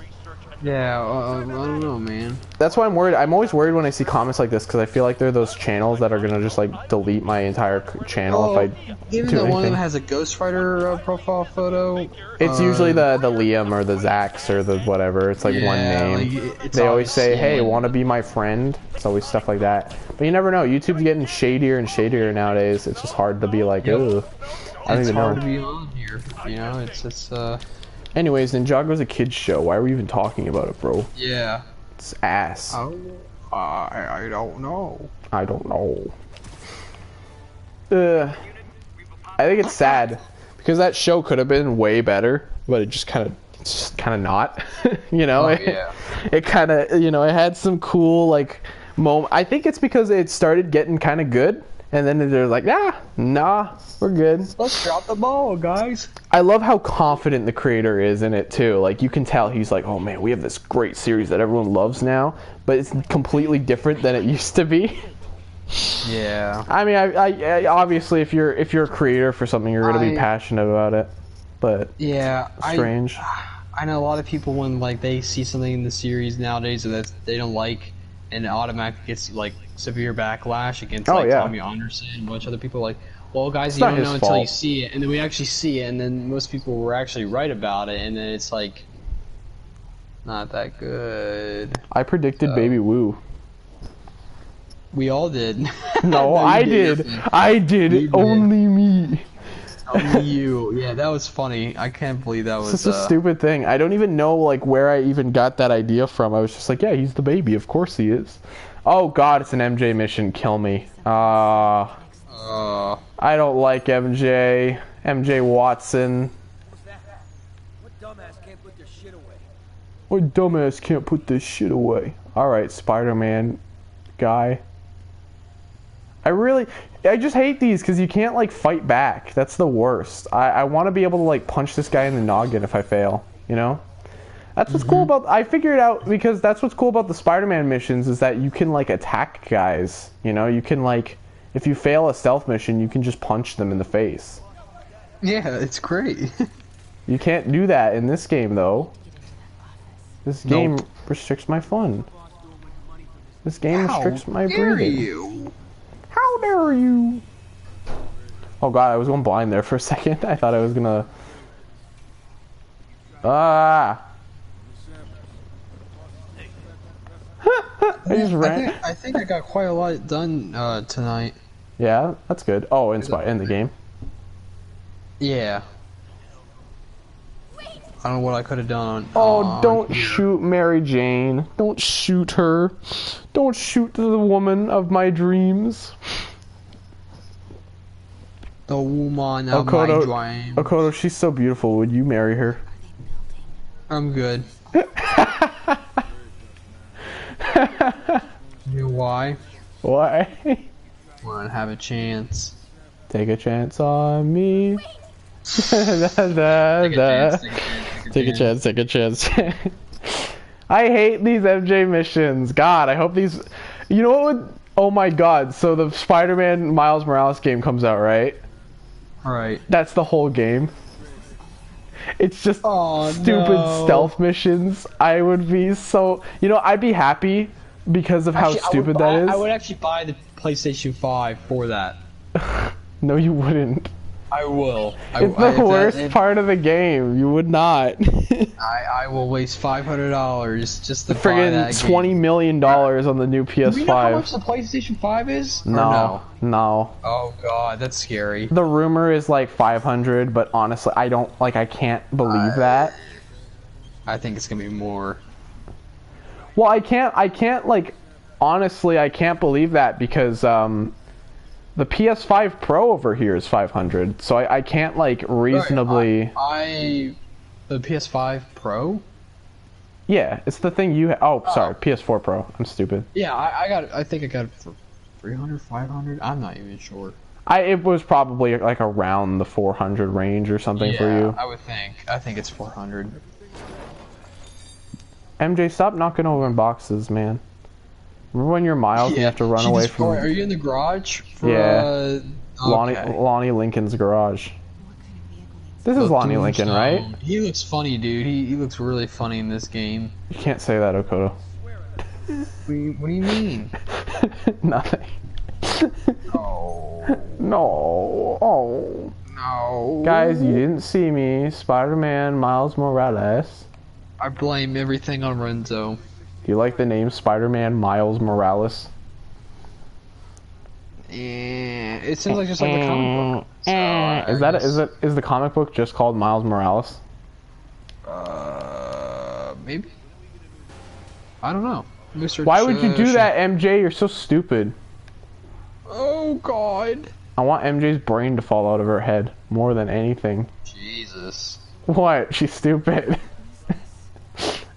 Yeah, I don't know, man. That's why I'm worried. I'm always worried when I see comments like this because I feel like they're those channels that are gonna just like delete my entire channel if I even do though anything. one of them has a Ghost Rider profile photo. It's usually the Liam or the Zax or the whatever. It's like one name. Like, they always say, "Hey, want to be my friend?" It's always stuff like that. But you never know. YouTube's getting shadier and shadier nowadays. It's just hard to be like, ugh. I don't even know. It's hard to be on here. You know, it's Anyways, Ninjago's a kid's show. Why are we even talking about it, bro? Yeah. It's ass. Oh, I don't know. I don't know. I think it's sad because that show could have been way better, but it just kind of not. You know, it kind of, you know, it had some cool like moment. I think it's because it started getting kind of good, and then they're like, nah, we're good. Let's drop the ball, guys. I love how confident the creator is in it too. Like you can tell he's like, oh man, we have this great series that everyone loves now, but it's completely different than it used to be. Yeah. I mean, I obviously if you're a creator for something, you're gonna be passionate about it. But yeah, strange. I know a lot of people when like they see something in the series nowadays that they don't like, and it automatically gets like severe backlash against Tommy Anderson and a bunch of other people. Like, well, guys, you don't know until you see it, and then we actually see it, and then most people were actually right about it, and then it's like not that good. I predicted Baby Woo. We all did. No, I did. I did. Only me. Only you. Yeah, that was funny. I can't believe that was. It's just a stupid thing. I don't even know like where I even got that idea from. I was just like, yeah, he's the baby. Of course he is. Oh God, it's an MJ mission. Kill me. I don't like MJ. MJ Watson. What dumbass can't put their shit away? What dumbass can't put this shit away? All right, Spider-Man guy. I just hate these because you can't like fight back. That's the worst. I want to be able to like punch this guy in the noggin if I fail, you know? That's what's cool about, I figured out, because that's what's cool about the Spider-Man missions is that you can like attack guys, you know? You can like, if you fail a stealth mission, you can just punch them in the face. Yeah, it's great. You can't do that in this game though. This game restricts my fun. This game restricts my breathing. How dare you? Oh God, I was going blind there for a second. I thought I was gonna... I just ran. I think I got quite a lot done tonight. Yeah, that's good. Oh, in the game. Yeah. I don't know what I could have done. Oh, don't shoot Mary Jane. Don't shoot her. Don't shoot the woman of my dreams. The woman of my dreams. Okoto, she's so beautiful. Would you marry her? I'm good. You know why? Why? Wanna have a chance. Take a chance on me. Take a chance. I hate these MJ missions. God, I hope these... You know what would... Oh my God, so the Spider-Man Miles Morales game comes out, right? Alright. That's the whole game. It's just stupid stealth missions. I would be so... You know, I'd be happy because of how stupid that is. I would actually buy the PlayStation 5 for that. No, you wouldn't. I will. It's the worst part of the game. You would not. I will waste $500 just to buy that friggin' $20 million on the new PS5. Do you know how much the PlayStation 5 is? No. Oh God, that's scary. The rumor is like 500, but honestly, I can't believe that. I think it's gonna be more. Well, I can't like, honestly, I can't believe that because the PS5 Pro over here is 500, so I can't like reasonably. The PS5 Pro. Yeah, it's the thing you. Oh, sorry, PS4 Pro. I'm stupid. Yeah, I think I got it for 300, 500? I'm not even sure. It was probably like around the 400 range or something for you. I would think. I think it's 400. MJ, stop knocking over in boxes, man. Remember when you're Miles and you have to run away from... Are you in the garage? For, yeah. Okay. Lonnie Lincoln's garage. This is Lonnie Lincoln, right? He looks funny, dude. He looks really funny in this game. You can't say that, Okoto. What do you mean? Nothing. Oh. No. Oh. No. Guys, you didn't see me. Spider-Man Miles Morales. I blame everything on Renzo. Do you like the name Spider-Man Miles Morales? It seems like just like the comic book. So, is the comic book just called Miles Morales? Maybe. I don't know. Why would you do that, MJ? You're so stupid. Oh God. I want MJ's brain to fall out of her head more than anything. Jesus. What? She's stupid.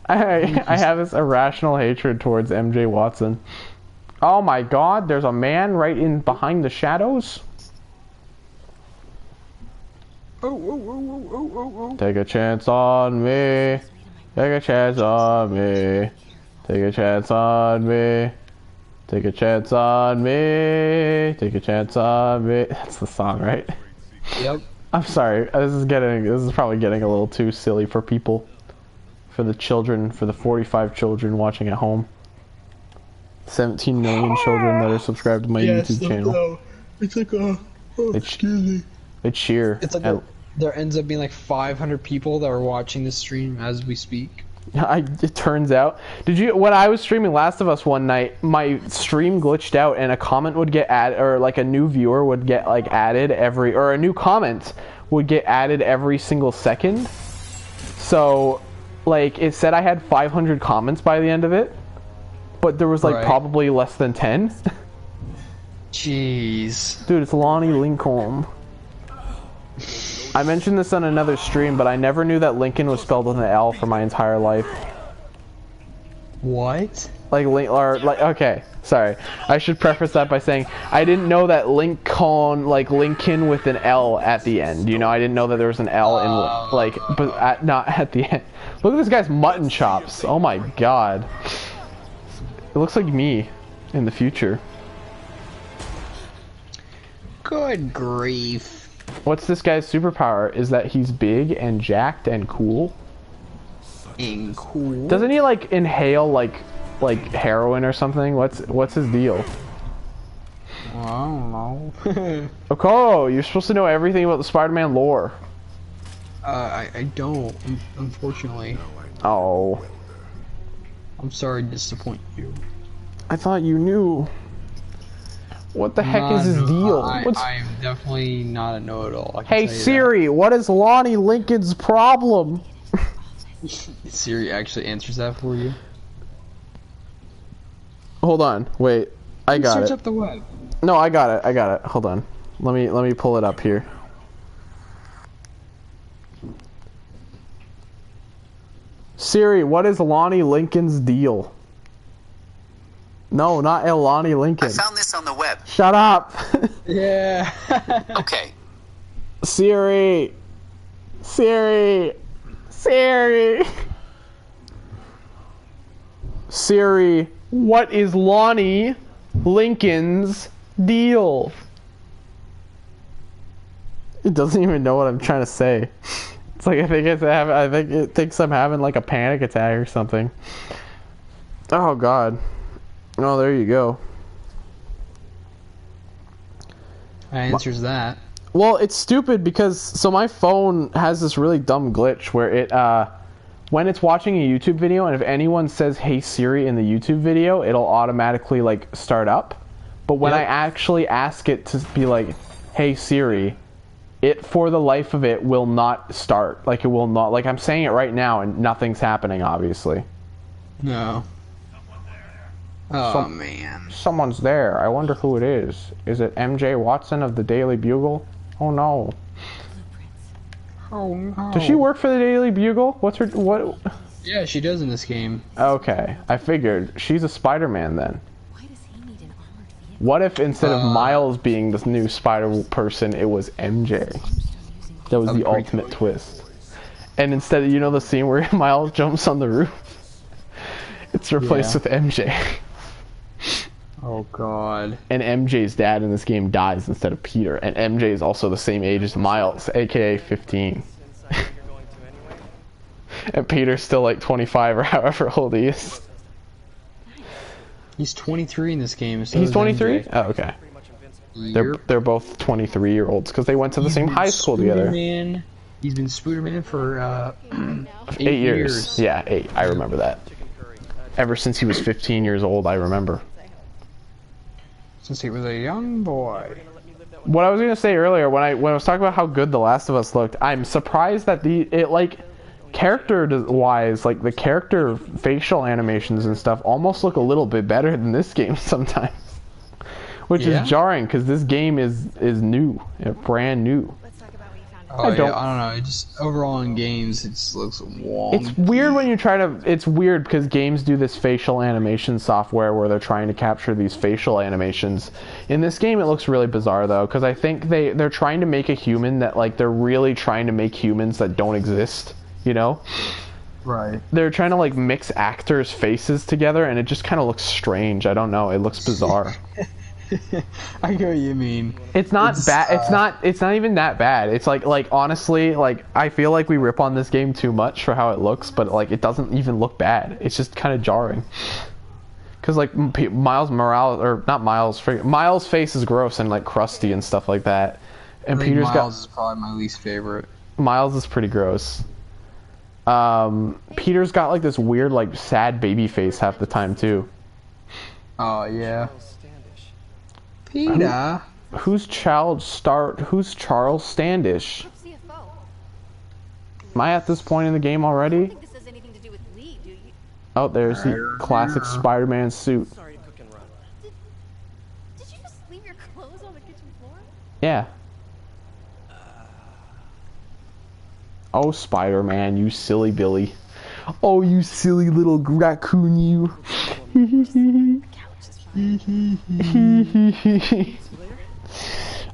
I have this irrational hatred towards MJ Watson. Oh my God, there's a man right in behind the shadows. Oh. Take a chance on me. Take a chance on me. Take a chance on me. Take a chance on me. Take a chance on me. That's the song, right? Yep. I'm sorry. This is probably getting a little too silly for people. For the children, for the 45 children watching at home. 17 million children that are subscribed to my YouTube channel. It's like excuse me. They cheer. It's like there ends up being like 500 people that are watching the stream as we speak. It turns out. When I was streaming Last of Us one night, my stream glitched out and a comment would get added, or like a new viewer would get like added or a new comment would get added every single second. So, like, it said I had 500 comments by the end of it, but there was like probably less than 10. Jeez. Dude, it's Lonnie Lincoln. I mentioned this on another stream, but I never knew that Lincoln was spelled with an L for my entire life. What? Okay, sorry. I should preface that by saying I didn't know that Lincoln, like Lincoln with an L at the end. You know, I didn't know that there was an L in not at the end. Look at this guy's mutton chops. Oh my God. It looks like me in the future. Good grief. What's this guy's superpower? Is that he's big and jacked and cool? And cool. Doesn't he like inhale like heroin or something? What's his deal? Well, I don't know. Okoro, you're supposed to know everything about the Spider-Man lore. I don't, unfortunately. Oh. I'm sorry to disappoint you. I thought you knew. What the heck is his deal? I'm definitely not a know-it-all. Hey Siri, what is Lonnie Lincoln's problem? Siri actually answers that for you. Hold on, wait. I got it. Search up the web. No, I got it. Hold on. Let me pull it up here. Siri, what is Lonnie Lincoln's deal? No, not Lonnie Lincoln. I found this on the web. Shut up. Yeah. Okay. Siri. Siri. Siri, what is Lonnie Lincoln's deal? It doesn't even know what I'm trying to say. It's like I think it thinks I'm having like a panic attack or something. Oh God. Oh, there you go. That answers that. Well, it's stupid because my phone has this really dumb glitch where it when it's watching a YouTube video and if anyone says "Hey Siri" in the YouTube video, it'll automatically like start up. But when I actually ask it to be like "Hey Siri," it for the life of it will not start. Like it will not. Like I'm saying it right now and nothing's happening. Obviously. No. Oh man. Someone's there. I wonder who it is. Is it MJ Watson of the Daily Bugle? Oh no. Oh no. Does she work for the Daily Bugle? What? Yeah, she does in this game. Okay, I figured. She's a Spider-Man then. Why does he need an armored What if instead of Miles being this new Spider person, it was MJ? That was the ultimate twist. And instead of, you know the scene where Miles jumps on the roof? It's replaced with MJ. Oh god. And MJ's dad in this game dies instead of Peter. And MJ is also the same age as Miles, aka 15. And Peter's still like 25 or however old he is. He's 23 in this game. So He's 23? Oh, okay. They're both 23-year-olds because they went to the same high school together. He's been Spooderman for 8 years. Yeah, 8. I remember that. Ever since he was 15 years old, I remember. Since he was a young boy. What I was gonna say earlier when I was talking about how good The Last of Us looked, I'm surprised that character-wise, like the character facial animations and stuff almost look a little bit better than this game sometimes. Which is jarring because this game is new, brand new. I don't know. It just overall in games, it just looks wonky. It's weird when you try to. It's weird because games do this facial animation software where they're trying to capture these facial animations. In this game, it looks really bizarre though because I think they're trying to make a human that like they're really trying to make humans that don't exist. You know. Right. They're trying to like mix actors' faces together, and it just kind of looks strange. I don't know. It looks bizarre. I get what you mean. It's not bad. It's not even that bad. It's like honestly, like I feel like we rip on this game too much for how it looks, but like it doesn't even look bad. It's just kind of jarring. Cause like Miles Morales or not Miles, Miles' face is gross and like crusty and stuff like that. And Miles is probably my least favorite. Miles is pretty gross. Peter's got like this weird like sad baby face half the time too. Oh yeah. Peter. Who's Charles Standish? Am I at this point in the game already? Oh, there's the classic Spider-Man suit. Did you just leave your clothes on the kitchen floor? Yeah. Oh, Spider-Man, you silly Billy. Oh, you silly little raccoon, you.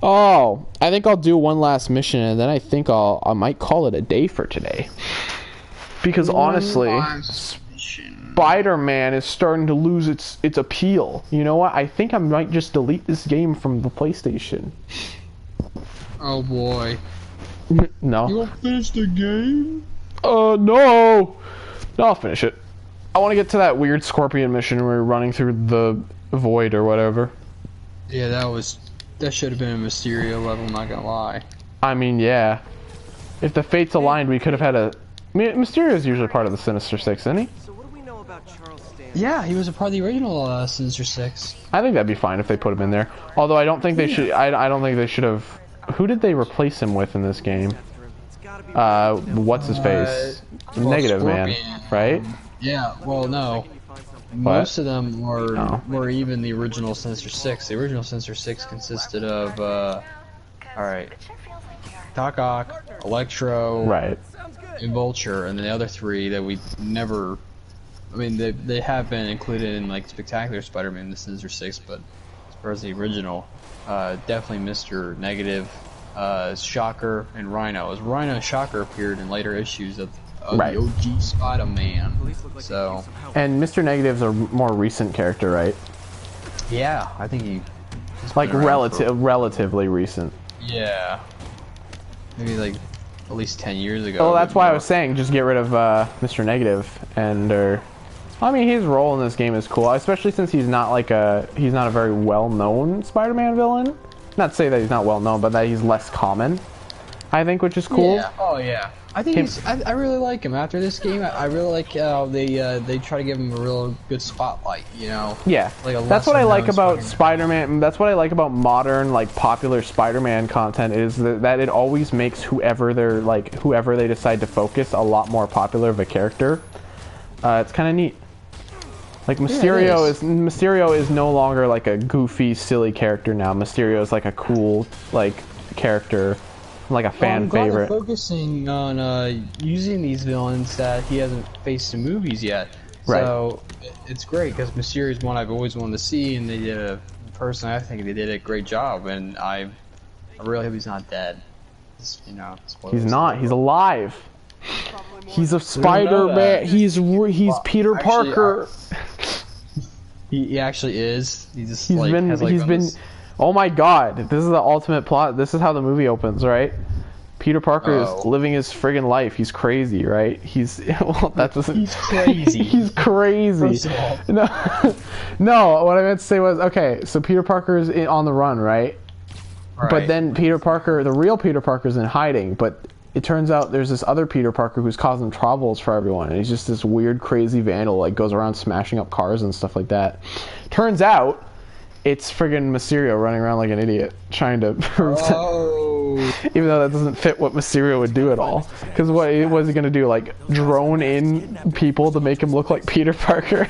Oh, I think I'll do one last mission and then I think I might call it a day for today. Because honestly, Spider-Man is starting to lose its appeal. You know what? I think I might just delete this game from the PlayStation. Oh boy. No. You won't finish the game? No. No, I'll finish it. I want to get to that weird scorpion mission where we're running through the void or whatever. Yeah, that should have been a Mysterio level, not gonna lie. I mean, yeah. If the fates aligned, we could have had a... I mean, Mysterio's usually part of the Sinister Six, isn't he? So what do we know about Charles Standish? Yeah, he was a part of the original Sinister Six. I think that'd be fine if they put him in there. Although I don't think they should... I don't think they should have... Who did they replace him with in this game? What's his face? Negative Scorpion. Man, right? Yeah, well, no. Most of them were even the original Sinister Six. The original Sinister Six consisted of, alright, Doc Ock, Electro, right, and Vulture, and then the other three that we never... I mean, they have been included in, like, Spectacular Spider-Man, the Sinister Six, but as far as the original, definitely Mr. Negative, Shocker, and Rhino. As Rhino and Shocker appeared in later issues of the OG Spider-Man. So. And Mr. Negative's a more recent character, right? Yeah, I think he's like relatively recent. Yeah. Maybe like at least 10 years ago. Oh, that's why I was saying just get rid of Mr. Negative and I mean his role in this game is cool, especially since he's not a very well-known Spider-Man villain. Not to say that he's not well-known, but that he's less common. I think, which is cool. Yeah. Oh yeah. I think I really like him. After this game, I really like how they try to give him a real good spotlight. You know. Yeah. Like that's what I like about Spider-Man. That's what I like about modern, like, popular Spider-Man content is that it always makes whoever they decide to focus a lot more popular of a character. It's kind of neat. Like Mysterio is no longer like a goofy, silly character now. Mysterio is like a cool, like, character. Like a fan favorite. They're focusing on using these villains that he hasn't faced in movies yet. Right. So it's great because Mysterio is one I've always wanted to see, and they did a personally, I think they did a great job, and I really hope he's not dead. Just, you know, He's not. He's alive. He's a Spider-Man. He's Peter Parker. He actually is. He just He's been. Oh my God! This is the ultimate plot. This is how the movie opens, right? Peter Parker is living his friggin' life. He's crazy, right? He's He's crazy. He's crazy. First of all. No. What I meant to say was, okay, so Peter Parker is on the run, right? But then Peter Parker, the real Peter Parker, is in hiding. But it turns out there's this other Peter Parker who's causing troubles for everyone, and he's just this weird, crazy vandal, like goes around smashing up cars and stuff like that. Turns out it's friggin' Mysterio running around like an idiot, trying to prove even though that doesn't fit what Mysterio would do at all. Because what was he gonna do? Like drone in people to make him look like Peter Parker?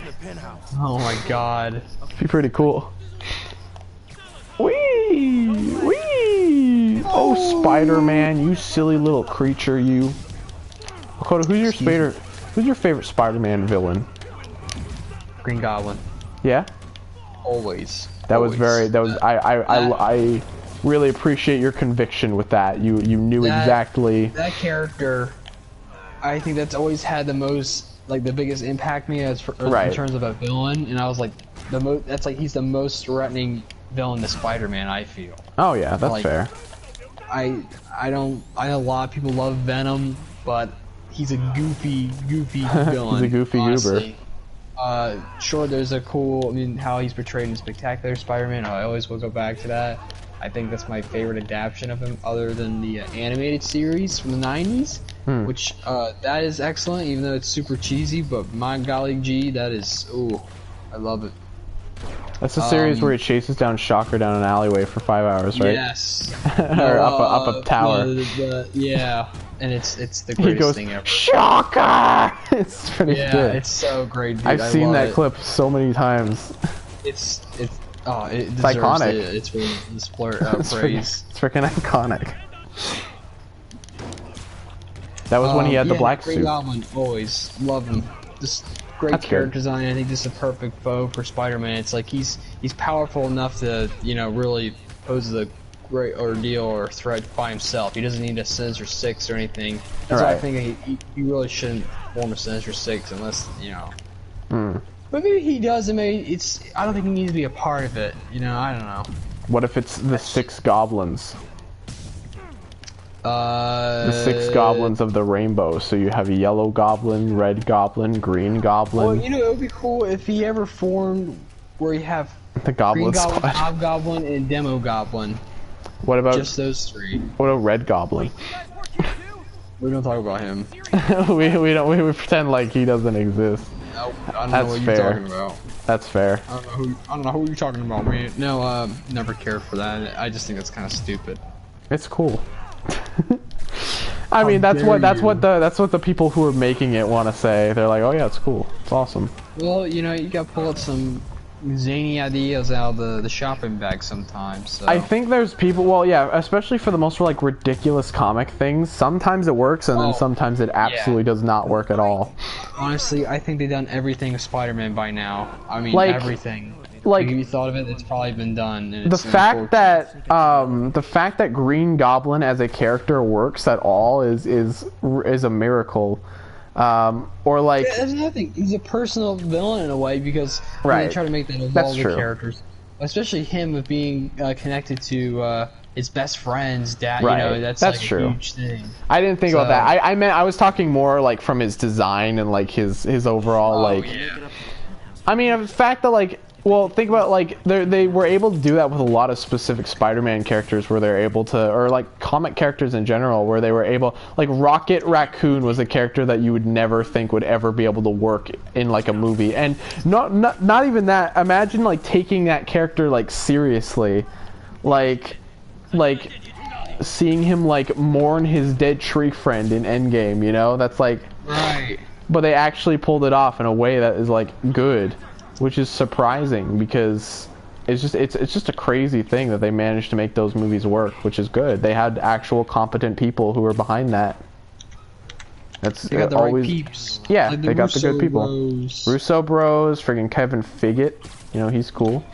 Oh my God! Be pretty cool. Wee! Wee! Oh, Spider-Man, you silly little creature, you. Dakota, who's your favorite Spider-Man villain? Green Goblin. Yeah? Always. I really appreciate your conviction with that. You knew exactly. That character, I think that's always had the most, like, the biggest impact me in terms of a villain, and I was like, he's the most threatening villain to Spider-Man, I feel. Oh yeah, that's fair. I know a lot of people love Venom, but he's a goofy villain. He's a goofy goober. Sure, there's a cool, how he's portrayed in Spectacular Spider-Man, I always will go back to that. I think that's my favorite adaptation of him, other than the animated series from the 90s, which, that is excellent, even though it's super cheesy, but my golly gee, that is, ooh, I love it. That's the series where he chases down Shocker down an alleyway for 5 hours, right? Yes. Or up a tower. Yeah, and it's the greatest thing ever. Shocker! It's pretty good. Yeah, it's so great, dude. I've seen that clip so many times. It's iconic. It's really praise. It's freaking iconic. That was when he had the black Green suit. Goblin, always love him. Just great character design. I think this is a perfect foe for Spider-Man. It's like he's powerful enough to really pose a great ordeal or threat by himself. He doesn't need a Sinister Six or anything. That's why I think he really shouldn't form a Sinister Six unless But maybe he does, and maybe I don't think he needs to be a part of it. I don't know. What if it's the 6 goblins? The 6 goblins of the rainbow. So you have a yellow goblin, red goblin, green goblin. Well, it would be cool if he ever formed where you have the Goblin Green Squad, Hobgoblin, and Demo Goblin. What about just those 3? What about Red Goblin? We don't talk about him. we pretend like he doesn't exist. Nope, I don't know what you're talking about. That's fair. I don't know who you're talking about, man. No, never cared for that. I just think that's kind of stupid. It's cool. I mean, that's what the people who are making it want to say. They're like, oh yeah, it's cool, it's awesome. Well, you got to pull out some zany ideas out of the shopping bag sometimes. So. I think there's people. Well, yeah, especially for the most like ridiculous comic things. Sometimes it works, and then sometimes it absolutely does not work at all. Honestly, I think they've done everything with Spider-Man by now. I mean, everything. Like, if you thought of it, it's probably been done. The fact that Green Goblin as a character works at all is a miracle. Or like, there's nothing. He's a personal villain in a way because they try to make that of all the characters, especially him of being connected to his best friend's dad. Right. That's like true. A huge thing. I didn't think about that. I was talking more like from his design and like his overall I mean, the fact that like. Well, think about like they were able to do that with a lot of specific Spider-Man characters, where they're able to, or like comic characters in general, where they were able, like Rocket Raccoon was a character that you would never think would ever be able to work in like a movie, and not even that. Imagine like taking that character like seriously, like seeing him like mourn his dead tree friend in Endgame. That's like right. But they actually pulled it off in a way that is like good. Which is surprising because it's just a crazy thing that they managed to make those movies work, which is good. They had actual competent people who were behind that. They got the right peeps. Yeah, like they got the good people. Bros. Russo Bros, friggin' Kevin Figgett, he's cool.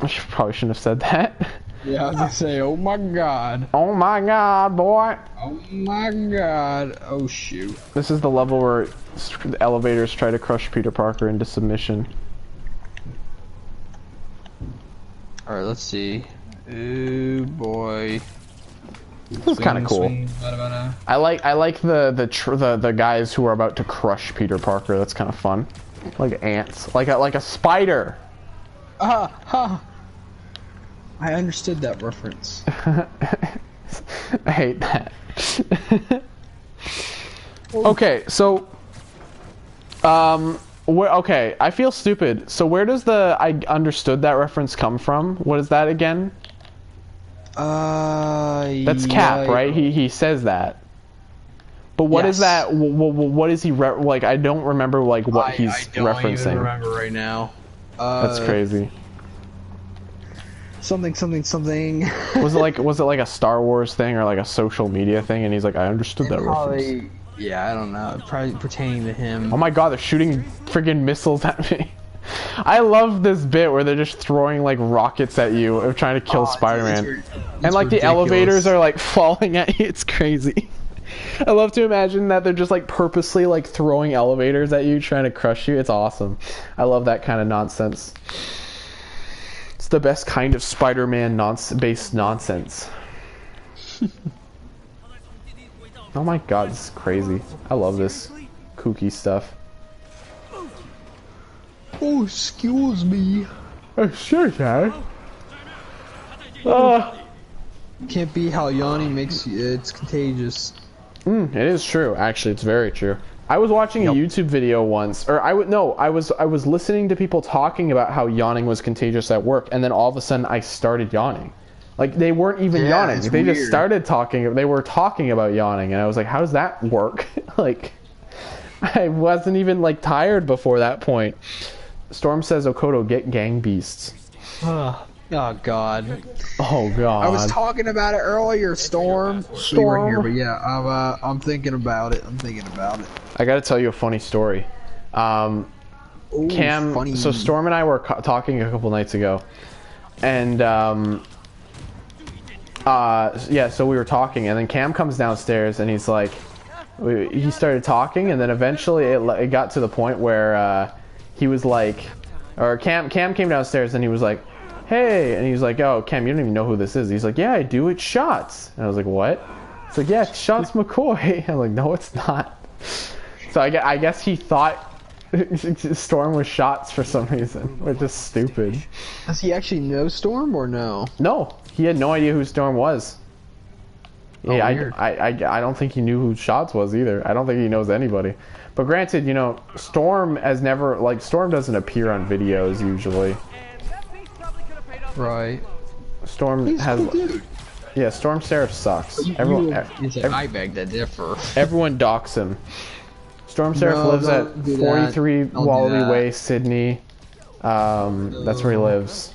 Probably shouldn't have said that. Yeah, I was gonna say, oh my god. Oh my god, boy. Oh my god. Oh shoot. This is the level where the elevators try to crush Peter Parker into submission. Alright, let's see. Ooh boy. This is kind of cool. I like the guys who are about to crush Peter Parker. That's kind of fun. Like ants, like a spider. I understood that reference. I hate that. Okay, so okay, I feel stupid. So where does the I understood that reference come from? What is that again? That's Cap, right? He says that. But what is that? What is he like? I don't remember like what he's referencing. I don't even remember right now. That's crazy. Something. Was it like a Star Wars thing or like a social media thing? And he's like, I understood that reference. Yeah, I don't know. Probably pertaining to him. Oh my god, they're shooting friggin' missiles at me. I love this bit where they're just throwing like rockets at you or trying to kill Spider-Man. And like the elevators are like falling at you. It's crazy. I love to imagine that they're just like purposely like throwing elevators at you, trying to crush you. It's awesome. I love that kind of nonsense. It's the best kind of Spider-Man based nonsense. Oh my god, this is crazy. I love this kooky stuff. Oh, excuse me. Oh, sure, Dad. Can't be how yawning makes you, it's contagious. It is true. Actually, it's very true. I was watching a YouTube video once, or I was listening to people talking about how yawning was contagious at work, and then all of a sudden I started yawning. Like they weren't even yawning. They just started talking. They were talking about yawning, and I was like, "How does that work?" Like, I wasn't even like tired before that point. Storm says, "Okoto, get gang beasts." Oh god. Oh god. I was talking about it earlier, Storm. You weren't here, but yeah, I'm thinking about it. I gotta tell you a funny story. Ooh, Cam, funny. so Storm and I were talking a couple nights ago, and yeah, so we were talking, and then Cam comes downstairs, and he's like, he started talking, and then eventually it got to the point where he was like, or Cam came downstairs, and he was like, hey, and he's like, oh, Cam, you don't even know who this is. He's like, yeah, I do, it's Shots. And I was like, what? It's like, yeah, it's Shots McCoy. I'm like, no, it's not. So I guess he thought Storm was Shots for some reason, which is stupid. Does he actually know Storm or no? No, he had no idea who Storm was. Yeah, weird. I don't think he knew who Shots was either. I don't think he knows anybody. But granted, you know, Storm has never, like, Storm doesn't appear on videos usually. Right. Storm has, yeah, Storm Seraph sucks. I beg to differ. Everyone docks him. Storm Seraph lives at 43 Wallaby Way, Sydney. That's where he lives.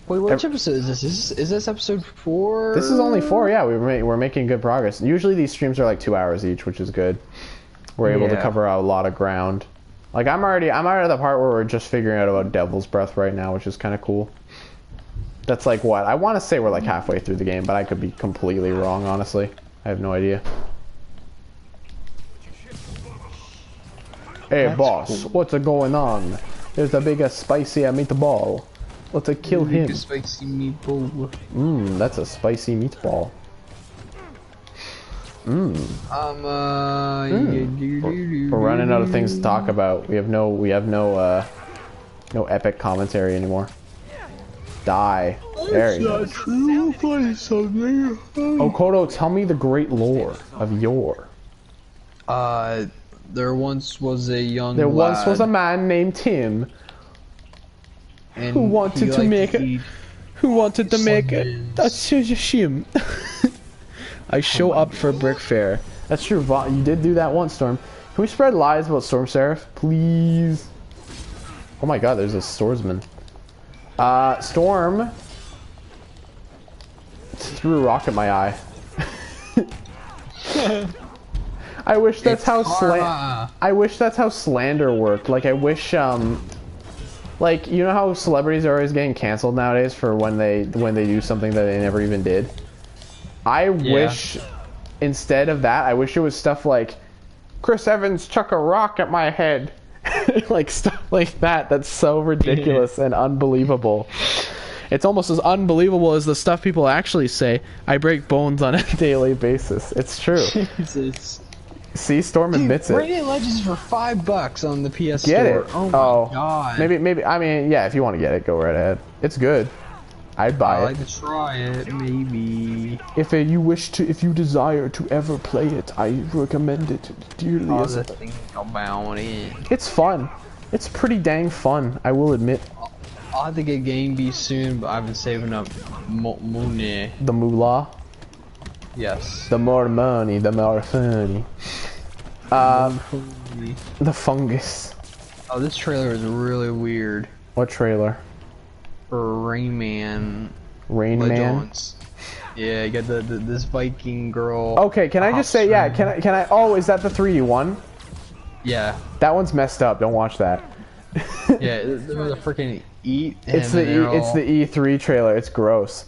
Wait, which episode is this? Is this episode 4? This is only 4, yeah. We're making good progress. Usually these streams are like 2 hours each, which is good. We're able to cover a lot of ground. Like I'm already at the part where we're just figuring out about Devil's Breath right now, which is kind of cool. That's like what? I want to say we're like halfway through the game, but I could be completely wrong, honestly. I have no idea. Hey, boss, what's going on? There's a bigger, spicier meatball. Let's kill him. Spicy meatball. That's a spicy meatball. We're running out of things to talk about. We have no epic commentary anymore. Die. There you go. Okoto, tell me the great lore of yore. There once was a young There lad, once was a man named Tim and who wanted to make a that's a shame. I show up for Brick Fair. That's true. You did do that once, Storm. Can we spread lies about Storm Seraph, please? Oh my god, there's a swordsman. Storm threw a rock at my eye. I wish that's how slander worked. Like I wish Like, you know how celebrities are always getting canceled nowadays for when they do something that they never even did? I wish, instead of that, I wish it was stuff like, Chris Evans chuck a rock at my head. Like, stuff like that. That's so ridiculous and unbelievable. It's almost as unbelievable as the stuff people actually say. I break bones on a daily basis. It's true. Jesus. See, Storm admits it. Radiant Legends for $5 on the PS4. Get it? Oh my god. Maybe. I mean, yeah. If you want to get it, go right ahead. It's good. I'd buy it. I'd like to try it, maybe. If you desire to ever play it, I recommend it dearly. Think about it. It's fun. It's pretty dang fun. I will admit. I'll have to get Game B soon, but I've been saving up money. The moolah. Yes. The more money, the more funny. The fungus. Oh, this trailer is really weird. What trailer? For Rayman. Rain Man. Legends. Yeah, you got this Viking girl. Okay, can I just say, yeah? Can I? Oh, is that the 3D one? Yeah. That one's messed up. Don't watch that. Yeah, there was a freaking eat. It's the E3 trailer. It's gross.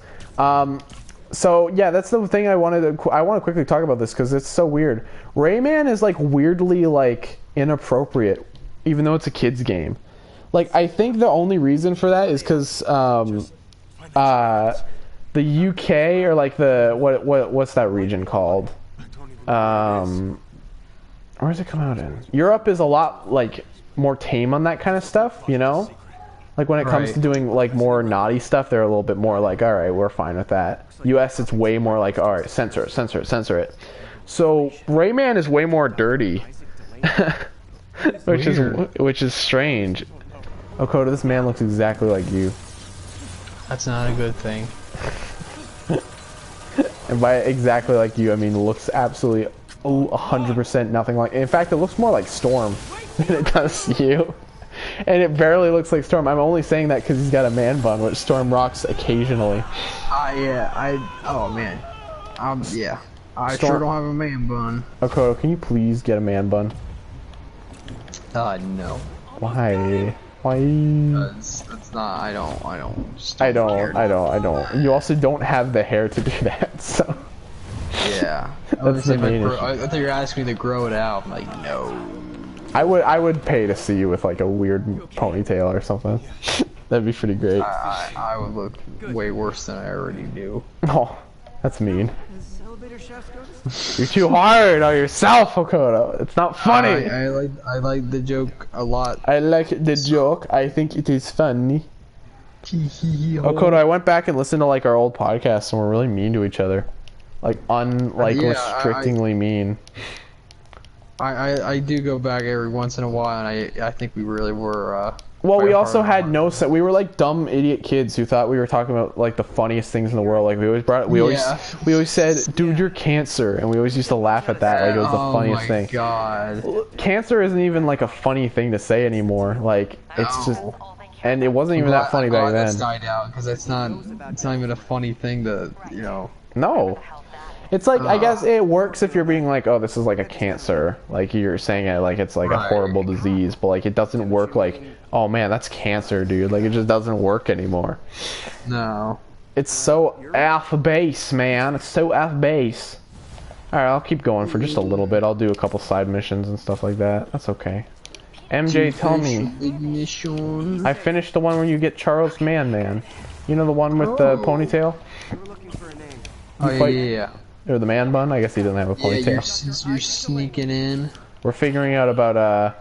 So yeah, that's the thing I want to quickly talk about this because it's so weird. Rayman is like weirdly like inappropriate, even though it's a kids game. Like I think the only reason for that is because the UK or like the what's that region called? Where does it come out in? Europe is a lot like more tame on that kind of stuff, you know? Like when it comes to doing like more naughty stuff, they're a little bit more like, all right, we're fine with that. US, it's way more like, all right, censor it, censor it, censor it. So Rayman is way more dirty, which is strange. Okoda, this man looks exactly like you. That's not a good thing. And by exactly like you, I mean looks absolutely 100% nothing like. In fact, it looks more like Storm than it does you. And it barely looks like Storm. I'm only saying that because he's got a man bun, which Storm rocks occasionally. Oh man. Yeah. I sure don't have a man bun. Okoto, can you please get a man bun? No. Why? Why? That's not. I don't. You also don't have the hair to do that, so. Yeah. That's the main issue. I thought you were asking me to grow it out. I'm like, no. I would pay to see you with like a weird ponytail or something. That'd be pretty great. I would look way worse than I already do. Oh, that's mean. You're too hard on yourself, Okoto. It's not funny. I like the joke a lot. I like the joke. I think it is funny. Okoto, I went back and listened to like our old podcasts, and we're really mean to each other, like restrictingly mean. I do go back every once in a while, and I think we really were. Well, we also had no set. We were like dumb idiot kids who thought we were talking about like the funniest things in the world. Like we always brought, we always said, "Dude, you're cancer," and we always used to laugh at that. Like it was the funniest thing. Oh my god! Cancer isn't even like a funny thing to say anymore. Like it's just, and it wasn't even that funny back then. That's died out because it's not even a funny thing to No. It's like, I guess it works if you're being like, oh, this is like a cancer. Like, you're saying it like it's like a horrible disease. But, like, it doesn't work like, oh, man, that's cancer, dude. Like, it just doesn't work anymore. No. It's so off base, man. It's so off base. Alright, I'll keep going for just a little bit. I'll do a couple side missions and stuff like that. That's okay. MJ, tell me. I finished the one where you get Charles Man. You know the one with the ponytail? Oh, yeah. Or the man bun? I guess he doesn't have a ponytail. Yeah, you're sneaking in. We're figuring out about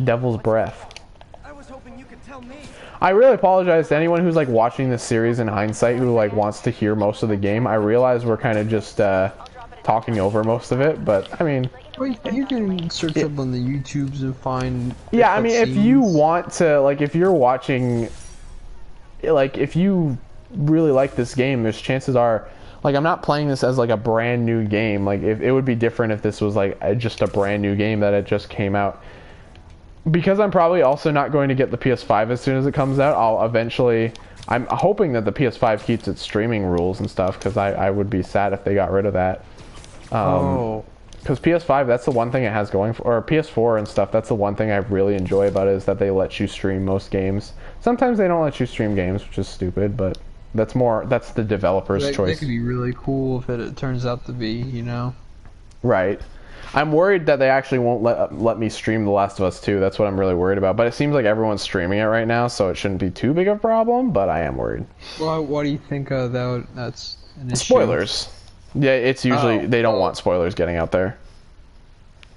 Devil's Breath. I was hoping you could tell me. I really apologize to anyone who's like watching this series in hindsight who like wants to hear most of the game. I realize we're kind of just talking over most of it, but I mean, well, you can search up on the YouTubes and find. Yeah, I mean, if you want to, like, if you're watching, like, if you really like this game, there's chances are. Like, I'm not playing this as, like, a brand new game. Like, if it would be different if this was, like, just a brand new game that it just came out. Because I'm probably also not going to get the PS5 as soon as it comes out, I'll eventually... I'm hoping that the PS5 keeps its streaming rules and stuff, because I would be sad if they got rid of that. Because PS5, that's the one thing it has going for, or PS4 and stuff, that's the one thing I really enjoy about it, is that they let you stream most games. Sometimes they don't let you stream games, which is stupid, but that's the developer's choice. That could be really cool if it turns out to be, you know? Right. I'm worried that they actually won't let me stream The Last of Us 2. That's what I'm really worried about. But it seems like everyone's streaming it right now, so it shouldn't be too big of a problem, but I am worried. Well, what do you think that's an issue? Spoilers. Yeah, it's usually they don't want spoilers getting out there.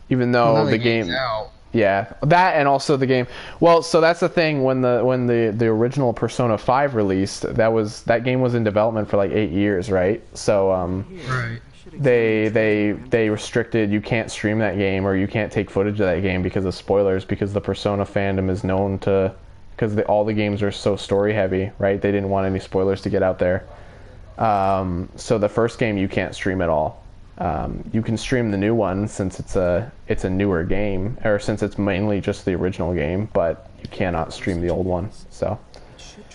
Even though the game out. Yeah, that and also the game. Well, so that's the thing, when the original Persona 5 released, that game was in development for like 8 years, right? So right. They restricted, you can't stream that game or you can't take footage of that game because of spoilers, because the Persona fandom is known to, because all the games are so story heavy, right? They didn't want any spoilers to get out there. So the first game you can't stream at all. You can stream the new one since it's a newer game, or since it's mainly just the original game, but you cannot stream the old one. So.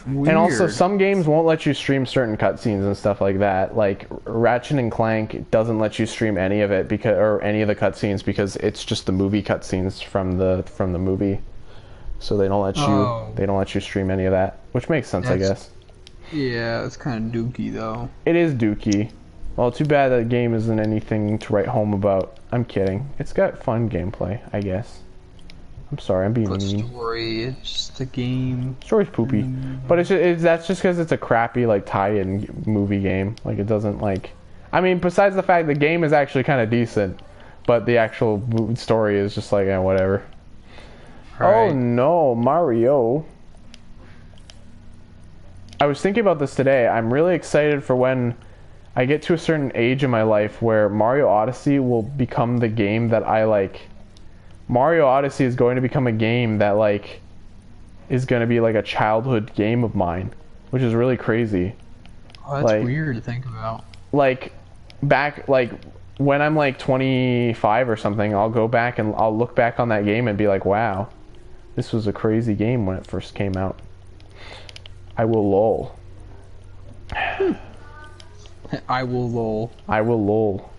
Weird. And also, some games won't let you stream certain cutscenes and stuff like that. Like Ratchet and Clank doesn't let you stream any of it or any of the cutscenes, because it's just the movie cutscenes from the movie. So they don't let you stream any of that, which makes sense, I guess. Yeah, it's kind of dookie though. It is dookie. Well, too bad that game isn't anything to write home about. I'm kidding. It's got fun gameplay, I guess. I'm sorry, I'm being mean. Story, it's just a game. Story's poopy, but that's just because it's a crappy like tie-in movie game. Like it doesn't like. I mean, besides the fact the game is actually kind of decent, but the actual story is just like whatever. Right. Oh no, Mario! I was thinking about this today. I'm really excited for when I get to a certain age in my life where Mario Odyssey will become the game that I like. Mario Odyssey is going to become a game that like is going to be like a childhood game of mine, which is really crazy. Oh, that's weird to think about. Like back when I'm like 25 or something, I'll go back and I'll look back on that game and be like, wow, this was a crazy game when it first came out. I will lol. I will lol. I will lol.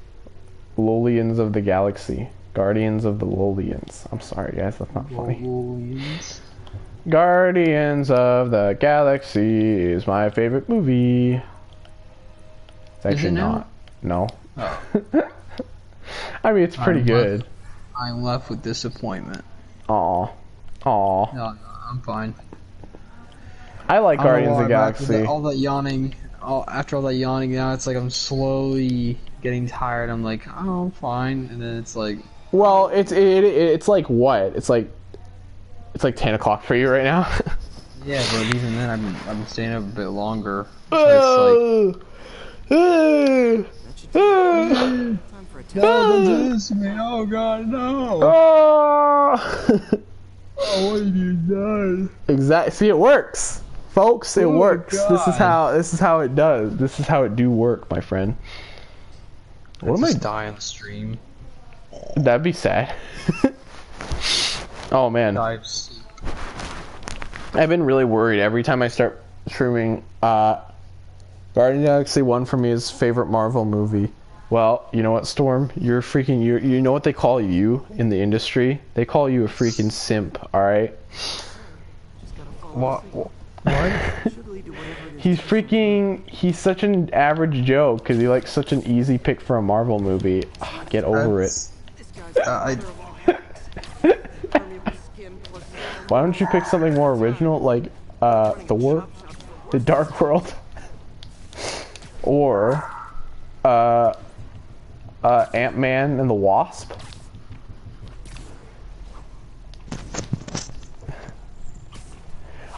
Lolians of the Galaxy. Guardians of the Lolians. I'm sorry, guys, that's not funny. Lolians. Guardians of the Galaxy is my favorite movie. It's actually not. No. Oh. I mean, it's pretty good. I'm left with disappointment. Aw. Aw. No, I'm fine. I like Guardians of the Galaxy. All that yawning. After all that yawning, now it's like I'm slowly getting tired. I'm like, oh, I'm fine, and then it's like. Well, it's like what? It's like 10 o'clock for you right now. Yeah, but even then, I'm staying up a bit longer. So it's like. Don't do this to me! Oh God, no! Oh, what have you done? Exactly. See, it works, folks. It works. God. This is how it does. This is how it do work, my friend. What am I die on the stream? That'd be sad. Oh man. I've been really worried every time I start streaming. Guardians of the Galaxy 1 for me is favorite Marvel movie. Well, you know what, Storm? You're freaking. You know what they call you in the industry? They call you a freaking simp. All right. What? He's such an average Joe because he likes such an easy pick for a Marvel movie. Ugh, get over it. Why don't you pick something more original, like Thor, The Dark World, or Ant-Man and the Wasp?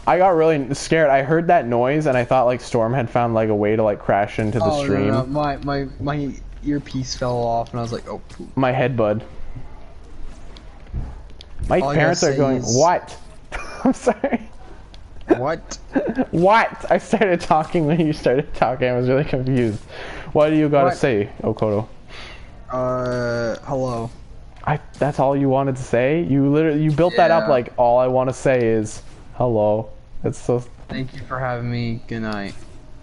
I got really scared. I heard that noise and I thought like Storm had found like a way to like crash into the stream. No. My earpiece fell off and I was like, oh. Poop. My head bud. My parents are going, what? I'm sorry. What? What? I started talking when you started talking. I was really confused. What do you gotta say, Okoto? Hello. That's all you wanted to say? You built that up like all I want to say is hello. It's so. Thank you for having me. Good night.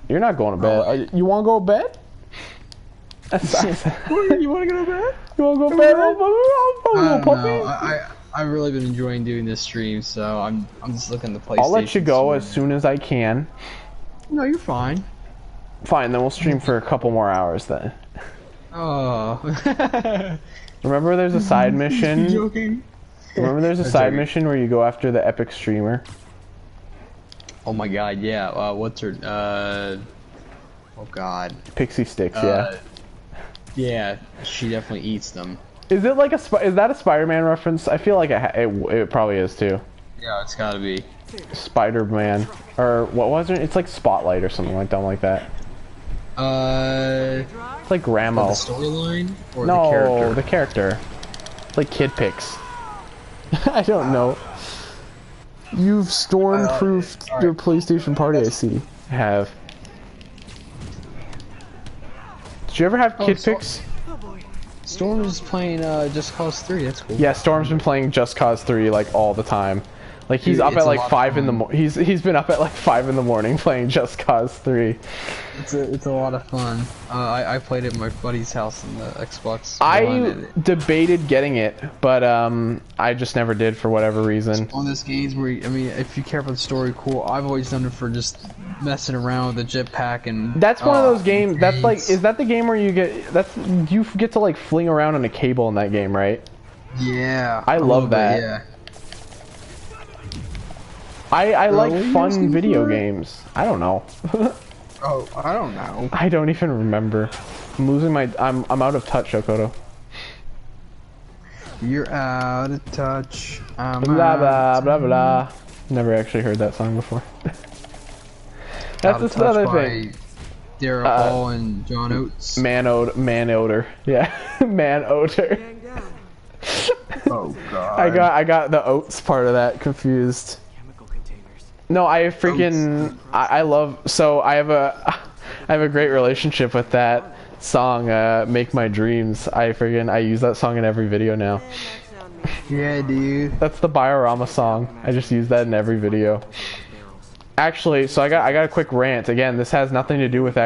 You're not going to bed. You want to go to bed? You want to go to bed? You want to go bed, little puppy? I've really been enjoying doing this stream, so I'm just looking at the PlayStation. I'll let you go Store. as soon as I can. No, you're fine. Fine, then we'll stream for a couple more hours then. Oh. Remember there's a side mission? Joking? Remember there's a side mission where you go after the epic streamer? Oh my god, yeah. What's her, oh god. Pixie Sticks, yeah. Yeah, she definitely eats them. Is it like is that a Spider-Man reference? I feel like it probably is too. Yeah, it's gotta be. Spider-Man. Or what was it? It's like Spotlight or something like that. It's like Grandma. The storyline? Or no, the character? the character. Like Kid Pix. I don't know. You've storm-proofed your PlayStation party, I see. I have. Did you ever have Kid Pix? Storm is playing Just Cause 3, that's cool. Yeah, Storm's been playing Just Cause 3 like all the time. Like he's up at like 5 in the morning. He's been up at like 5 in the morning playing Just Cause 3. It's a lot of fun. I played it at my buddy's house on the Xbox. I debated getting it, but I just never did for whatever reason. It's one of those games where I mean, if you care for the story, cool. I've always done it for just messing around with the jetpack and. That's one of those games. That's like, is that the game where you get you get to like fling around on a cable in that game, right? Yeah. I love that. Yeah. I like fun video games. I don't know. Oh, I don't know. I don't even remember. I'm losing my. I'm out of touch, Okoto. You're out of touch. Blah blah blah blah. Never actually heard that song before. That's just another thing. Daryl Hall and John Oates. Man odor. Yeah, man odor. Oh god. I got the Oates part of that confused. No, I freaking I love. So I have a great relationship with that song. Make My Dreams. I use that song in every video now. Yeah, dude. That's the Biorama song. I just use that in every video. Actually, so I got a quick rant. Again, this has nothing to do with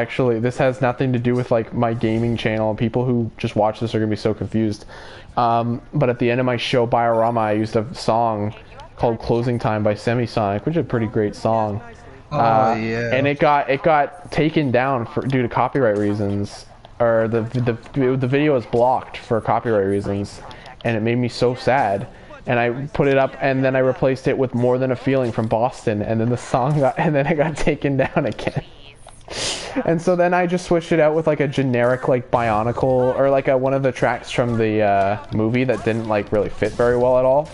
like my gaming channel, and people who just watch this are gonna be so confused. But at the end of my show Biorama, I used a song called Closing Time by Semisonic, which is a pretty great song. Oh yeah. And it got taken down due to copyright reasons, or the video was blocked for copyright reasons, and it made me so sad. And I put it up, and then I replaced it with More Than a Feeling from Boston, and then it got taken down again. And so then I just switched it out with like a generic like Bionicle, or like one of the tracks from the movie that didn't like really fit very well at all.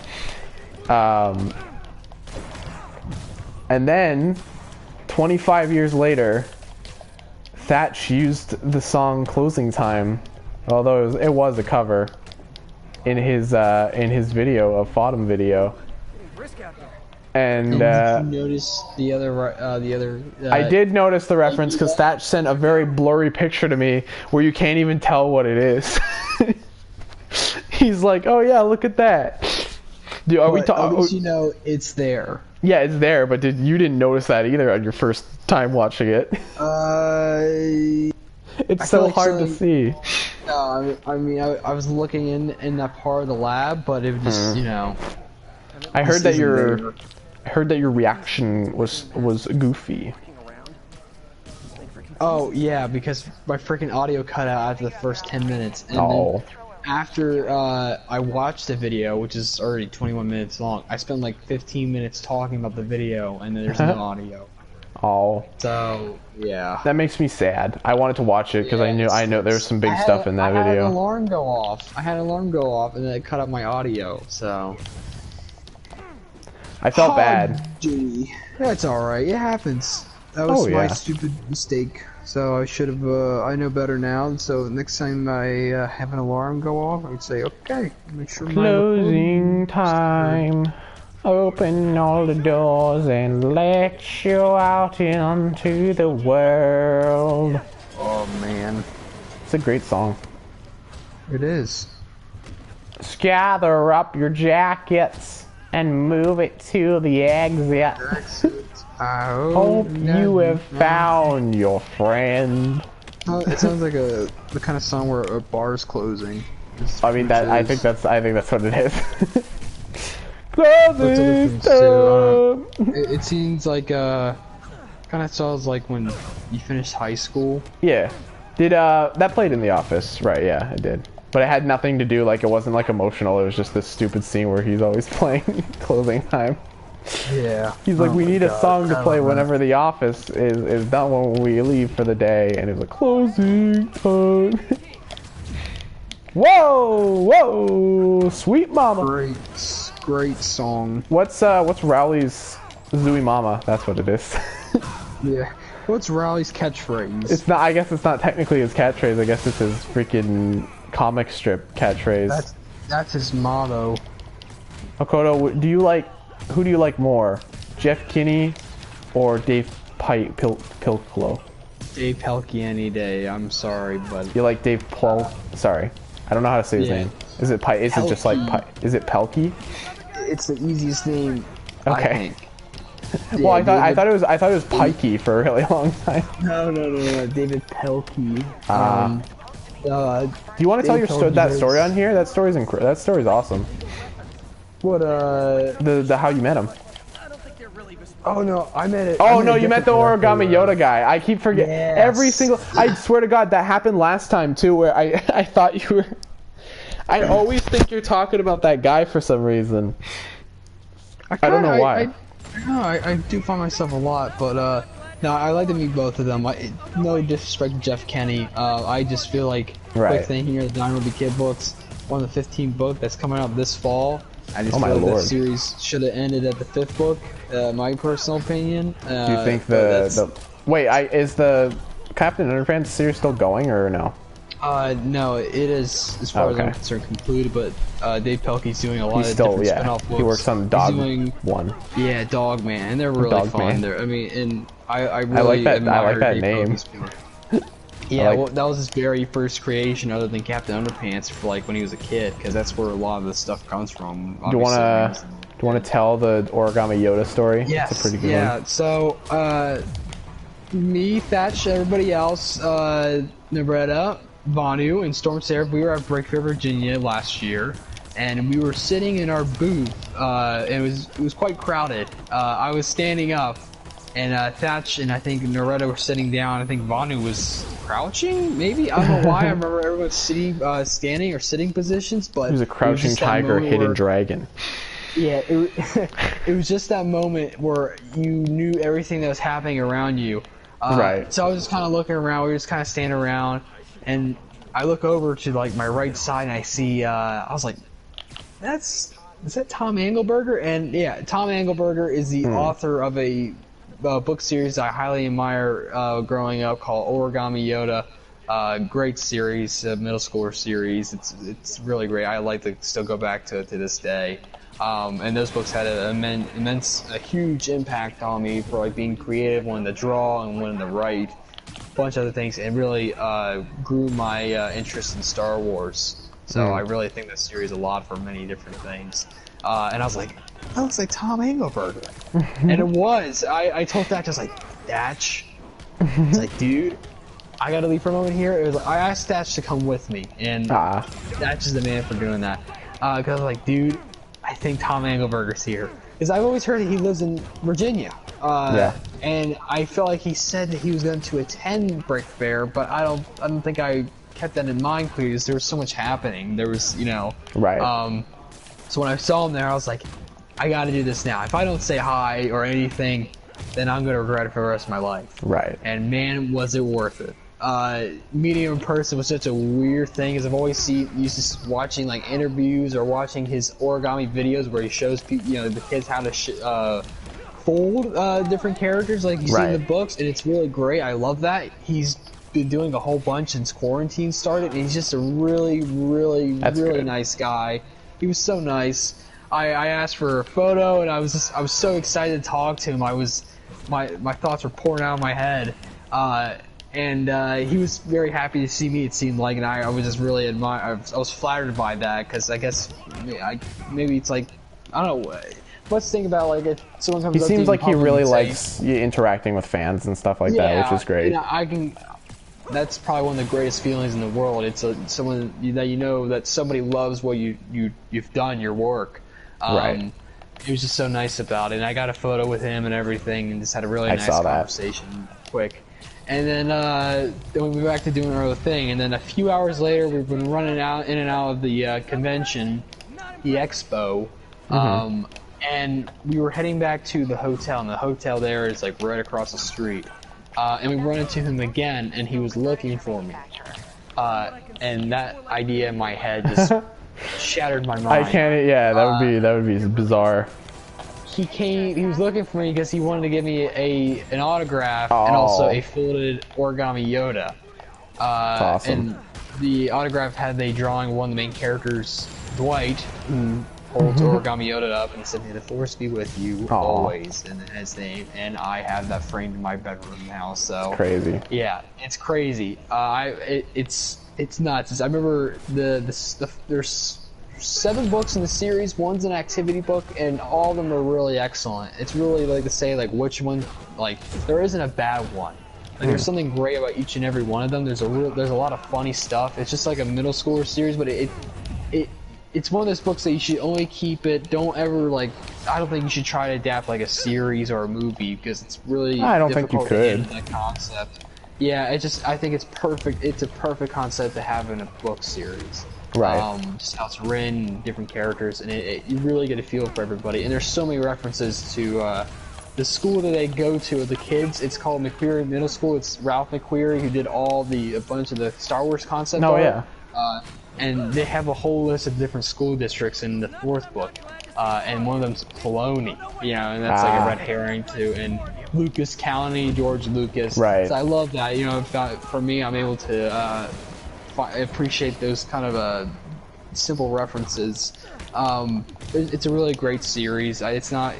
And then 25 years later, Thatch used the song Closing Time, although it was a cover, in his video, a Fodom video. And did you notice the other I did notice the reference because Thatch sent a very blurry picture to me where you can't even tell what it is. He's like, "Oh yeah, look at that." Dude, are we talking? You know, it's there. Yeah, it's there, but you didn't notice that either on your first time watching it. It's so hard to see. No, I mean, I was looking in that part of the lab, but it was just, you know. I heard that your reaction was goofy. Oh yeah, because my freaking audio cut out after the first 10 minutes, and then after I watched the video, which is already 21 minutes long, I spent like 15 minutes talking about the video, and then there's no audio. Oh. So yeah. That makes me sad. I wanted to watch it because I know there was some big stuff in that video. I had an alarm go off, and then it cut out my audio. So. I felt bad. Gee, that's all right. It happens. That was my stupid mistake. So I should have. I know better now. So next time I have an alarm go off, I would say, okay, make sure. Closing time. Open all the doors and let you out into the world. Oh man, it's a great song. It is. Gather up your jackets and move it to the exit. I hope you have found your friend. It sounds like the kind of song where a bar is closing. I mean I think that's what it is. Closing Closing time. It seems like kind of sounds like when you finished high school. Yeah. Did that played in The Office, right? Yeah, it did. But it had nothing to do, like, it wasn't like emotional. It was just this stupid scene where he's always playing closing time. Yeah. He's like, we need a song to play whenever The Office is done, when we leave for the day, and it's like closing time. Whoa, whoa, sweet mama. Great song. What's Rowley's Zooey Mama? That's what it is. Yeah. What's Rowley's catchphrase? It's not. I guess it's not technically his catchphrase. I guess it's his freaking comic strip catchphrase. That's his motto. Okoto, who do you like more, Jeff Kinney or Dave Pilklow? Dave Pelkey any day. I'm sorry, but You like Dave Sorry, I don't know how to say his name. Is it Is it just like Is it Pelkey? it's the easiest name. Okay. I think. Well, I thought it was Pikey for a really long time. No, David Pelkey. Do you want to tell that story on here? That story's awesome. What The how you met him. Oh no, I met it. Oh no, you met the Origami Yoda guy. I keep forgetting every single. I swear to God, that happened last time too, where I thought you were. I always think you're talking about that guy for some reason. I don't know why. I do find myself a lot, but no, I like to meet both of them. No disrespect to Jeff Kenny. I just feel like quick thing here, the Dino the Kid books, one of the 15 book that's coming out this fall. I just feel like that series should have ended at the 5th book. My personal opinion. Do you think is the Captain Underpants series still going or no? No, it is, as far as I'm concerned, concluded, but Dave Pelkey's doing a lot of different spin-off books. He works on Dog one. Yeah, Dog Man, and they're really fun. I mean, and I really I like that name. Yeah, well, that was his very first creation other than Captain Underpants for like when he was a kid, because that's where a lot of this stuff comes from. Do you want to tell the Origami Yoda story? Yes. It's a pretty good one. So, me, Thatch, everybody else, Nebretta, Vanu, and Storm Seraph, we were at Breakfair, Virginia last year, and we were sitting in our booth. It was quite crowded. I was standing up, and Thatch and I think Noretta were sitting down. I think Vanu was crouching, maybe? I don't know why. I remember everyone sitting, standing or sitting positions, but he was a crouching tiger, hidden dragon. Yeah, it was just that moment where you knew everything that was happening around you. Right. So I was just kind of looking around. We were just kind of standing around, and I look over to like my right side, and I see. I was like, is that Tom Engelberger? And yeah, Tom Engelberger is the author of a book series I highly admire growing up called Origami Yoda. Great series, middle schooler series. It's really great. I like to still go back to it to this day. And those books had a huge impact on me for like being creative, wanting to draw and wanting to write, a bunch of other things, and really grew my interest in Star Wars. So I really think that series a lot for many different things. And I was like, that looks like Tom Engelberger. And it was. I told Thatch, I was like, Thatch. It's like, dude, I gotta leave for a moment here. It was like, I asked Thatch to come with me, and Thatch is the man for doing that. Because I was like, dude, I think Tom Engelberger's here. Because I've always heard that he lives in Virginia. And I felt like he said that he was going to attend Brick Fair, but I don't think I kept that in mind because there was so much happening. There was, Right. So when I saw him there, I was like, I got to do this now. If I don't say hi or anything, then I'm going to regret it for the rest of my life. Right. And man, was it worth it. Meeting him in person was such a weird thing, because I've always used to watching like interviews or watching his origami videos where he shows people, the kids how to fold different characters like you see in the books, and it's really great. I love that. He's been doing a whole bunch since quarantine started, and he's just a really, really, really nice guy. He was so nice. I asked for a photo, and I was so excited to talk to him. My thoughts were pouring out of my head. And he was very happy to see me, it seemed like, and I was just really I was flattered by that, because I guess maybe it's like, I don't know, let's think about like if someone comes up to you. He seems like he really likes interacting with fans and stuff like that, which is great. I can that's probably one of the greatest feelings in the world. It's someone that you know that somebody loves what you've done, your work. Right. He was just so nice about it, and I got a photo with him and everything, and just had a really nice conversation, quick. And then we went back to doing our other thing, and then a few hours later, we've been running in and out of the convention, the expo, and we were heading back to the hotel, and the hotel there is like right across the street. And we run into him again, and he was looking for me. And that idea in my head just shattered my mind. I can't. Yeah, that would be bizarre. He was looking for me because he wanted to give me an autograph and also a folded origami Yoda. Awesome. And the autograph had a drawing of one of the main characters, Dwight, who holds origami Yoda up and said, "May the force be with you always," in his name. And I have that framed in my bedroom now. So it's crazy. Yeah, it's crazy. It's nuts. I remember there's 7 books in the series. One's an activity book, and all of them are really excellent. It's really like to say like which one, like there isn't a bad one. Like there's something great about each and every one of them. There's a lot of funny stuff. It's just like a middle schooler series, but it's one of those books that you should only keep it. Don't ever I don't think you should try to adapt like a series or a movie because it's really I don't think you could. That concept. Yeah, I think it's perfect. It's a perfect concept to have in a book series. Right. Just how it's written, different characters, and you really get a feel for everybody. And there's so many references to the school that they go to with the kids. It's called McQuarrie Middle School. It's Ralph McQuarrie who did a bunch of the Star Wars concept art. Yeah. And they have a whole list of different school districts in the 4th book. And one of them's Poloni, and that's like a red herring too. And Lucas County, George Lucas. Right. So I love that. For me, I'm able to appreciate those kind of simple references. It's a really great series. It's not,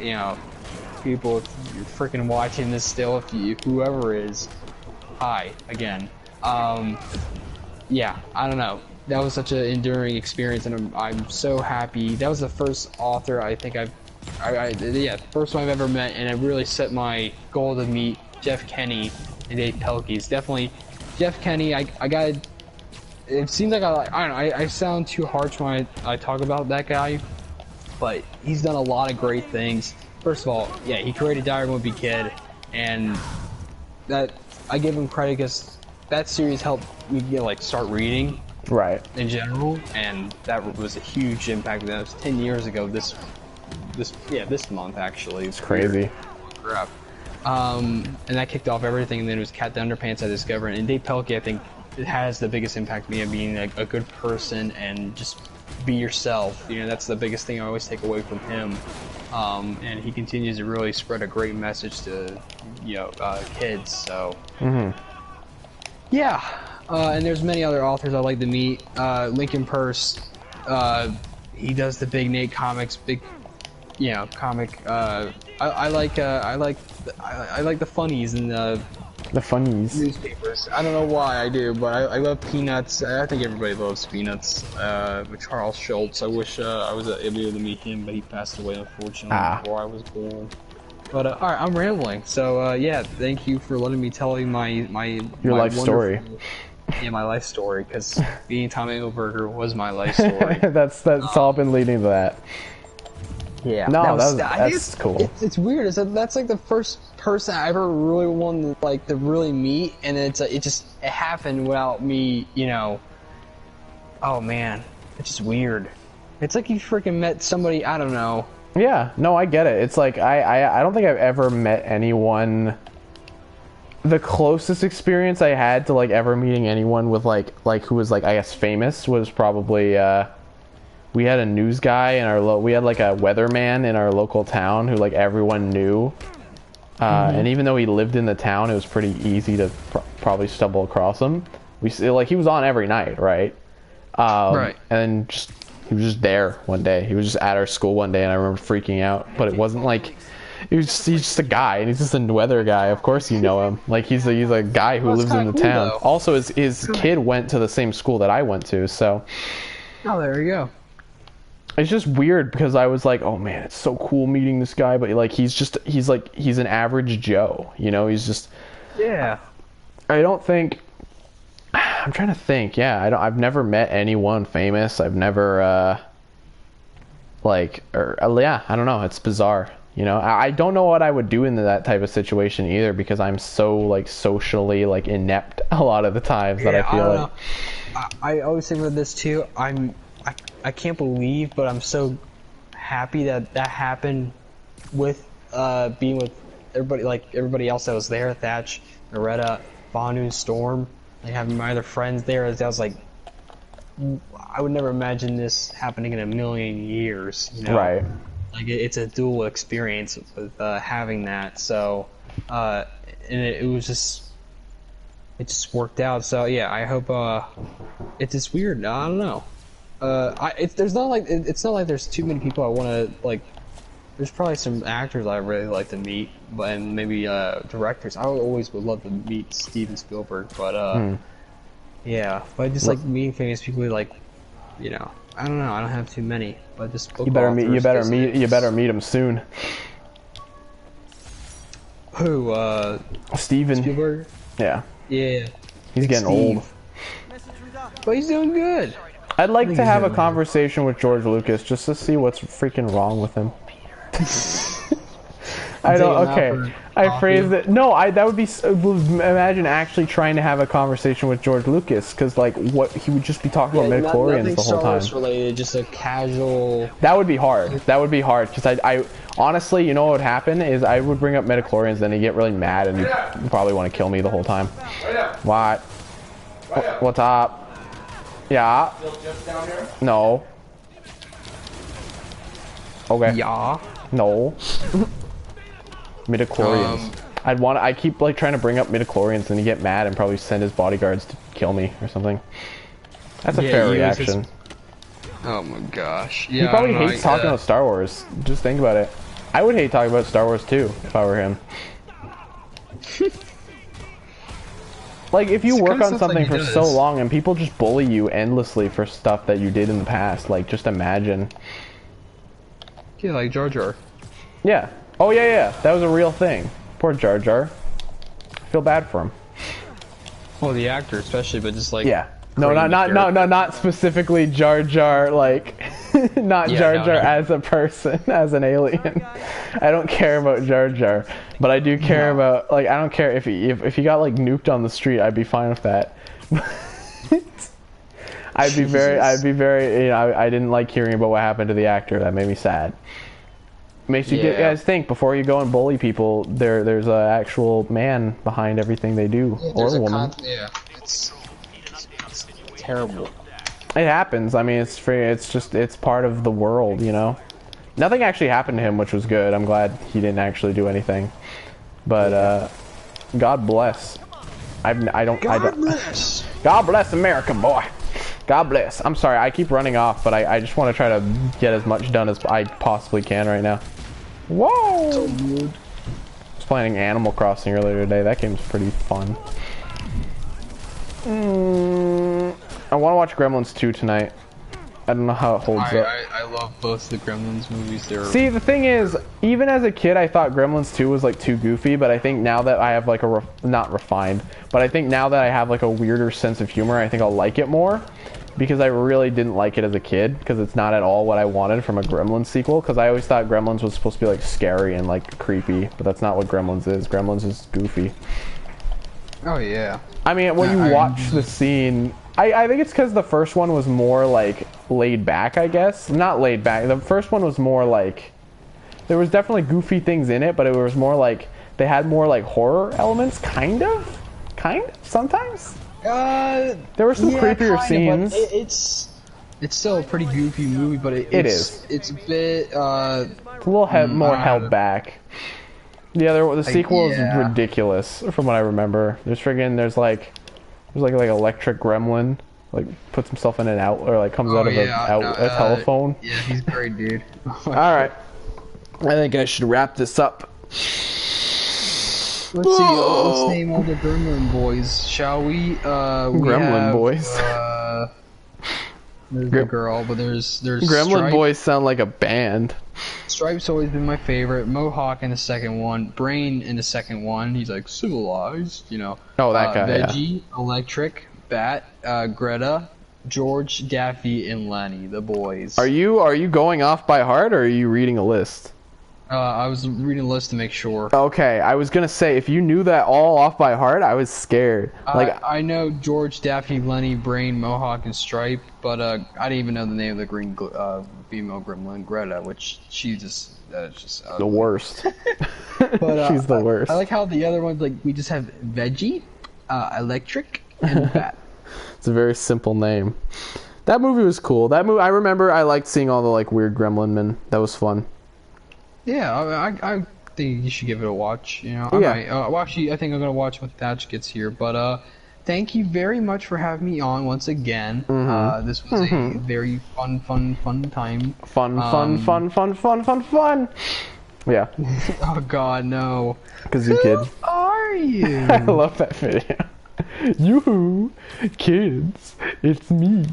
people, if you're freaking watching this still, whoever is, hi again. Yeah, I don't know. That was such an enduring experience, and I'm so happy. That was the first author I think first one I've ever met, and it really set my goal to meet Jeff Kenny and Dave Pelkey's. Definitely, Jeff Kenny. It seems like I don't know. I sound too harsh when I talk about that guy, but he's done a lot of great things. First of all, yeah, he created Diary of a Wimpy Kid, and that I give him credit because that series helped me start reading. Right. In general, and that was a huge impact. That was 10 years ago. This month actually. It's crazy. Crap. And that kicked off everything. And then it was Cat the Underpants I discovered. And Dave Pelkey, I think, it has the biggest impact on me of being a good person and just be yourself. That's the biggest thing I always take away from him. And he continues to really spread a great message to kids. So. Yeah. And there's many other authors I like to meet. Lincoln Purse, he does the Big Nate comics, comic. I like the funnies and the funnies newspapers. I don't know why I do, but I love Peanuts. I think everybody loves Peanuts. With Charles Schultz. I wish I was able to meet him, but he passed away unfortunately before I was born. But alright, I'm rambling. So yeah, thank you for letting me tell you your life story. Yeah, my life story, because being Tom Engelberger was my life story. that's all been leading to that. Yeah. No, that's cool. It's weird. That's like the first person I ever really wanted to really meet, and it happened without me, Oh man, it's just weird. It's like you freaking met somebody, I don't know. Yeah, no, I get it. It's like I don't think I've ever met anyone. The closest experience I had to ever meeting anyone with who was I guess famous was probably we had a news guy in our we had a weatherman in our local town who everyone knew, and even though he lived in the town, it was pretty easy to probably stumble across him. He was on every night, right? Right. And he was just there one day. He was just at our school one day, and I remember freaking out. But it wasn't he's just a guy, and he's just a weather guy. Of course you know him. He's a guy who lives in the town. Though. Also, his kid went to the same school that I went to, so. Oh, there you go. It's just weird because I was like, oh man, it's so cool meeting this guy, but he's an average Joe, he's just. Yeah. I don't think I'm trying to think. Yeah, I've never met anyone famous. I've never yeah, I don't know. It's bizarre. You know, I don't know what I would do in that type of situation either because I'm so like socially like inept a lot of the times that I feel like. I always think about this too. I can't believe, but I'm so happy that happened with being with everybody, like everybody else that was there. Thatch, Loretta, Banu, Storm, like having my other friends there. I was like, I would never imagine this happening in a million years. You know? Right. Like it's a dual experience with having that. So, and it was just. It just worked out, so yeah. I hope. It's just weird. I don't know. It's not like there's too many people I want to like. There's probably some actors I really like to meet, and maybe directors. I always would love to meet Steven Spielberg, but yeah. But I just like meeting famous people. Like, you know, I don't know. I don't have too many, but just you better meet him soon. Who? Steven Spielberg. Yeah. Yeah. He's getting old. But he's doing good. I'd like to have a conversation with George Lucas just to see what's freaking wrong with him. I phrased it. No, that would be. Imagine actually trying to have a conversation with George Lucas, because like what he would just be talking about midichlorians the whole time. Related, just a casual. That would be hard. That would be hard because I honestly, you know what would happen is I would bring up midichlorians, then he'd get really mad and he'd probably want to kill me the whole time. What? What's up? Yeah. No. Okay. Yeah. No. Midichlorians. I keep like trying to bring up midichlorians and he get mad and probably send his bodyguards to kill me or something. That's a fair reaction. Oh my gosh. Yeah, he probably hates talking about Star Wars. Just think about it. I would hate talking about Star Wars too if I were him. Like if you work on something for so long and people just bully you endlessly for stuff that you did in the past, like just imagine. Yeah, like Jar Jar. Yeah. Oh yeah, that was a real thing. Poor Jar Jar. I feel bad for him. Well, the actor especially, but just like yeah. No, not specifically Jar Jar, like not Jar Jar as a person, as an alien. I don't care about Jar Jar, but I do care about, like, I don't care if he got like nuked on the street, I'd be fine with that. I'd be very, you know, I didn't like hearing about what happened to the actor. That made me sad. Makes you guys think before you go and bully people. There's an actual man behind everything they do, or a woman. It's terrible. It happens. I mean, it's part of the world, you know. Nothing actually happened to him, which was good. I'm glad he didn't actually do anything. But God bless. God bless America, boy. God bless. I'm sorry, I keep running off, but I just want to try to get as much done as I possibly can right now. Whoa! So rude. I was playing Animal Crossing earlier today. That game's pretty fun. I want to watch Gremlins 2 tonight. I don't know how it holds up. I love both the Gremlins movies. See, the thing is, even as a kid, I thought Gremlins 2 was like too goofy, but I think now that I have like not refined, but I think now that I have like a weirder sense of humor, I think I'll like it more. Because I really didn't like it as a kid, because it's not at all what I wanted from a Gremlins sequel, because I always thought Gremlins was supposed to be like scary and like creepy, but that's not what Gremlins is. Gremlins is goofy. Oh yeah. I mean, when you watch the scene, I think it's because the first one was more like laid back, I guess. Not laid back. The first one was more like, there was definitely goofy things in it, but it was more like, they had more like horror elements, kind of, sometimes. There were some creepier scenes. It's still a pretty goofy movie, but it's a bit it's a little more held back. Yeah, the sequel is ridiculous from what I remember. There's like electric gremlin, like puts himself in and out, or like comes out of a telephone. Yeah, he's great, dude. All right, I think I should wrap this up. Let's see. Let's name all the Gremlin boys, shall we? Gremlin boys. There's a girl, but there's Gremlin Stripe. boys sound like a band. Stripe's always been my favorite. Mohawk in the second one. Brain in the second one. He's like civilized, you know. Oh, that guy. Veggie, Electric, Bat, Greta, George, Daffy, and Lenny, the boys. Are you going off by heart, or are you reading a list? I was reading a list to make sure. Okay, I was gonna say, if you knew that all off by heart, I was scared. Like, I know George, Daffy, Lenny, Brain, Mohawk, and Stripe, but I didn't even know the name of the green female gremlin, Greta, which she's just the worst. But She's the worst. I like how the other ones, like, we just have Veggie, Electric, and Bat. It's a very simple name. That movie was cool. That movie, I remember I liked seeing all the like weird gremlin men. That was fun. Yeah, I think you should give it a watch. You know, I might. Well, actually, I think I'm gonna watch when Thatch gets here. But thank you very much for having me on once again. This was a very fun time. Fun. Yeah. Oh God, no. Kazoo Kid. Who are you? I love that video. Yoo-hoo, kids, it's me.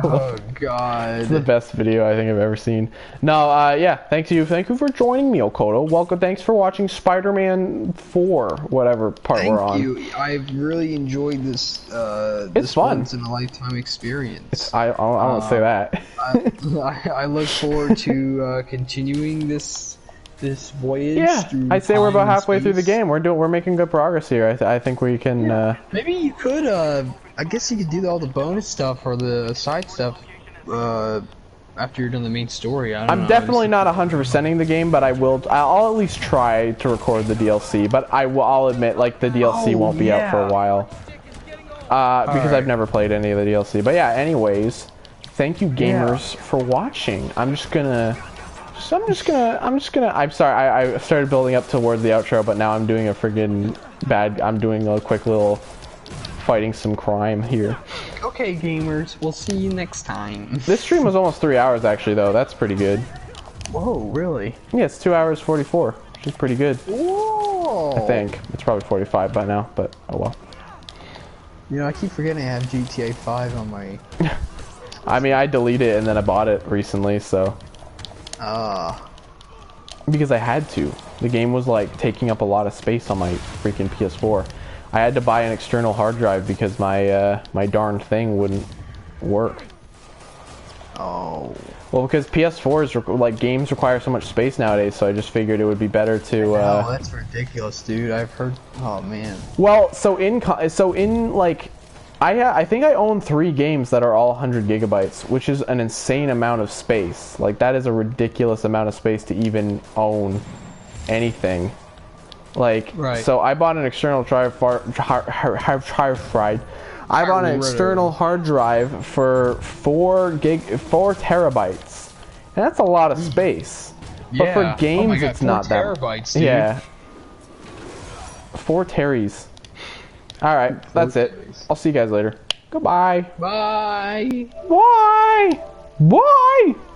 Oh God. It's the best video I think I've ever seen. No, yeah, thank you for joining me, Okoto. Welcome, thanks for watching Spider-Man 4, whatever part we're on. Thank you. I've really enjoyed this. It's this fun. once in a lifetime experience. I won't say that. I look forward to continuing this voyage. Yeah, I'd say we're about halfway through the game. We're making good progress here. I think we can. Maybe you could. I guess you could do all the bonus stuff or the side stuff after you're done the main story. I don't know. Definitely not 100%ing the game, but I'll at least try to record the DLC. But I'll admit, like, the DLC won't be out for a while because I've never played any of the DLC. But yeah, anyways, thank you gamers for watching. I'm sorry, I started building up towards the outro, but now I'm doing I'm doing a quick little fighting some crime here. Okay, gamers, we'll see you next time. This stream was almost 3 hours, actually, though. That's pretty good. Whoa, really? Yeah, it's 2 hours 44, which is pretty good. Whoa! I think. It's probably 45 by now, but oh well. You know, I keep forgetting I have GTA 5 on my... I mean, I deleted it and then I bought it recently, so... Because I had to. The game was like taking up a lot of space on my freaking PS4. I had to buy an external hard drive because my my darn thing wouldn't work. Oh. Well, because PS4's like games require so much space nowadays, so I just figured it would be better to. Oh, that's ridiculous, dude. I've heard. Oh man. Well, so in like. I think I own 3 games that are all 100 gigabytes, which is an insane amount of space. Like, that is a ridiculous amount of space to even own anything. Like, so I bought an external external hard drive for 4 terabytes. And that's a lot of space. But for games, it's not that. Terabytes, dude. Yeah. 4 teries. Alright, that's it. I'll see you guys later. Goodbye. Bye. Bye. Bye.